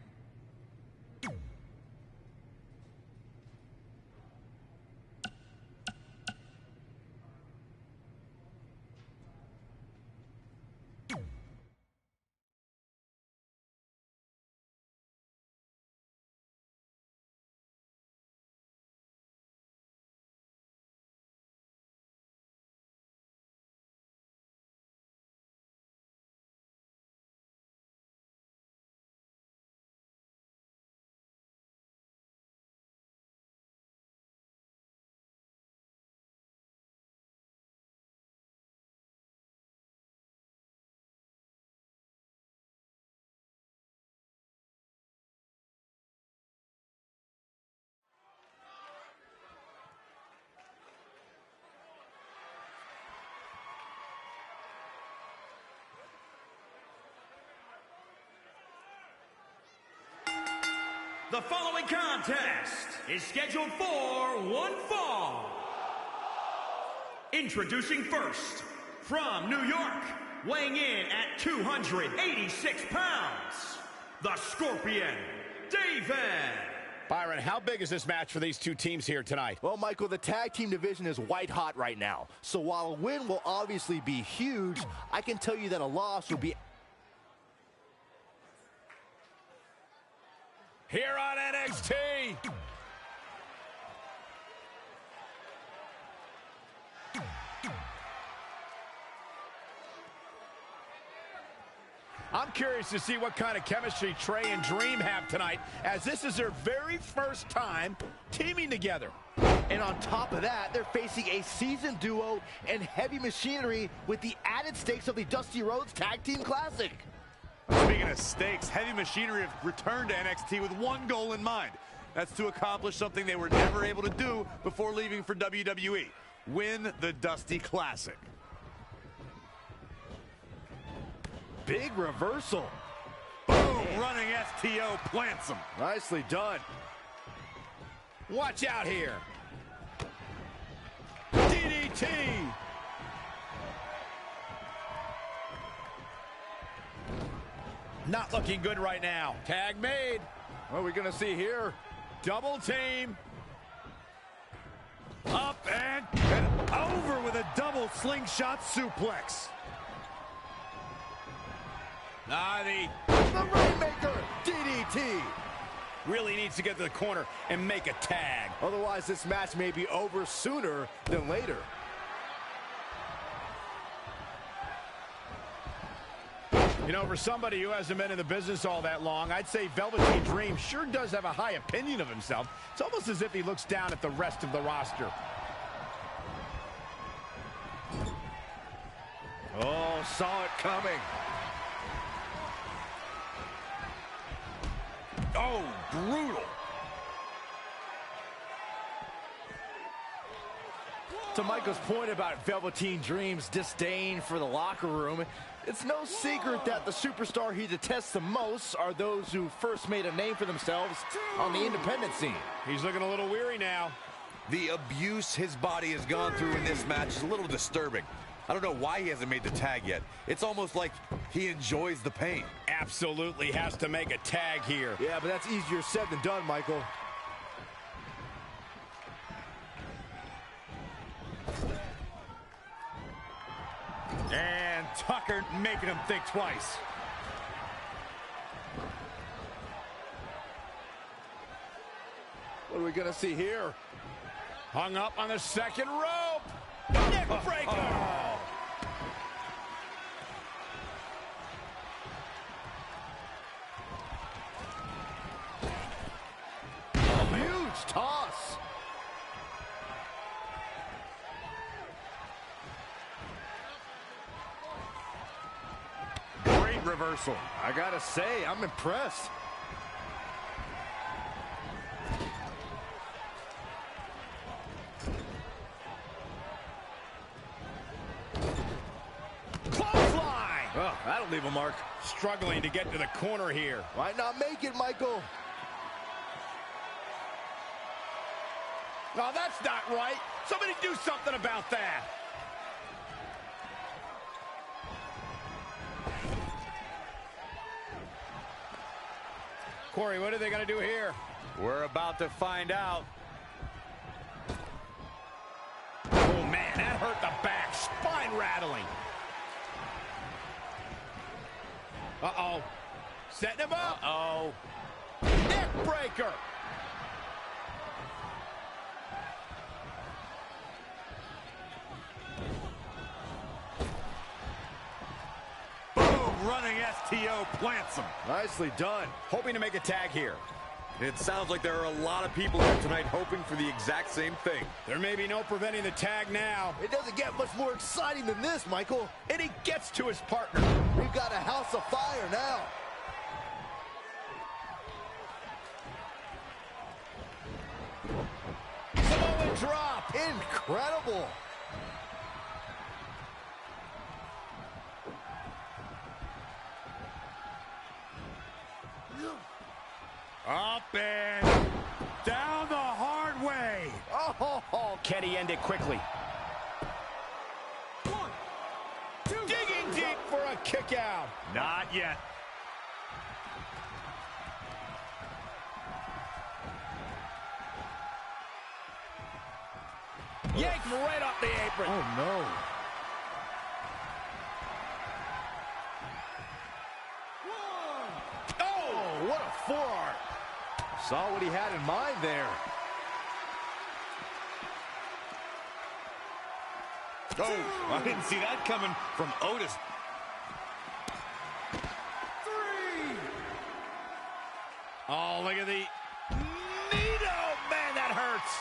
The following contest is scheduled for one fall. Introducing first, from New York, weighing in at 286 pounds, the Scorpion, David. Byron, how big is this match for these two teams here tonight? Well, Michael, the tag team division is white hot right now. So while a win will obviously be huge, I can tell you that a loss would be... Here on NXT. I'm curious to see what kind of chemistry Trey and Dream have tonight, as this is their very first time teaming together. And on top of that, they're facing a seasoned duo and Heavy Machinery with the added stakes of the Dusty Rhodes Tag Team Classic. Speaking of stakes, Heavy Machinery have returned to NXT with one goal in mind. That's to accomplish something they were never able to do before leaving for WWE. Win the Dusty Classic. Big reversal. Boom, running STO plants him. Nicely done. Watch out here. DDT. Not looking good right now. Tag made. What are we going to see here? Double team. Up and over with a double slingshot suplex. The Rainmaker DDT. Really needs to get to the corner and make a tag. Otherwise, this match may be over sooner than later. You know, for somebody who hasn't been in the business all that long, I'd say Velveteen Dream sure does have a high opinion of himself. It's almost as if he looks down at the rest of the roster. Oh, saw it coming. Oh, brutal. To Michael's point about Velveteen Dream's disdain for the locker room, it's no secret that the superstar he detests the most are those who first made a name for themselves on the independent scene. He's looking a little weary now. The abuse his body has gone through in this match is a little disturbing. I don't know why he hasn't made the tag yet. It's almost like he enjoys the pain. Absolutely has to make a tag here. Yeah, but that's easier said than done, Michael. And Tucker making him think twice. What are we going to see here? Hung up on the second rope. Neck breaker. Huge toss. Great reversal. I gotta say, I'm impressed. Clothesline. Oh, that'll leave a mark. Struggling to get to the corner here. Might not make it, Michael. Oh, that's not right. Somebody do something about that. Corey, what are they going to do here? We're about to find out. Oh, man, that hurt the back. Spine rattling. Uh-oh. Setting him up. Uh-oh. Neck breaker. Running STO plants him. Nicely done. Hoping to make a tag here. It sounds like there are a lot of people here tonight hoping for the exact same thing. There may be no preventing the tag now. It doesn't get much more exciting than this, Michael. And he gets to his partner. We've got a house of fire now. Samoan drop. Incredible. Up and down the hard way. Oh, can he end it quickly? 1, 2, digging deep for a kick out. Not yet. Yanked right off the apron. Oh, no. Oh, what a forearm. Saw what he had in mind there. Oh, I didn't see that coming from Otis. 3. Oh, look at the Nito. Man, that hurts.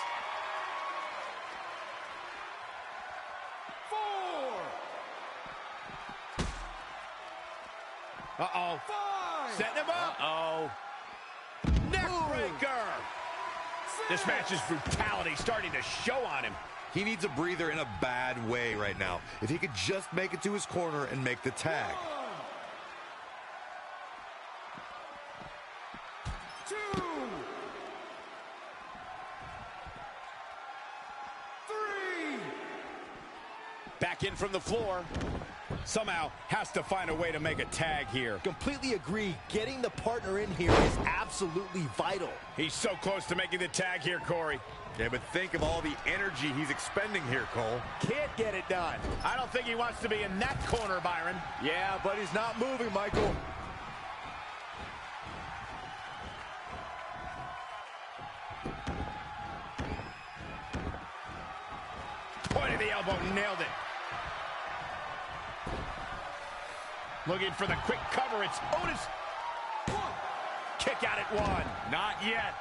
4. Uh-oh. 5. Setting him up. Uh-oh. Neckbreaker. This match's brutality starting to show on him. He needs a breather in a bad way right now. If he could just make it to his corner and make the tag. 2. 3. Back in from the floor. Somehow has to find a way to make a tag here. Completely agree. Getting the partner in here is absolutely vital. He's so close to making the tag here, Corey. Yeah, but think of all the energy he's expending here, Cole. Can't get it done. I don't think he wants to be in that corner, Byron. Yeah, but he's not moving, Michael. Point of the elbow, nailed it. Looking for the quick cover, it's Otis. Kick out at one. Not yet.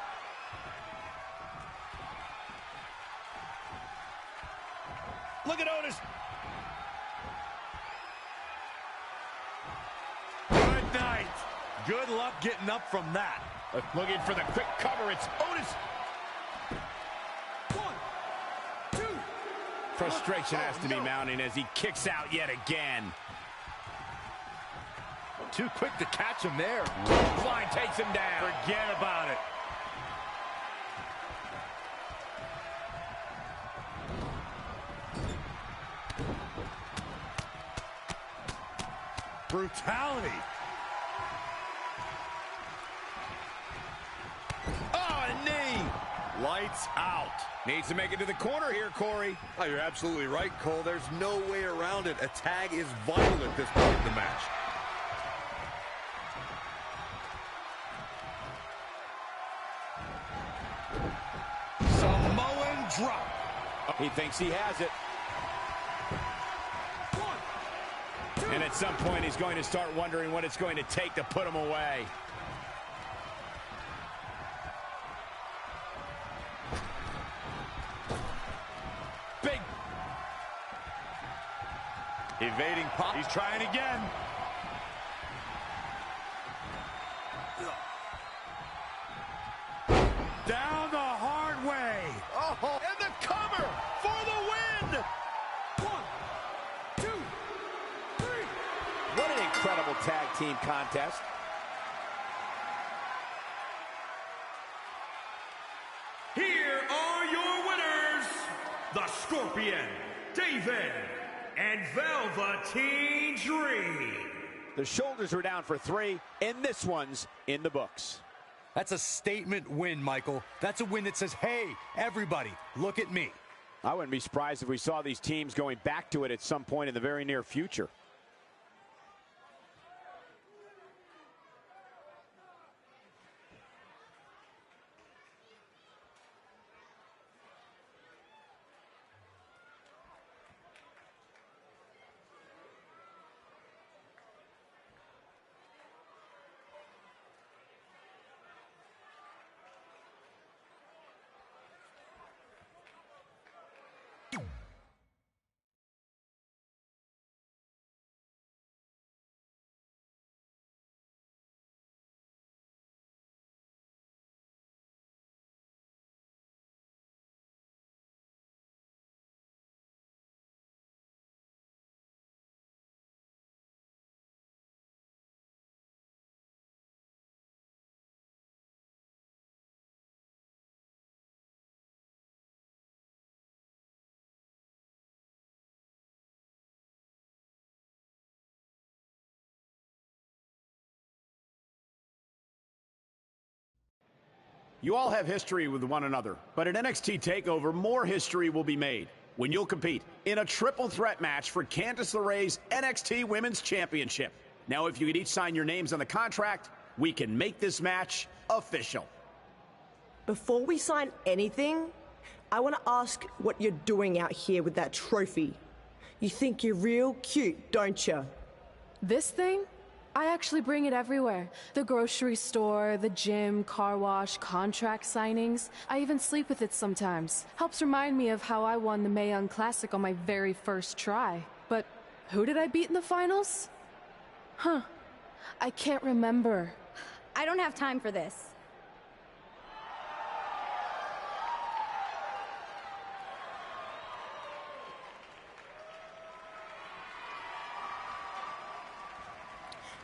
Look at Otis. Good night. Good luck getting up from that. Looking for the quick cover, it's Otis. Frustration has to be mounting as he kicks out yet again. Too quick to catch him there. Line takes him down. Forget about it. Brutality. Oh, a knee. Lights out. Needs to make it to the corner here, Corey. Oh, you're absolutely right, Cole. There's no way around it. A tag is vital at this point in the match. Samoan drop. He thinks he has it. And at some point, he's going to start wondering what it's going to take to put him away. Big. Evading pop. He's trying again. Down the hard way. Oh, and the cover for the win. 1, 2, 3. What an incredible tag team contest. Here are your winners, the Scorpion, David, and Velveteen Dream. The shoulders were down for 3, and this one's in the books. That's a statement win, Michael. That's a win that says, hey, everybody, look at me. I wouldn't be surprised if we saw these teams going back to it at some point in the very near future. You all have history with one another, but at NXT TakeOver, more history will be made when you'll compete in a triple threat match for Candice LeRae's NXT Women's Championship. Now, if you could each sign your names on the contract, we can make this match official. Before we sign anything, I want to ask what you're doing out here with that trophy. You think you're real cute, don't you? This thing? I actually bring it everywhere. The grocery store, the gym, car wash, contract signings. I even sleep with it sometimes. Helps remind me of how I won the Mae Young Classic on my very first try. But who did I beat in the finals? Huh. I can't remember. I don't have time for this.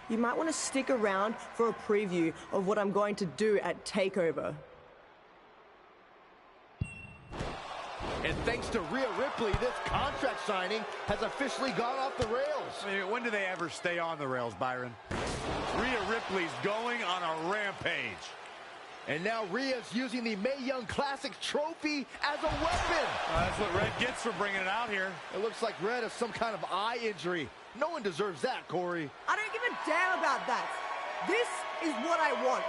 You might want to stick around for a preview of what I'm going to do at TakeOver. And thanks thanks to Rhea Ripley, this contract signing has officially gone off the rails. I mean, when do they ever stay on the rails, Byron? Rhea Ripley's going on a rampage. And now Rhea's using the Mae Young Classic trophy as a weapon. That's what Red gets for bringing it out here. It looks like Red has some kind of eye injury. No one deserves that, Corey. I don't give a damn about that. This is what I want.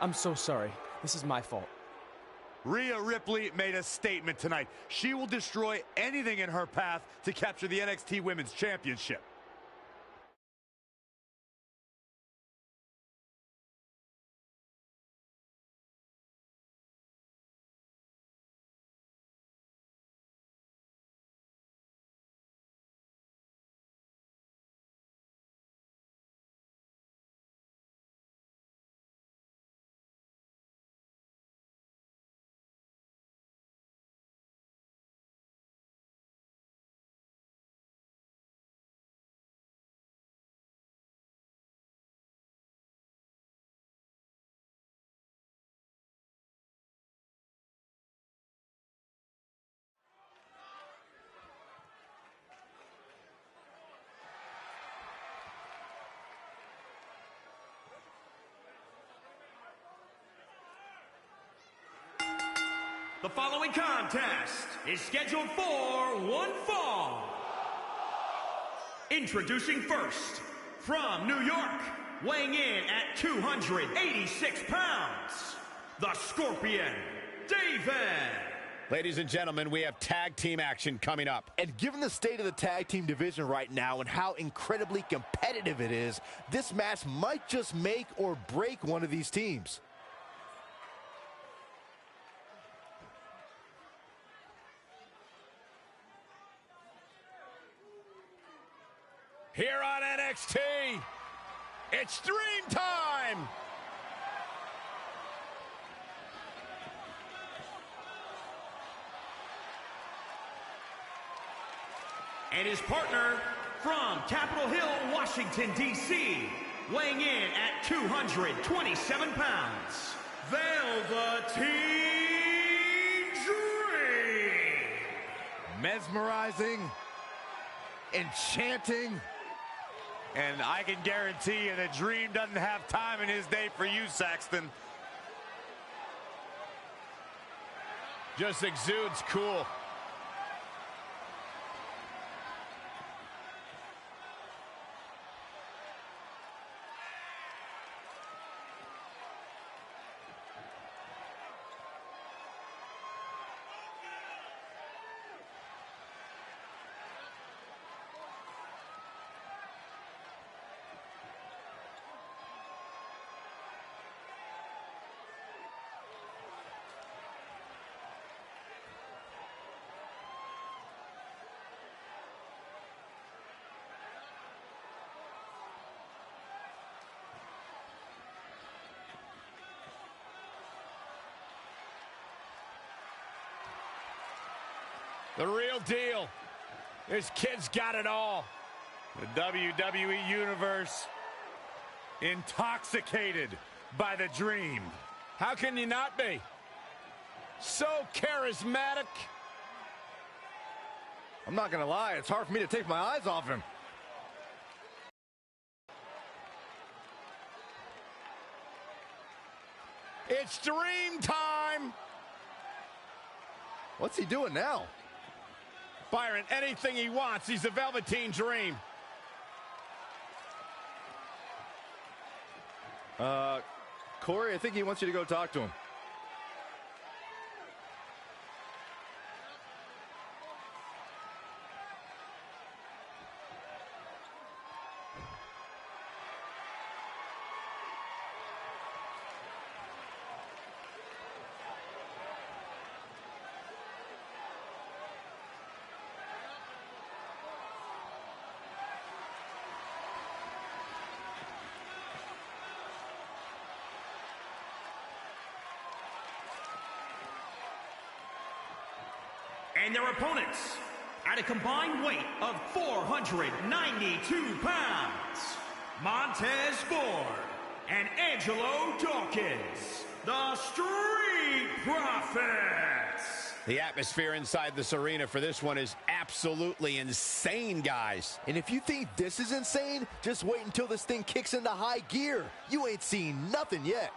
I'm so sorry. This is my fault. Rhea Ripley made a statement tonight. She will destroy anything in her path to capture the NXT Women's Championship. The following contest is scheduled for one fall. Introducing first, from New York, weighing in at 286 pounds, the Scorpion, David. Ladies and gentlemen, we have tag team action coming up. And given the state of the tag team division right now and how incredibly competitive it is, this match might just make or break one of these teams. Here on NXT, it's Dream Time! And his partner from Capitol Hill, Washington, D.C., weighing in at 227 pounds, Velveteen Dream! Mesmerizing, enchanting, and I can guarantee you that Dream doesn't have time in his day for you, Saxton. Just exudes cool. The real deal. This kid's got it all. The WWE Universe intoxicated by the Dream. How can you not be? So charismatic. I'm not gonna lie, it's hard for me to take my eyes off him. It's Dream Time. What's he doing now? Byron, anything he wants, he's the Velveteen Dream. Corey, I think he wants you to go talk to him. And their opponents, at a combined weight of 492 pounds, Montez Ford and Angelo Dawkins, the Street Profits. The atmosphere inside this arena for this one is absolutely insane, guys. And if you think this is insane, just wait until this thing kicks into high gear. You ain't seen nothing yet.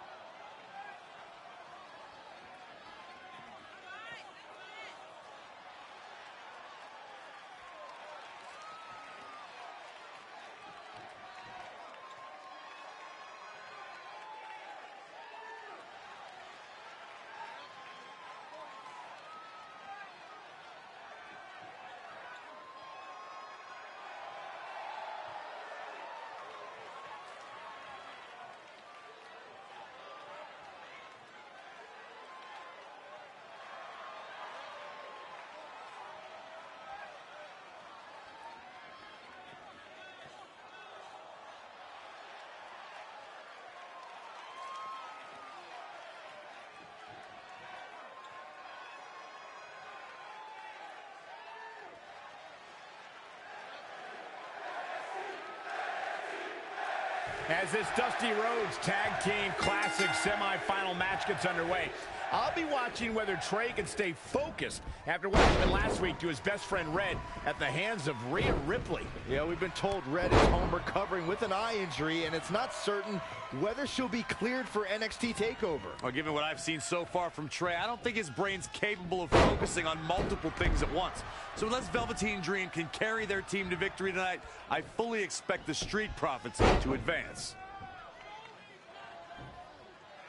As this Dusty Rhodes Tag Team Classic semifinal match gets underway, I'll be watching whether Trey can stay focused after what happened last week to his best friend Red at the hands of Rhea Ripley. Yeah, we've been told Red is home recovering with an eye injury, and it's not certain whether she'll be cleared for NXT TakeOver. Well, given what I've seen so far from Trey, I don't think his brain's capable of focusing on multiple things at once. So unless Velveteen Dream can carry their team to victory tonight, I fully expect the Street Profits to advance.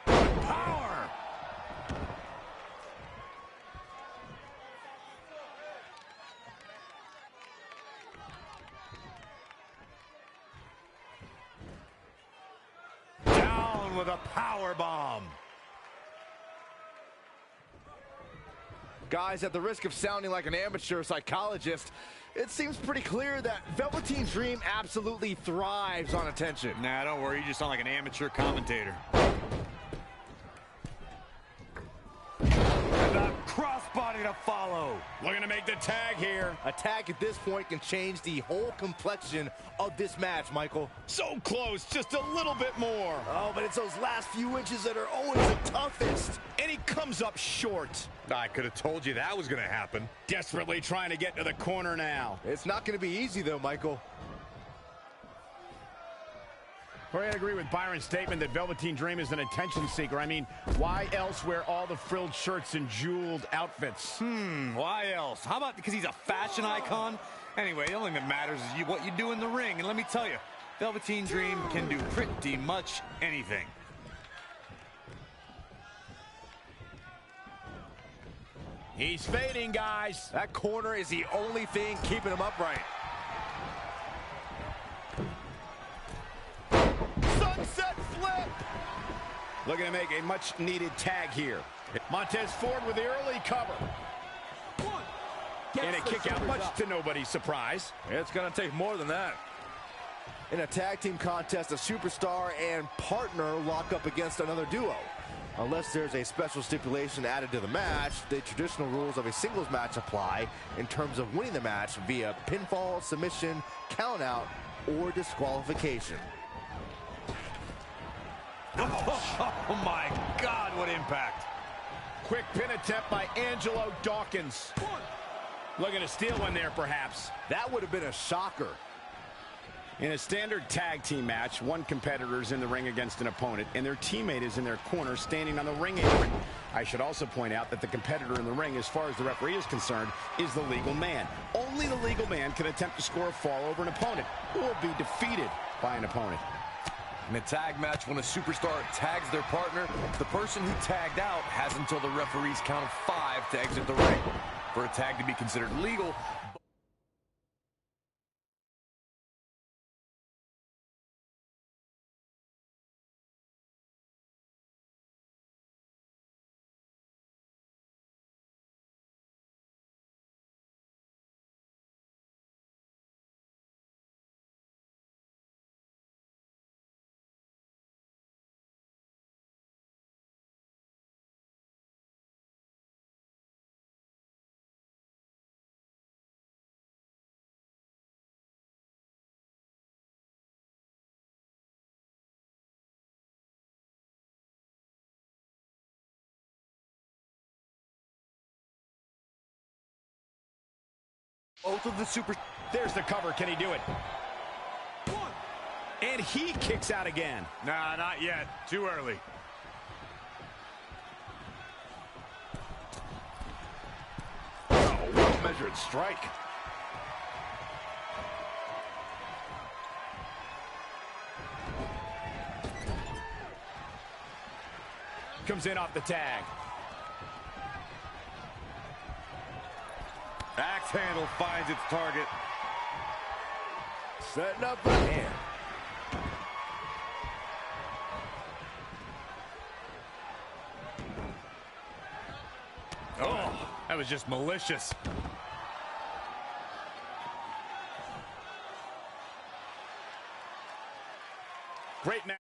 Power! Down with a power bomb. Guys, at the risk of sounding like an amateur psychologist, it seems pretty clear that Velveteen Dream absolutely thrives on attention. Nah, don't worry, you just sound like an amateur commentator. The crossbody to follow. Looking to make the tag here. A tag at this point can change the whole complexion of this match, Michael. So close, just a little bit more. Oh, but it's those last few inches that are always the toughest. And he comes up short. I could have told you that was going to happen. Desperately trying to get to the corner now. It's not going to be easy, though, Michael. I agree with Byron's statement that Velveteen Dream is an attention seeker. I mean, why else wear all the frilled shirts and jeweled outfits? Why else? How about because he's a fashion icon? Anyway, the only thing that matters is what you do in the ring. And let me tell you, Velveteen Dream can do pretty much anything. He's fading, guys. That corner is the only thing keeping him upright. Sunset flip. Looking to make a much-needed tag here. Montez Ford with the early cover. And a kick out, much to nobody's surprise. It's going to take more than that. In a tag team contest, a superstar and partner lock up against another duo. Unless there's a special stipulation added to the match, the traditional rules of a singles match apply in terms of winning the match via pinfall, submission, countout, or disqualification. Oh my God, what impact. Quick pin attempt by Angelo Dawkins. Looking to steal one there, perhaps. That would have been a shocker. In a standard tag team match, one competitor is in the ring against an opponent, and their teammate is in their corner standing on the ring apron. I should also point out that the competitor in the ring, as far as the referee is concerned, is the legal man. Only the legal man can attempt to score a fall over an opponent or be defeated by an opponent. In a tag match, when a superstar tags their partner, the person who tagged out has until the referee's count of 5 to exit the ring. For a tag to be considered legal, Both of the super... There's the cover. Can he do it? And he kicks out again. Nah, not yet. Too early. Oh, well-measured strike. Comes in off the tag. Axe handle finds its target. Setting up a hand. Oh, that was just malicious. Great match.